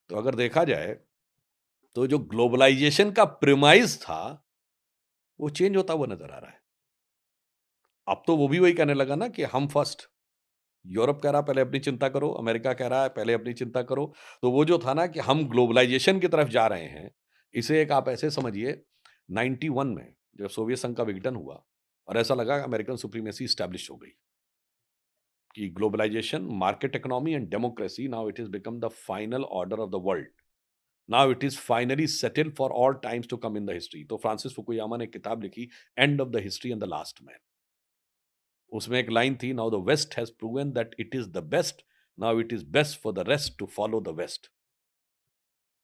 तो अगर देखा जाए, तो जो ग्लोबलाइज़ेशन का प्रिमाइस था, वो चेंज होता हुआ नज़र आ रहा है। अब तो वो भी वही कहने लगा ना कि हम फर्स्ट। यूरोप कह रहा है पहले अपनी चिंता करो, अमेरिका कह रहा है पहले अपनी चिंता करो। तो वो जो था ना कि हम ग्लोबलाइजेशन की तरफ जा रहे हैं, इसे एक आप ऐसे समझिए 91 में जब सोवियत संघ का विघटन हुआ और ऐसा लगा अमेरिकन सुप्रीमेसी एस्टैब्लिश हो गई कि globalisation, market economy and democracy now it is become the final order of the world. Now it is finally settled for all times to come in the history. तो Francis Fukuyama ने एक किताब लिखी, end of the history and the last man. उसमें एक line थी, now the west has proven that it is the best, now it is best for the rest to follow the west.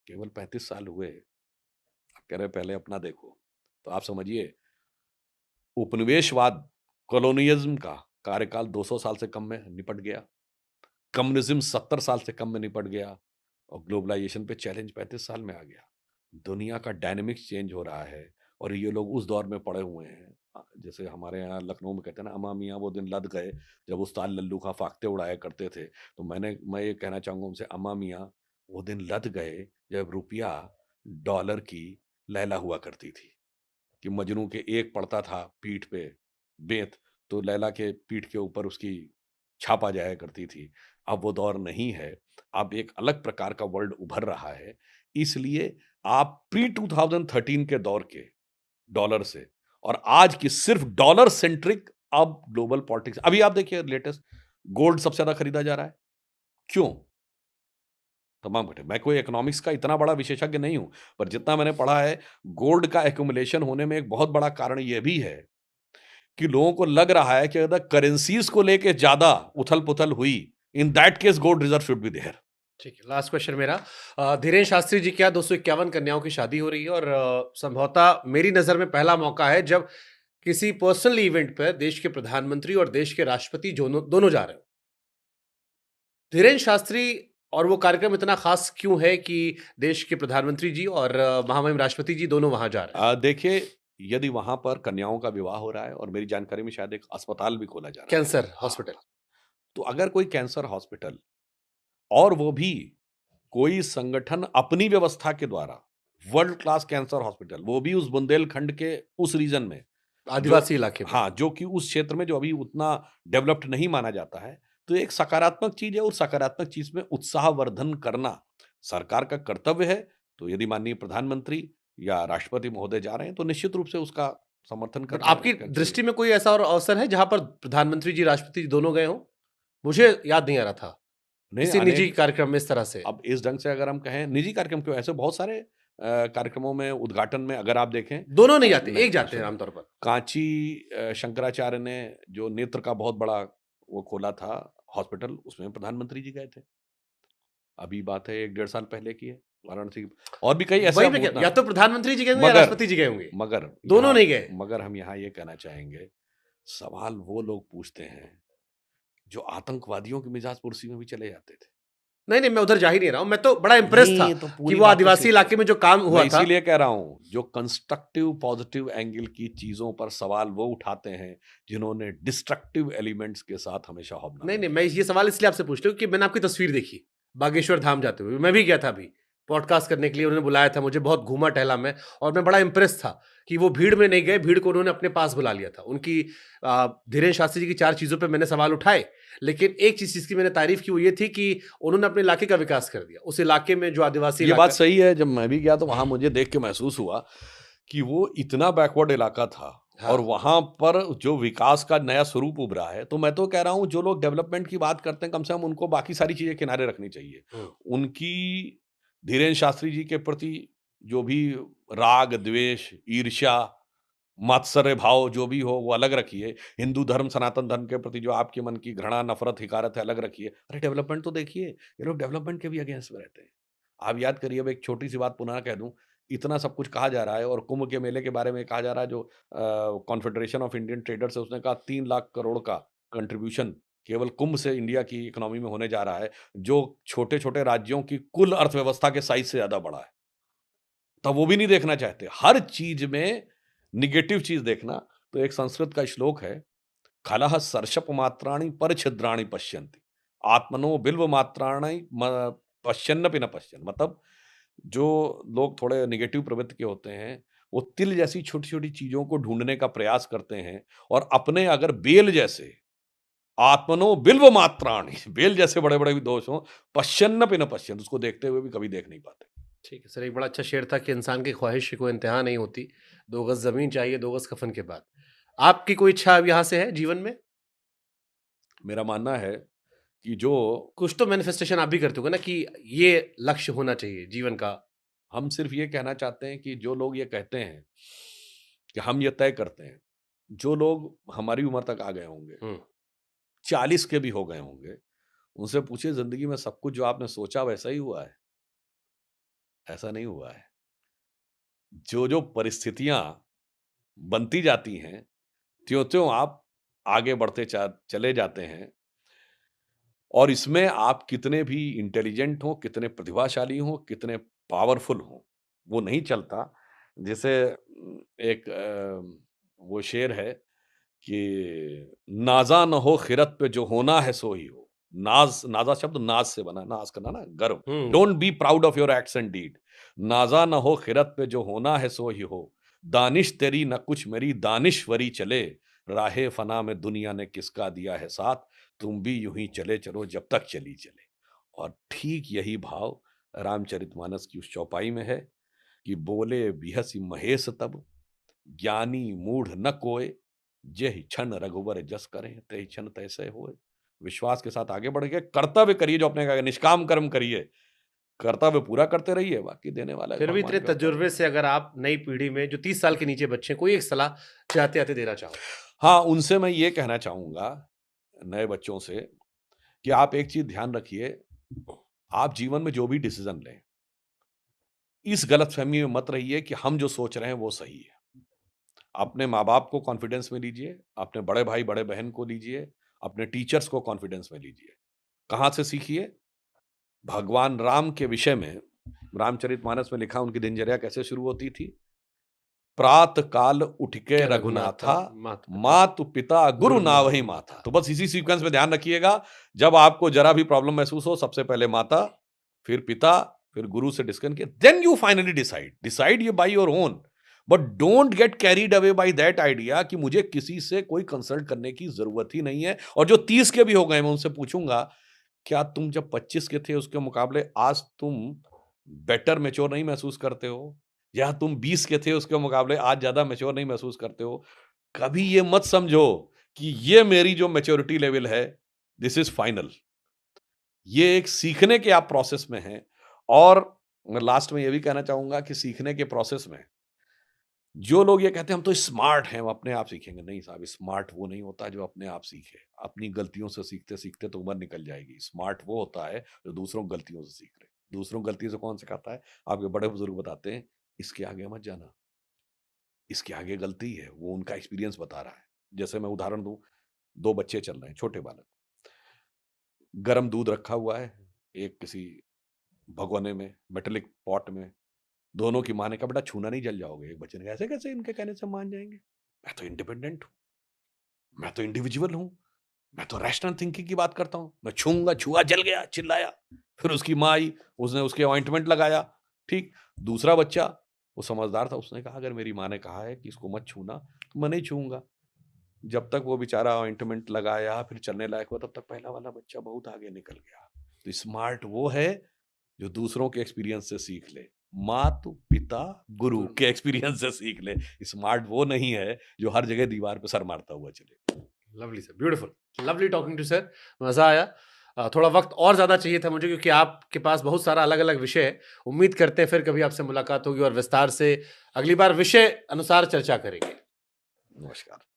केवल 35 साल हुए, आप कह रहे पहले अपना देखो। तो आप समझिए उपनिवेशवाद, कॉलोनियलिज्म का कार्यकाल 200 साल से कम में निपट गया, कम्युनिज्म 70 साल से कम में निपट गया और ग्लोबलाइजेशन पे चैलेंज 35 साल में आ गया। दुनिया का डायनेमिक्स चेंज हो रहा है और ये लोग उस दौर में पड़े हुए हैं। जैसे हमारे यहाँ लखनऊ में कहते हैं ना, अमा मियाँ वो दिन लद गए जब उस्ताद लल्लू खां फाख्ते उड़ाया करते थे। तो मैं ये कहना चाहूँगा उनसे, अमा मियाँ वो दिन लद गए जब रुपया डॉलर की लैला हुआ करती थी कि मजनू के एक पड़ता था पीठ पे बेंत, तो लैला के पीठ के ऊपर उसकी छापा जाया करती थी। अब वो दौर नहीं है। अब एक अलग प्रकार का वर्ल्ड उभर रहा है। इसलिए आप प्री 2013 के दौर के डॉलर से और आज की सिर्फ डॉलर सेंट्रिक अब ग्लोबल पॉलिटिक्स, अभी आप देखिए लेटेस्ट गोल्ड सबसे ज्यादा खरीदा जा रहा है। क्यों? तमाम घटे। मैं कोई इकोनॉमिक्स का इतना बड़ा विशेषज्ञ नहीं हूं, पर जितना मैंने पढ़ा है, गोल्ड का एक्यूमुलेशन होने में एक बहुत बड़ा कारण यह भी है कि लोगों को लग रहा है कि अगर करेंसीज को लेके ज्यादा उथल-पुथल हुई, in that case gold reserve should be there. ठीक है, लास्ट क्वेश्चन मेरा। धीरेन्द्र शास्त्री जी क्या 251 कन्याओं की शादी हो रही है और संभवतः मेरी नज़र में पहला मौका है जब किसी पर्सनल इवेंट पर देश के प्रधानमंत्री और देश के राष्ट्रपति दोनों दोनों जा रहे हो। धीरेन्द्र शास्त्री और वो कार्यक्रम इतना खास क्यों है कि देश के प्रधानमंत्री जी और महामहिम राष्ट्रपति जी दोनों वहां जा रहे हैं? देखिए, यदि वहां पर कन्याओं का विवाह हो रहा है और मेरी जानकारी में शायद एक अस्पताल भी खोला जा रहा है। कैंसर हाँ, हॉस्पिटल। तो अगर कोई कैंसर हॉस्पिटल और वो भी कोई संगठन अपनी व्यवस्था के द्वारा वर्ल्ड क्लास कैंसर हॉस्पिटल, वो भी उस बुंदेलखंड के उस रीजन में, जो आदिवासी इलाके में। हाँ, जो कि उस क्षेत्र में जो अभी उतना डेवलप्ड नहीं माना जाता है, तो एक सकारात्मक चीज है और सकारात्मक चीज में उत्साहवर्धन करना सरकार का कर्तव्य है। तो यदि माननीय प्रधानमंत्री या राष्ट्रपति महोदय जा रहे हैं तो निश्चित रूप से उसका समर्थन बट करना आपकी चाहिए। दृष्टि में कोई ऐसा और अवसर है जहां पर प्रधानमंत्री जी राष्ट्रपति जी दोनों गए हों? मुझे याद नहीं आ रहा था नहीं, किसी निजी अनेक कार्यक्रम में इस तरह से। अब इस ढंग से अगर हम कहें निजी कार्यक्रम क्यों, ऐसे बहुत सारे कार्यक्रमों में उद्घाटन में अगर आप देखें, दोनों नहीं जाते, नहीं, एक जाते हैं सुनो, आमतौर पर। कांची शंकराचार्य ने जो नेत्र का बहुत बड़ा वो खोला था हॉस्पिटल, उसमें प्रधानमंत्री जी गए थे। अभी बात है 1 डेढ़ साल पहले की है, वाराणसी की। और भी कई ऐसे वही अब मैं कह उतना या तो प्रधानमंत्री जी गए होंगे या मगर राष्ट्रपति जी गए होंगे। मगर दोनों यहाँ नहीं गए। मगर हम यहाँ ये कहना चाहेंगे, सवाल वो लोग पूछते हैं जो आतंकवादियों की मिजाज पुरसी में भी चले जाते थे। नहीं, नहीं, मैं उधर जा ही नहीं रहा हूँ। मैं तो बड़ा इम्प्रेस था नहीं, तो कि पूरी वो बात तो आदिवासी सुनिए। इलाके में जो काम मैं हुआ था। इसीलिए कह रहा हूं, जो कंस्ट्रक्टिव पॉजिटिव एंगल की चीजों पर सवाल वो उठाते हैं जिन्होंने डिस्ट्रक्टिव एलिमेंट्स के साथ हमेशा नहीं, हॉबनामी नहीं, मैं ये सवाल इसलिए आपसे पूछ रहा हूँ कि मैंने आपकी तस्वीर देखी, बागेश्वर धाम जाते हुए। मैं भी गया था अभी, पॉडकास्ट करने के लिए उन्होंने बुलाया था मुझे, बहुत घूमा टहला मैं और मैं बड़ा इम्प्रेस था कि वो भीड़ में नहीं गए, भीड़ को उन्होंने अपने पास बुला लिया था। उनकी धीरेन्द्र शास्त्री जी की 4 चीज़ों पे मैंने सवाल उठाए, लेकिन एक चीज़ जिसकी मैंने तारीफ की वो ये थी कि उन्होंने अपने इलाके का विकास कर दिया। उस इलाके में जो आदिवासी ये बात इलाका सही है। जब मैं भी गया तो वहां मुझे देख के महसूस हुआ कि वो इतना बैकवर्ड इलाका था हाँ। और वहां पर जो विकास का नया स्वरूप उभरा है। तो मैं तो कह रहा हूं, जो लोग डेवलपमेंट की बात करते हैं, कम से कम उनको बाकी सारी चीजें किनारे रखनी चाहिए। हुँ। उनकी धीरेन्द्र शास्त्री जी के प्रति जो भी राग, द्वेष, ईर्ष्या, मात्सर्य भाव जो भी हो वो अलग रखिए। हिंदू धर्म, सनातन धर्म के प्रति जो आपके मन की घृणा, नफरत, हिकारत है, अलग रखिए। अरे डेवलपमेंट तो देखिए, ये लोग डेवलपमेंट के भी अगेंस्ट में रहते हैं। आप याद करिए, अब एक छोटी सी बात पुनः कह दूं, इतना सब कुछ कहा जा रहा है और कुंभ के मेले के बारे में कहा जा रहा है, जो कॉन्फेडरेशन ऑफ इंडियन ट्रेडर्स है उसने कहा 3 लाख करोड़ का कंट्रीब्यूशन केवल कुंभ से इंडिया की इकोनॉमी में होने जा रहा है, जो छोटे छोटे राज्यों की कुल अर्थव्यवस्था के साइज से ज्यादा बड़ा है। तब वो भी नहीं देखना चाहते, हर चीज में निगेटिव चीज देखना। तो एक संस्कृत का श्लोक है, खलह सर्षप मात्राणि पर छिद्राणि पश्यन्ति, आत्मनो बिल्व मात्राणि पश्यन्नपि न पश्यन्। मतलब जो लोग थोड़े निगेटिव प्रवृत्ति के होते हैं, वो तिल जैसी छोटी छोटी चीजों को ढूंढने का प्रयास करते हैं और अपने अगर बेल जैसे आत्मनो बिल्व मात्राणि, बेल जैसे बड़े बड़े भी दोष हो, पश्यन्नपि न पश्यन्, उसको देखते हुए भी कभी देख नहीं पाते। ठीक है सर, एक बड़ा अच्छा शेर था कि इंसान की ख्वाहिश की कोई इंतहा नहीं होती, 2 गज़ ज़मीन चाहिए 2 गज़ कफ़न के बाद। आपकी कोई इच्छा अब यहाँ से है जीवन में? मेरा मानना है कि जो कुछ तो मैनिफेस्टेशन आप भी करते होंगे ना कि ये लक्ष्य होना चाहिए जीवन का। हम सिर्फ ये कहना चाहते हैं कि जो लोग ये कहते हैं कि हम ये तय करते हैं, जो लोग हमारी उम्र तक आ गए होंगे, हुँ। 40 के भी हो गए होंगे, उनसे पूछिए जिंदगी में सब कुछ जो आपने सोचा वैसा ही हुआ है? ऐसा नहीं हुआ है। जो जो परिस्थितियां बनती जाती हैं, त्यों त्यों आप आगे बढ़ते चले जाते हैं और इसमें आप कितने भी इंटेलिजेंट हो, कितने प्रतिभाशाली हो, कितने पावरफुल हो, वो नहीं चलता। जैसे एक वो शेर है कि नाज़ा न हो खिरत पे, जो होना है सो ही हो। नाज़ा शब्द नाज़ से बना, नाज़ करना ना, गर्व। हुँ। Don't be proud of your acts and deed. नाज़ा न हो खिरत पे, जो होना है सो ही हो। दानिश तेरी न कुछ मेरी दानिशवरी चले, राहे फना में दुनिया ने किसका दिया है साथ। तुम भी यूं ही चले चलो जब तक चली चले। और ठीक यही भाव रामचरितमानस की उस चौपाई में है कि बोले बिहसि महेश तब, ज्ञानी मूढ़ न कोय, जेहि क्षण रघुवर जस करें तेहि क्षण तैसे होए। विश्वास के साथ आगे बढ़ के कर्तव्य करिए, जो अपने कहा निष्काम कर्म करिए, कर्तव्य पूरा करते रहिए, बाकी देने वाला है फिर भी भगवान इतने के ऊपर। तजुर्बे से अगर आप नई पीढ़ी में जो 30 साल के नीचे बच्चे हैं, कोई एक सलाह चाहते आते देना चाहो? हाँ, उनसे मैं ये कहना चाहूँगा, नए बच्चों से, कि आप एक चीज़ ध्यान रखिए, आप जीवन में जो भी डिसीज़न लें, इस गलतफ़हमी में मत रहिए कि हम जो सोच रहे हैं वो सही है। अपने माँ-बाप को कॉन्फिडेंस में लीजिए, अपने बड़े भाई, बड़े बहन को लीजिए, अपने टीचर्स को कॉन्फिडेंस में लीजिए। कहाँ से सीखिए? भगवान राम के विषय में रामचरितमानस में लिखा, उनकी दिनचर्या कैसे शुरू होती थी? प्रात काल उठ के रघुनाथा, मातु पिता गुरु नावहि माथा। तो बस इसी सीक्वेंस में ध्यान रखिएगा, जब आपको जरा भी प्रॉब्लम महसूस हो, सबसे पहले माता, फिर पिता, फिर गुरु से डिस्कस किया, देन यू फाइनली डिसाइड ये by your own. But don't get carried away by that idea कि मुझे किसी से कोई कंसल्ट करने की जरूरत ही नहीं है। और जो 30 के भी हो गए, मैं उनसे पूछूंगा, क्या तुम जब 25 के थे उसके मुकाबले आज तुम बेटर मैच्योर नहीं महसूस करते हो? या तुम 20 के थे उसके मुकाबले आज ज्यादा मैच्योर नहीं महसूस करते हो? कभी ये मत समझो कि ये मेरी जो मैच्योरिटी लेवल है, दिस इज फाइनल। ये एक सीखने के आप प्रोसेस में हैं। और मैं लास्ट में ये भी कहना चाहूंगा कि सीखने के प्रोसेस में जो लोग ये कहते हैं हम तो स्मार्ट हैं, हम अपने आप सीखेंगे, नहीं साहब, स्मार्ट वो नहीं होता जो अपने आप सीखे। अपनी गलतियों से सीखते सीखते तो उम्र निकल जाएगी। स्मार्ट वो होता है जो दूसरों की गलतियों से सीख रहे। दूसरों की गलतियों से कौन सिखाता है? आपके बड़े बुजुर्ग बताते हैं, इसके आगे मत जाना, इसके आगे गलती है, वो उनका एक्सपीरियंस बता रहा है। जैसे मैं उदाहरण दूं, दो बच्चे चल रहे हैं, छोटे बालक, गर्म दूध रखा हुआ है एक किसी भगोने में, मेटेलिक पॉट में। दोनों की माँ ने कहा बेटा छूना नहीं, जल जाओगे। एक बच्चे ने कहा ऐसे कैसे इनके कहने से मान जाएंगे? मैं तो इंडिपेंडेंट हूँ, मैं तो इंडिविजुअल हूँ, मैं तो रैशनल थिंकिंग की बात करता हूँ, मैं छूंगा, छुआ, जल गया, चिल्लाया। फिर उसकी माँ आई, उसने उसके ऑइंटमेंट लगाया। ठीक। दूसरा बच्चा, वो समझदार था, उसने कहा अगर मेरी माँ ने कहा है कि इसको मत छूना तो मैं नहीं छूंगा। जब तक वो बेचारा ऑइंटमेंट लगाया, फिर चलने लायक हुआ, तब तक पहला वाला बच्चा बहुत आगे निकल गया। तो स्मार्ट वो है जो दूसरों के एक्सपीरियंस से सीख ले, मातु पिता गुरु के एक्सपीरियंस से सीख ले। स्मार्ट वो नहीं है जो हर जगह दीवार पे सर मारता हुआ चले। Lovely sir, beautiful, lovely talking to sir, मजा आया। थोड़ा वक्त और ज्यादा चाहिए था मुझे, क्योंकि आपके पास बहुत सारा अलग अलग विषय है। उम्मीद करते हैं फिर कभी आपसे मुलाकात होगी और विस्तार से अगली बार विषय अनुसार चर्चा करेंगे। नमस्कार।